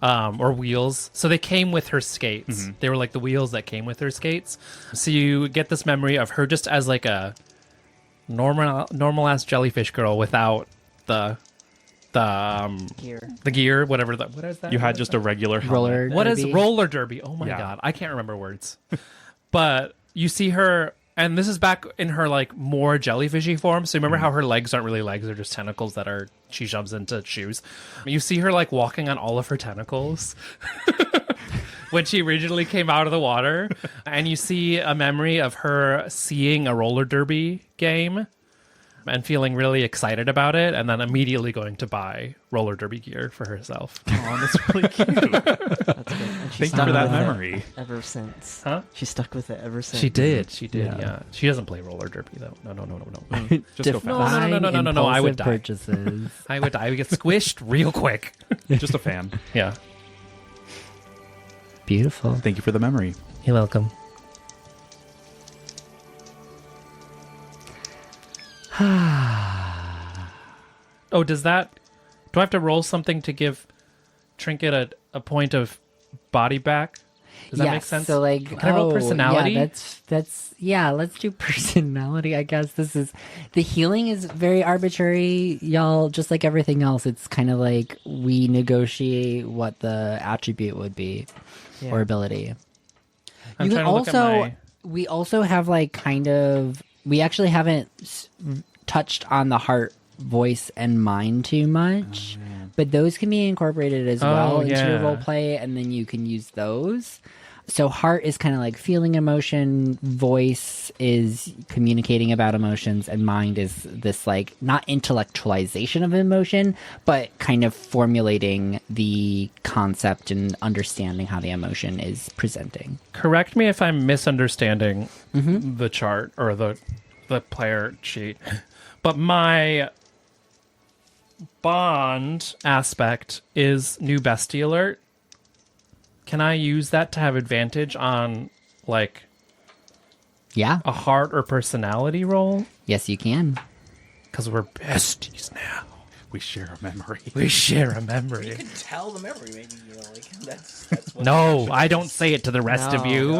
or wheels. So they came with her skates. They were like the wheels that came with her skates. So you get this memory of her just as like a normal ass jellyfish girl without the Here. the gear, whatever. What is that? You had just a regular helmet. Roller. What is derby. roller derby? Oh my Yeah. god, I can't remember words. But you see her, and this is back in her like more jellyfishy form. So remember how her legs aren't really legs; they're just tentacles that are she shoves into shoes. You see her like walking on all of her tentacles when she originally came out of the water, and you see a memory of her seeing a roller derby game and feeling really excited about it, and then immediately going to buy roller derby gear for herself. Oh, that's really cute. That's good. And she Thank you stuck for that with it memory. Ever since. Huh? She stuck with it ever since. She did. Yeah. Yeah. She doesn't play roller derby though. No. Just go fast. No, I would Impulsive die. purchases. I would die. I would get squished real quick. Just a fan. Yeah. Beautiful. Thank you for the memory. You're welcome. Oh, do I have to roll something to give Trinket a point of body back? Does that make sense? So like, Can I roll personality? Yeah, that's let's do personality. I guess the healing is very arbitrary, y'all. Just like everything else, it's kind of like we negotiate what the attribute would be or ability. I'm You can trying to look at also my- we also have like kind of we actually haven't touched on the heart, voice, and mind too much. But those can be incorporated as well into your yeah. role play, and then you can use those. So heart is kind of like feeling emotion, voice is communicating about emotions, and mind is this like not intellectualization of emotion, but kind of formulating the concept and understanding how the emotion is presenting. Correct me if I'm misunderstanding the chart or the player sheet, but my bond aspect is new bestie alert. Can I use that to have advantage on like Yeah. a heart or personality roll? Yes, you can. Because we're besties now. We share a memory. We share a memory. Tell the memory, maybe, like, that's what No, I don't say it to the rest of you.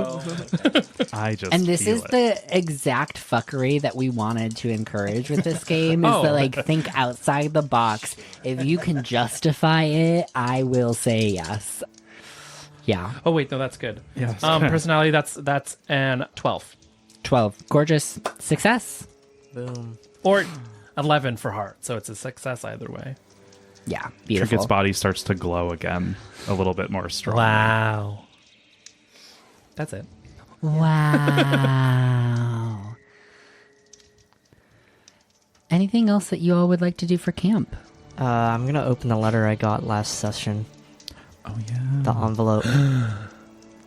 I just And this feel is it. the exact fuckery that we wanted to encourage with this game is Oh. to like think outside the box. If you can justify it, I will say yes. Yeah. Oh wait, no, that's good. Yes. Personality, that's an 12 12. Gorgeous. Success. Boom. or 11 for heart, so it's a success either way. Yeah. Beautiful. Trinket's body starts to glow again a little bit more strongly. Wow, that's it. Wow. Anything else that you all would like to do for camp? I'm going to open the letter I got last session, Oh yeah. the envelope.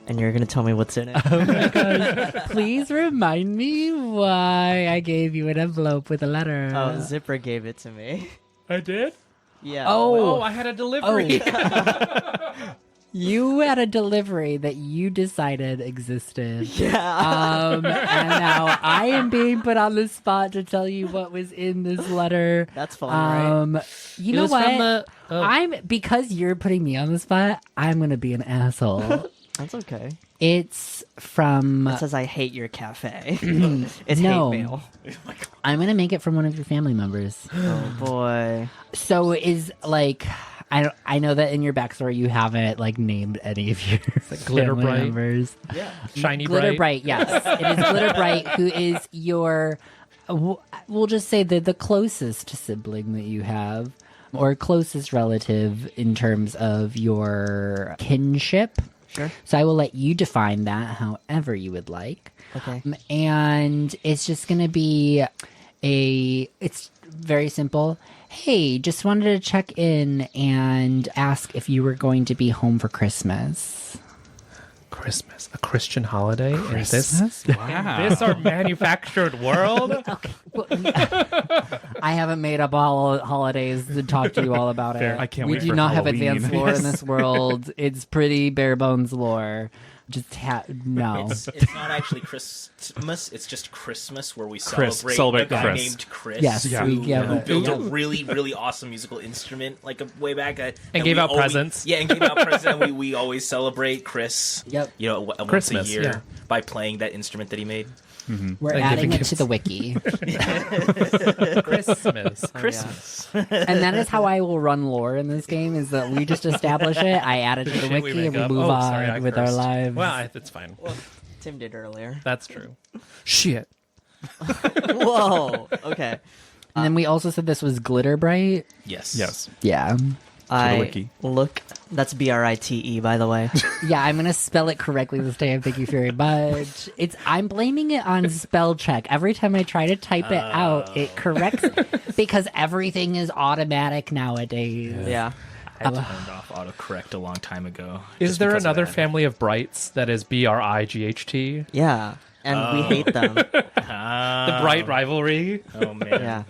And you're going to tell me what's in it. Please remind me why I gave you an envelope with a letter. Oh, Zipper gave it to me. I did. Yeah. Oh, I had a delivery. You had a delivery that you decided existed. Yeah. And now I am being put on the spot to tell you what was in this letter. That's fun, right? You It know was what? from the- oh. I'm because you're putting me on the spot. I'm gonna be an asshole. That's okay. It's from. It says I hate your cafe. It's No. hate mail. I'm gonna make it from one of your family members. Oh boy. So is like. I know that in your backstory you haven't like named any of your Glitter family Bright. members. Shiny Glitter bright. Bright, yes. It is Glitter Bright, who is your, we'll just say the closest sibling that you have, or closest relative in terms of your kinship. Sure. So I will let you define that however you would like. Okay. And it's just going to be it's very simple. Hey, just wanted to check in and ask if you were going to be home for Christmas. Christmas, a Christian holiday. Christmas? In Wow. this our manufactured world. I haven't made up all holidays to talk to you all about it. Fair. I can't we wait do for not have Halloween. advanced lore in this world. It's pretty bare bones lore. Just no. It's not actually Christmas. It's just Christmas, where we Celebrate celebrate a guy Chris. named Chris, Yes, Yeah. we who, give who it. built a really, really awesome musical instrument like way back, And that gave we out always- presents. Yeah, and gave out presents. And we always celebrate Chris. Yep. You know, once Christmas, a year yeah. by playing that instrument that he made. We're Like adding giving it to the wiki. Christmas. Christmas. And that is how I will run lore in this game, is that we just establish it, I add it to the Shit wiki, and we up. move Oh, on sorry, I with our cursed. lives. Well, it's fine. Tim did earlier. That's true. Shit. Whoa. Okay. And then we also said this was Glitter Bright. Yes. Yes. Yeah. I wiki. look. That's Brite, by the way. Yeah, I'm gonna spell it correctly this time. Thank you very much. I'm blaming it on spell check. Every time I try to type it out, it corrects because everything is automatic nowadays. Yeah. I turned off autocorrect a long time ago. Is just there because of another that. family of Brights that is Bright? Yeah. And we hate them. The Bright rivalry? Oh man. Yeah.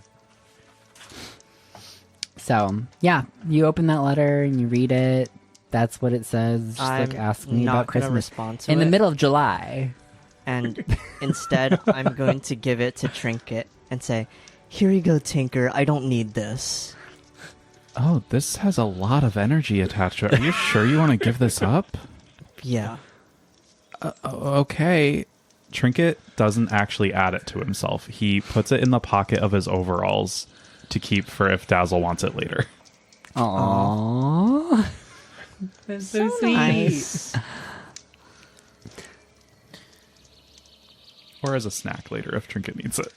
So yeah, you open that letter and you read it. That's what it says. Just I'm like ask me not about gonna Christmas respond to in it. the middle of July. And instead, I'm going to give it to Trinket and say, "Here you go, Tinker. I don't need this." Oh, this has a lot of energy attached to it. Are you sure you want to give this up? Yeah. Okay. Trinket doesn't actually add it to himself. He puts it in the pocket of his overalls to keep for if Dazzle wants it later. Aww. That's so sweet. Nice. Or as a snack later if Trinket needs it.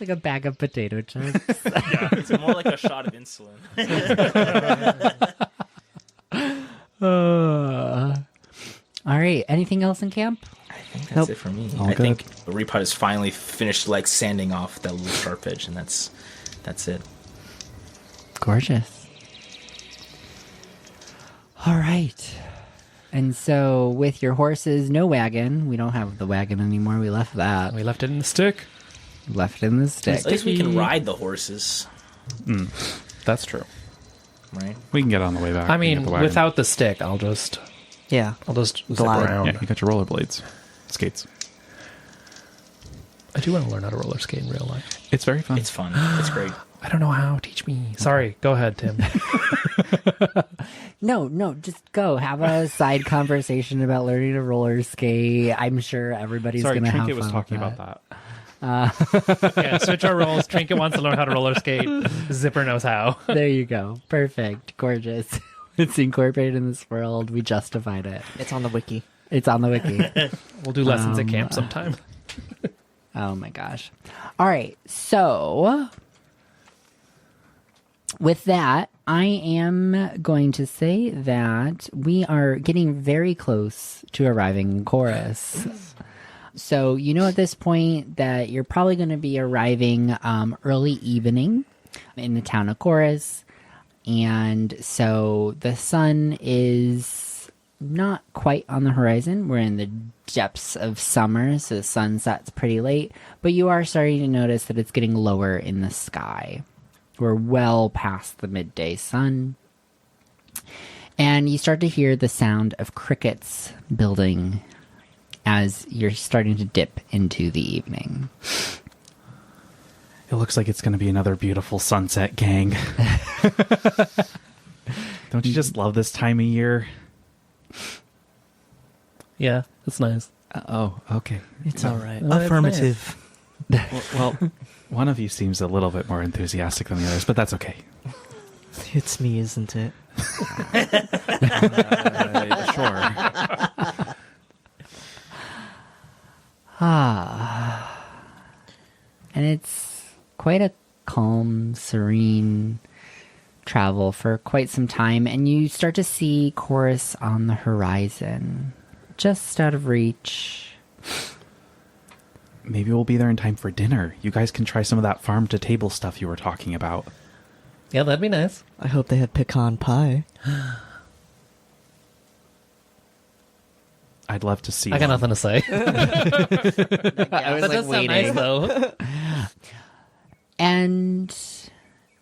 like a bag of potato chips. Yeah, it's more like a shot of insulin. All right. Anything else in camp? I think that's it for me. I think Repot has finally finished like sanding off that little sharp edge, and that's it. Gorgeous. All right. And so with your horses, no wagon. We don't have the wagon anymore. We left that. We left it in the stick. Left it in the stick. At least we can ride the horses, That's true. right? We can get on the way back. I and mean, get the wagon. without the stick, I'll just Yeah. zip Glide. around. Yeah, you got your rollerblades, skates. I do want to learn how to roller skate in real life. It's very fun. It's fun. It's great. I don't know how. Teach me. Sorry. Go ahead, Tim. No, just go. Have a side conversation about learning to roller skate. I'm sure everybody's Sorry, going to have fun Trinket was talking with about that. Yeah, switch our roles. Trinket wants to learn how to roller skate. Zipper knows how. There you go. Perfect. Gorgeous. It's incorporated in this world. We justified it. It's on the wiki. It's on the wiki. We'll do lessons at camp sometime. Oh my gosh. All right. So with that, I am going to say that we are getting very close to arriving in Chorus. So you know at this point that you're probably going to be arriving early evening in the town of Chorus. And so the sun is not quite on the horizon. We're in the depths of summer, so the sun sets pretty late. But you are starting to notice that it's getting lower in the sky. We're well past the midday sun. And you start to hear the sound of crickets building as you're starting to dip into the evening. It looks like it's going to be another beautiful sunset, gang. Don't you just love this time of year? Yeah, that's nice. Oh, okay. It's all right. Affirmative. Well, one of you seems a little bit more enthusiastic than the others, but that's okay. It's me, isn't it? Sure. And it's quite a calm, serene travel for quite some time, and you start to see Chorus on the horizon, just out of reach. Maybe we'll be there in time for dinner. You guys can try some of that farm-to-table stuff you were talking about. Yeah, that'd be nice. I hope they had pecan pie. I'd love to see I got one. nothing to say. I was That does sound nice, though. And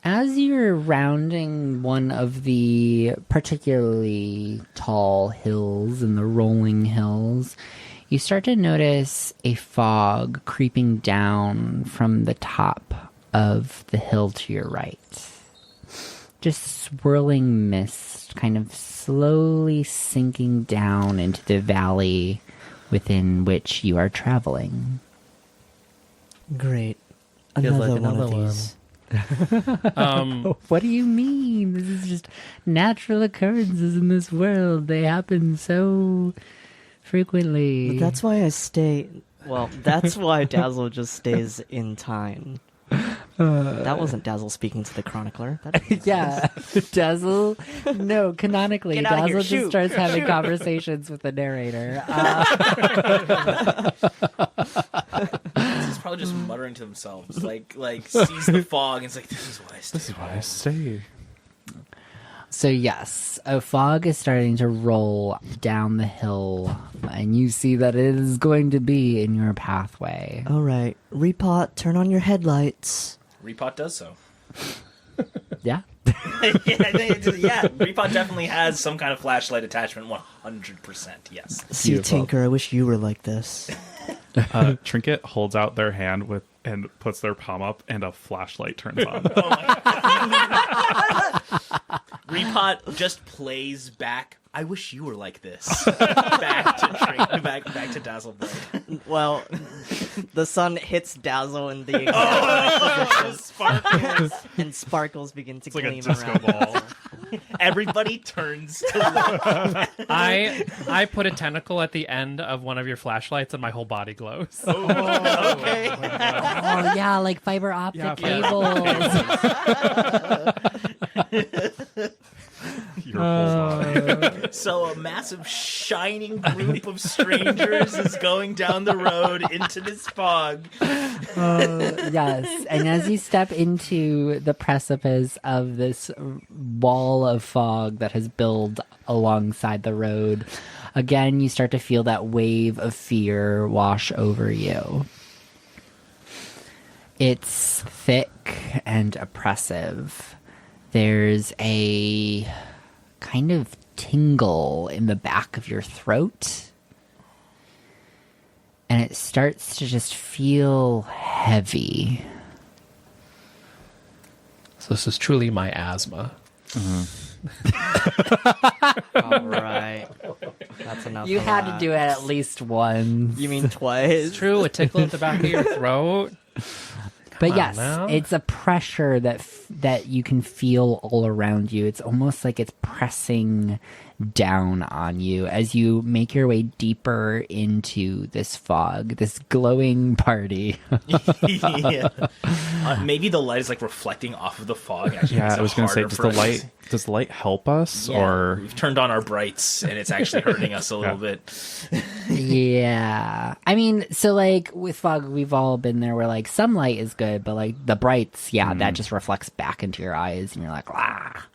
as you're rounding one of the particularly tall hills and the rolling hills, you start to notice a fog creeping down from the top of the hill to your right. Just swirling mist kind of slowly sinking down into the valley within which you are traveling. Great. Feels Another like one another of one. these. What do you mean? This is just natural occurrences in this world. They happen so frequently. But that's why I stay. Well, that's why Dazzle just stays in Tine. That wasn't Dazzle speaking to the chronicler. That yeah, Dazzle. No, canonically, Get out of Dazzle here, just shoot, starts having conversations with the narrator. He's probably just muttering to themselves, like sees the fog and it's like, this is why I stay. This is why I stay. So yes, a fog is starting to roll down the hill, and you see that it is going to be in your pathway. All right, Repot, turn on your headlights. Repot does so. Yeah. yeah, Repot definitely has some kind of flashlight attachment, 100%, yes. See, Beautiful. Tinker, I wish you were like this. Trinket holds out their hand and puts their palm up, and a flashlight turns on. Repot just plays back. I wish you were like this. back to Dazzle Blade. Well, the sun hits Dazzle in the exact right position, Sparkles. and sparkles begin to It's like a gleam disco around. ball. Everybody turns to look. I put a tentacle at the end of one of your flashlights, and my whole body glows. Okay. Oh yeah, like fiber optic cables. Your whole body. So a massive shining group of strangers is going down the road into this fog. Yes, and as you step into the precipice of this wall of fog that has built alongside the road, again you start to feel that wave of fear wash over you. It's thick and oppressive. There's a kind of tingle in the back of your throat. And it starts to just feel heavy. So this is truly my asthma. All right. That's enough. You of had to that. do it at least once. You mean twice? It's true, a tickle at the back of your throat. But on yes, now. it's a pressure that you can feel all around you. It's almost like it's pressing down on you as you make your way deeper into this fog, this glowing party. Yeah. Maybe the light is like reflecting off of the fog. Actually, Yeah, makes I it was going to say, harder does for the us. light does the light help us Yeah, or? we've turned on our brights, and it's actually hurting us a little bit. Yeah. I mean, so like with fog, we've all been there where like some light is good, but like the brights, that just reflects back into your eyes and you're like, ah.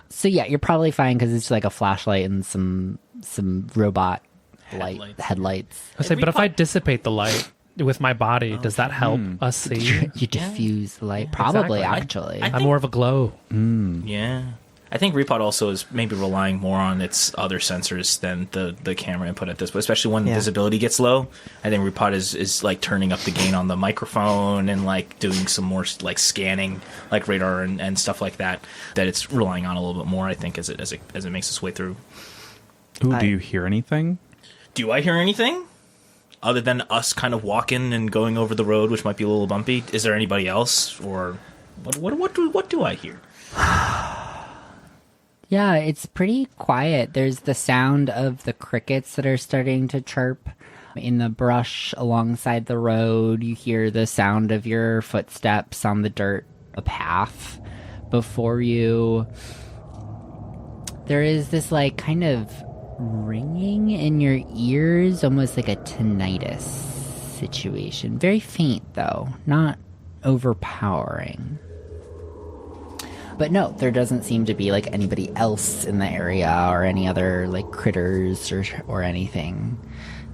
So yeah, you're probably fine because it's like a flashlight and some robot headlights. I say, but if I dissipate the light with my body, does that help us see? You diffuse the light. Probably, exactly. actually. I'm more of a glow. Yeah. I think Repot also is maybe relying more on its other sensors than the camera input at this point, especially when visibility gets low. I think Repot is like turning up the gain on the microphone and like doing some more like scanning, like radar and stuff like that. That it's relying on a little bit more, I think, as it makes its way through. Ooh, do you hear anything? Do I hear anything other than us kind of walking and going over the road, which might be a little bumpy? Is there anybody else, or what do I hear? Yeah, it's pretty quiet. There's the sound of the crickets that are starting to chirp in the brush alongside the road. You hear the sound of your footsteps on the dirt, a path before you. There is this like kind of ringing in your ears, almost like a tinnitus situation. Very faint though, not overpowering. But no, there doesn't seem to be like anybody else in the area or any other like critters or anything.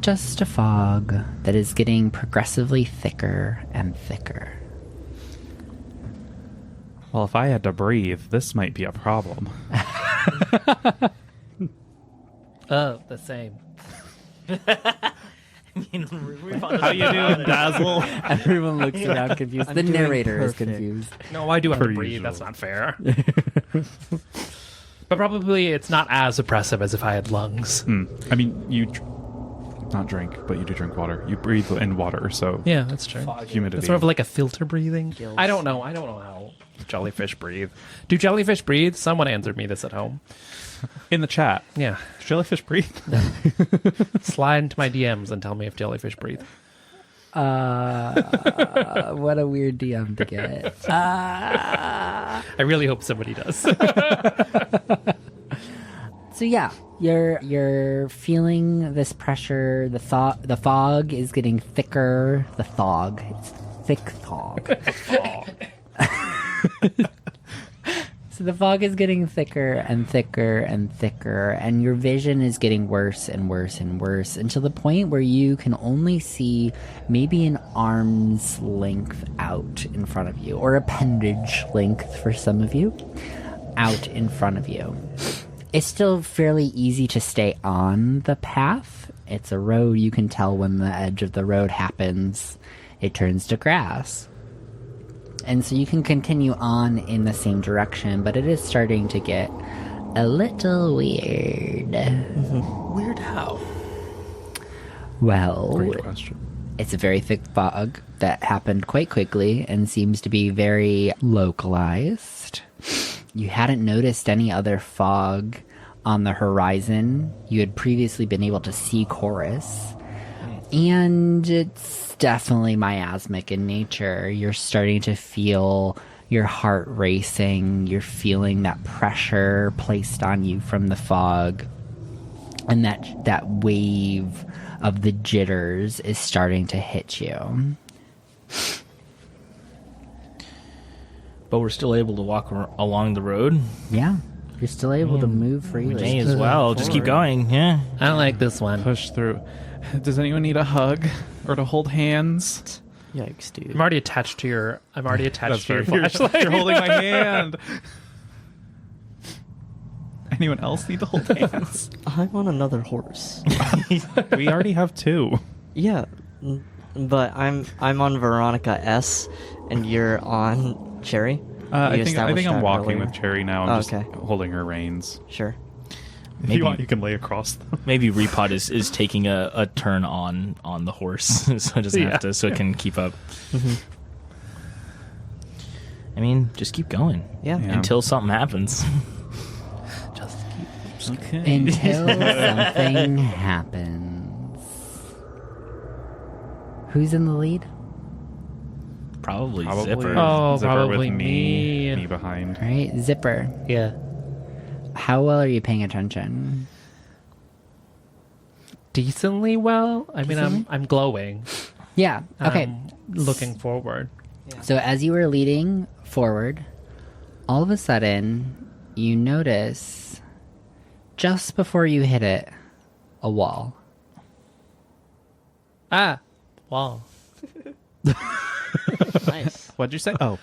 Just a fog that is getting progressively thicker and thicker. Well, if I had to breathe, this might be a problem. Oh, the same. How you doing, Dazzle? Everyone looks around confused. The doing narrator is perfect. confused. No, I do have to Per breathe. usual. That's not fair. But probably it's not as oppressive as if I had lungs. I mean, not drink, but you do drink water. You breathe in water, so Yeah, that's true. humidity. It's sort of like a filter breathing. I don't know how jellyfish breathe. Do jellyfish breathe? Someone answered me this at home. in the chat. Yeah. Does jellyfish breathe? Slide into my DMs and tell me if jellyfish breathe. What a weird DM to get. I really hope somebody does. So yeah, you're feeling this pressure. The fog is getting thicker. It's thick fog. So the fog is getting thicker and thicker and thicker, and your vision is getting worse and worse and worse until the point where you can only see maybe an arm's length out in front of you, or appendage length for some of you, out in front of you. It's still fairly easy to stay on the path. It's a road. You can tell when the edge of the road happens, it turns to grass. And so you can continue on in the same direction, but it is starting to get a little weird. Weird how? Well, Great question. it's a very thick fog that happened quite quickly and seems to be very localized. You hadn't noticed any other fog on the horizon. You had previously been able to see Chorus. And it's definitely miasmic in nature. You're starting to feel your heart racing. You're feeling that pressure placed on you from the fog. And that wave of the jitters is starting to hit you. But we're still able to walk along the road. Yeah, you're still able to move freely. May as well. Just keep going. Yeah. I don't like this one. Push through. Does anyone need a hug or to hold hands? Yikes, dude. I'm already attached to your flashlight. You're holding my hand. Anyone else need to hold hands? I'm on another horse. We already have 2. Yeah, but I'm on Veronica S, and you're on Cherry. I You think established I'm that walking earlier? with Cherry now. I'm just Okay. holding her reins. Sure. If Maybe- you want, you can lay across them. Maybe Repot is taking a turn on the horse, so it doesn't have to, so it can keep up. I mean, just keep going. Yeah. Until something happens. Okay. Until something happens. Who's in the lead? Probably, Probably Zipper. Oh, Zipper probably with me. me behind. All right, Zipper. Yeah. How well are you paying attention? Decently well. I mean, I'm glowing. Yeah. Okay. I'm looking forward. So as you were leading forward, all of a sudden, you notice just before you hit it, a wall. Ah, wall. Nice. What'd you say? Oh.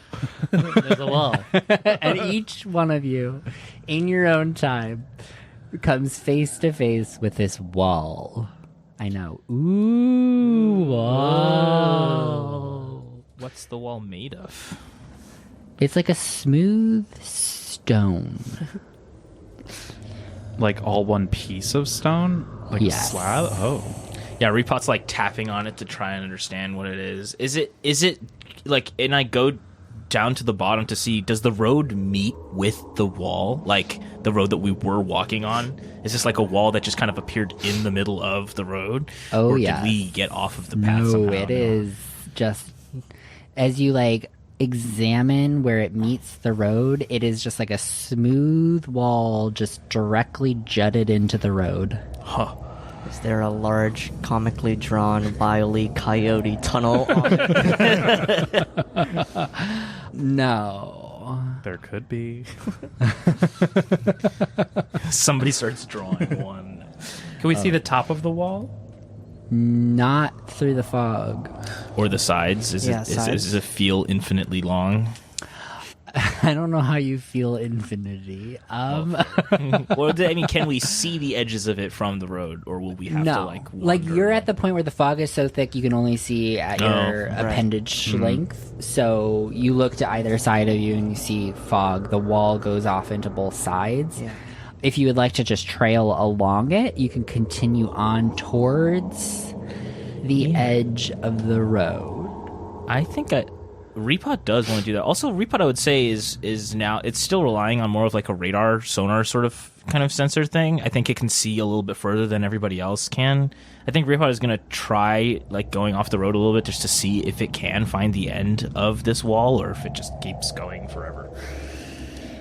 There's a wall. And each one of you, in your own time, comes face to face with this wall. I know. Ooh, wall. What's the wall made of? It's like a smooth stone. Like all one piece of stone? Like Yes. a slab? Oh. Yeah, Repot's like tapping on it to try and understand what it is. Is it like, and I go down to the bottom to see, does the road meet with the wall? Like the road that we were walking on? Is this like a wall that just kind of appeared in the middle of the road? Oh, or yes. did we get off of the path No, somehow? it is just as you like examine where it meets the road, it is just like a smooth wall just directly jutted into the road. Huh. Is there a large, comically drawn Wile E. Coyote tunnel on it? No. There could be. Somebody starts drawing one. Can we see the top of the wall? Not through the fog. Or the sides. Is Yeah, it sides. does it feel infinitely long? I don't know how you feel infinity. Well, I mean, can we see the edges of it from the road, or will we have no. to like You're wander? at the point where the fog is so thick you can only see at Oh, your right. appendage length. So you look to either side of you and you see fog. The wall goes off into both sides. Yeah. If you would like to just trail along it, you can continue on towards the edge of the road. I think Repot does want to do that. Also, Repot, I would say, is now, it's still relying on more of like a radar sonar sort of kind of sensor thing. I think it can see a little bit further than everybody else can. I think Repot is going to try like going off the road a little bit just to see if it can find the end of this wall or if it just keeps going forever.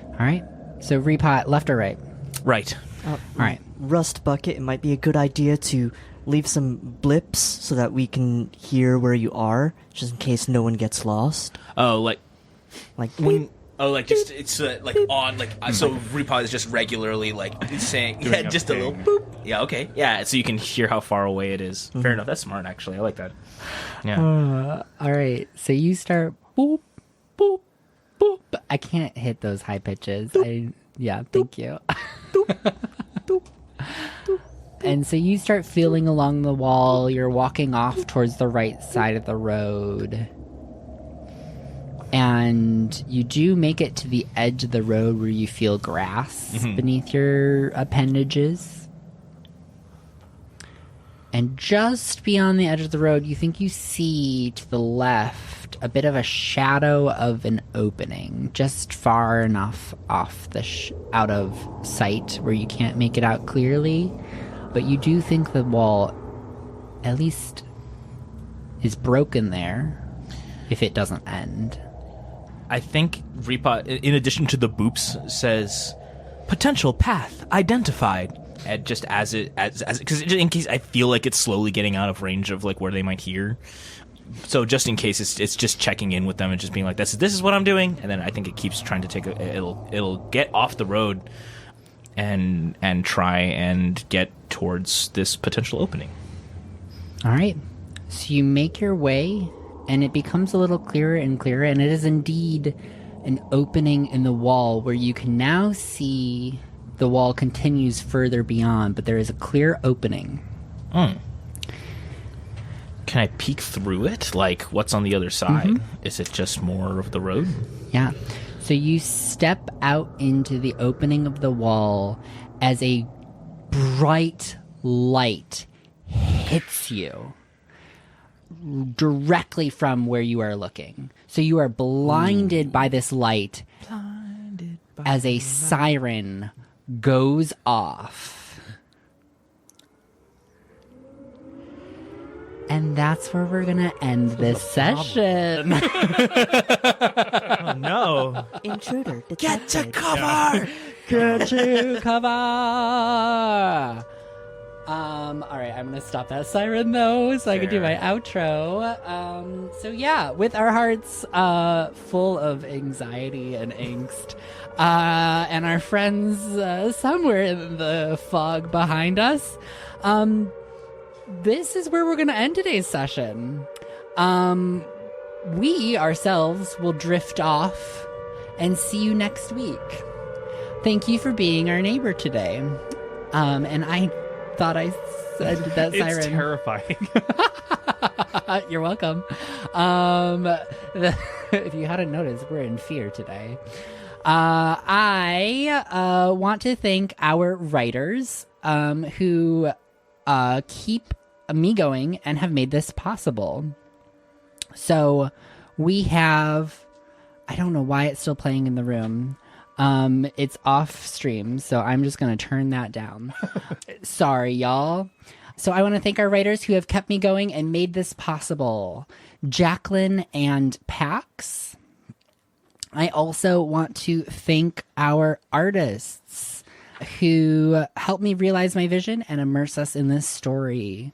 All right. So repot, left or right? Right. All right. Rust Bucket, it might be a good idea to leave some blips so that we can hear where you are, just in case no one gets lost. Oh, like Like, when. Oh, like just it's like on like so Repot is just regularly like saying yeah, a just a little ping. boop. Yeah, okay, yeah, so you can hear how far away it is. Fair enough. That's smart, actually. I like that. Yeah. All right. So you start boop, boop, boop. I can't hit those high pitches. Yeah, thank you. And so you start feeling along the wall. You're walking off towards the right side of the road. And you do make it to the edge of the road where you feel grass beneath your appendages. And just beyond the edge of the road, you think you see to the left a bit of a shadow of an opening, just far enough off the out of sight where you can't make it out clearly. But you do think the wall, at least, is broken there, if it doesn't end. I think Repot, in addition to the boops, says potential path identified. And just as because in case I feel like it's slowly getting out of range of like where they might hear. So just in case, it's just checking in with them and just being like, this is what I'm doing. And then I think it keeps trying to it'll get off the road and try and get towards this potential opening. All right. So you make your way, and it becomes a little clearer and clearer, and it is indeed an opening in the wall where you can now see the wall continues further beyond, but there is a clear opening. Can I peek through it? Like, what's on the other side? Mm-hmm. Is it just more of the road? Yeah. So you step out into the opening of the wall as a bright light hits you directly from where you are looking. So you are blinded by this light as a siren goes off. And that's where we're gonna end this session. Oh no. Intruder detected. Get to cover! Get to cover! Alright, I'm gonna stop that siren though, so I can do my outro. So yeah, with our hearts full of anxiety and angst, and our friends somewhere in the fog behind us, this is where we're gonna end today's session. We ourselves will drift off and see you next week. Thank you for being our neighbor today. And I thought I said that siren. It's terrifying. You're welcome. If you hadn't noticed, we're in fear today. I want to thank our writers who keep me going and have made this possible. So we have, I don't know why it's still playing in the room. It's off stream, so I'm just going to turn that down. Sorry, y'all. So I want to thank our writers who have kept me going and made this possible. Jacqueline and Pax. I also want to thank our artists who helped me realize my vision and immerse us in this story.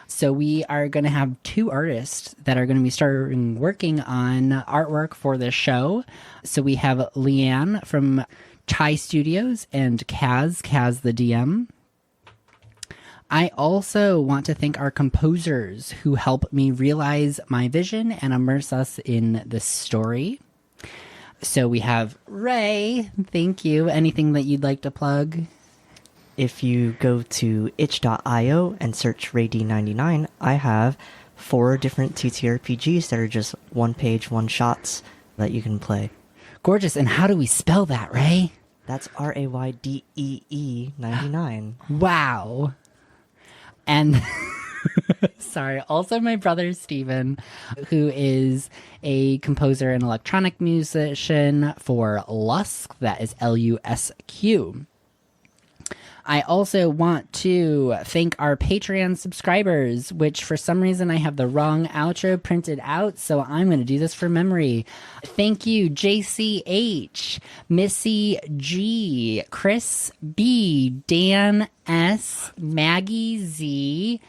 So we are going to have 2 artists that are going to be starting working on artwork for this show. So we have Leanne from Chai Studios and Kaz the DM. I also want to thank our composers who help me realize my vision and immerse us in this story. So we have Ray. Thank you. Anything that you'd like to plug? If you go to itch.io and search RayD99, I have 4 different TTRPGs that are just one-page, one-shots that you can play. Gorgeous. And how do we spell that, Ray? That's RAYDEE 99. Wow. And sorry, also my brother Steven, who is a composer and electronic musician for Lusk. That is LUSQ. I also want to thank our Patreon subscribers, which for some reason I have the wrong outro printed out, so I'm going to do this from memory. Thank you, JayCeeAitch, Missy G, Chris B, Dan S, Maggie Z,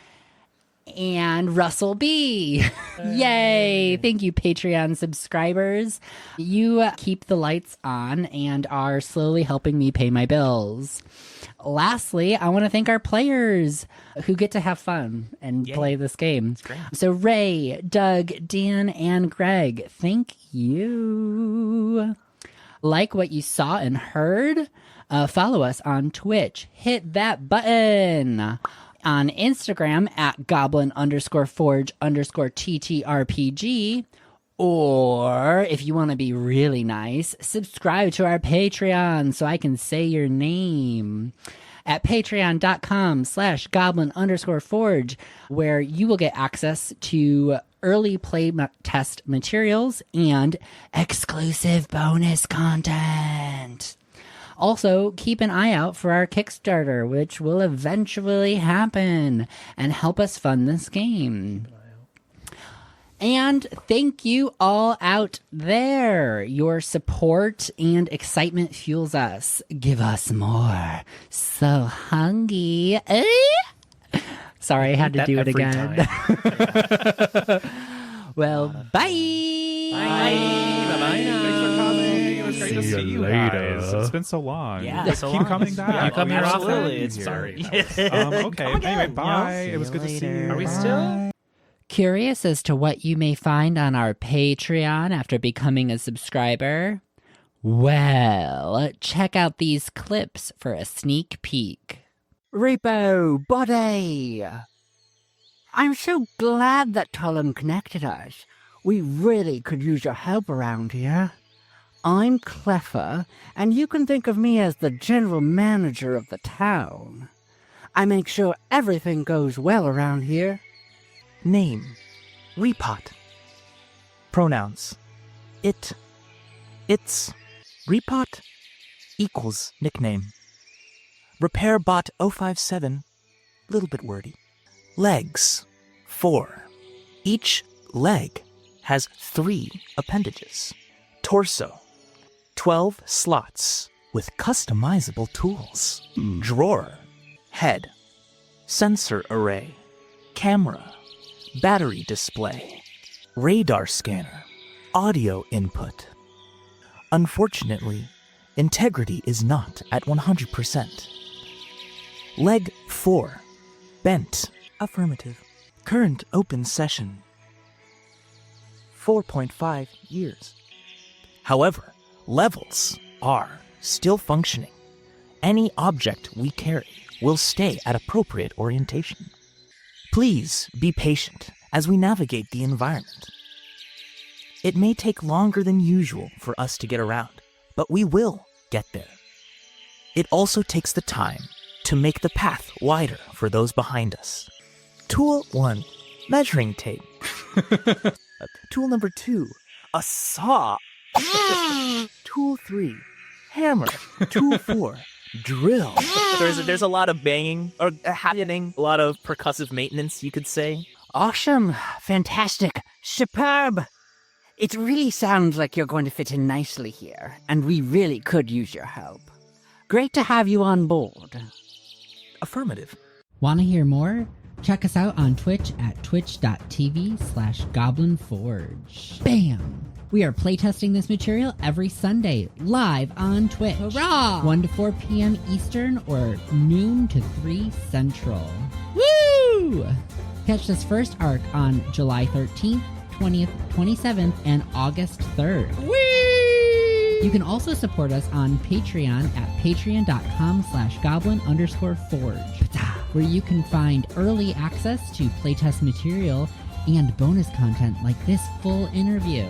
and Russel B. Yay! Thank you, Patreon subscribers. You keep the lights on and are slowly helping me pay my bills. Lastly, I want to thank our players who get to have fun and play this game. So Ray, Doug, Dan, and Greg, thank you. Like what you saw and heard? Follow us on Twitch. Hit that button. On Instagram at goblin_forge_TTRPG. Or if you want to be really nice, subscribe to our Patreon so I can say your name. at patreon.com/goblin_forge, where you will get access to early play test materials and exclusive bonus content. Also, keep an eye out for our Kickstarter, which will eventually happen and help us fund this game. And thank you all out there. Your support and excitement fuels us. Give us more. So hungry. Sorry, I had to do it again. Well, bye. Thanks for coming. It was great to see you guys. It's been so long. Yeah. Keep coming back. You come here often? Absolutely. It's Sorry. Okay. Anyway, bye. It was good to see you. Are we still? Curious as to what you may find on our Patreon after becoming a subscriber? Well, check out these clips for a sneak peek. Repo, buddy! I'm so glad that Tullum connected us. We really could use your help around here. I'm Cleffer, and you can think of me as the general manager of the town. I make sure everything goes well around here. Name: Repot. Pronouns: it, its. Repot equals nickname. RepairBot 057, little bit wordy. Legs: 4. Each leg has 3 appendages. Torso: 12 slots with customizable tools. Drawer: head, sensor array, camera, battery display, radar scanner, audio input. Unfortunately, integrity is not at 100%. Leg 4, bent. Affirmative. Current open session: 4.5 years. However, levels are still functioning. Any object we carry will stay at appropriate orientation. Please be patient as we navigate the environment. It may take longer than usual for us to get around, but we will get there. It also takes the time to make the path wider for those behind us. Tool 1, measuring tape. Tool number 2, a saw. Tool 3, hammer. Tool 4, drill. There's a lot of banging or happening, a lot of percussive maintenance, you could say. Awesome, fantastic, superb. It really sounds like you're going to fit in nicely here, and we really could use your help. Great to have you on board. Affirmative. Want to hear more? Check us out on Twitch at twitch.tv/goblinforge. Bam! We are playtesting this material every Sunday, live on Twitch. Hurrah! 1 to 4 p.m. Eastern or noon to 3 Central. Woo! Catch this first arc on July 13th, 20th, 27th, and August 3rd. Whee! You can also support us on Patreon at patreon.com/goblin_forge, where you can find early access to playtest material and bonus content like this full interview.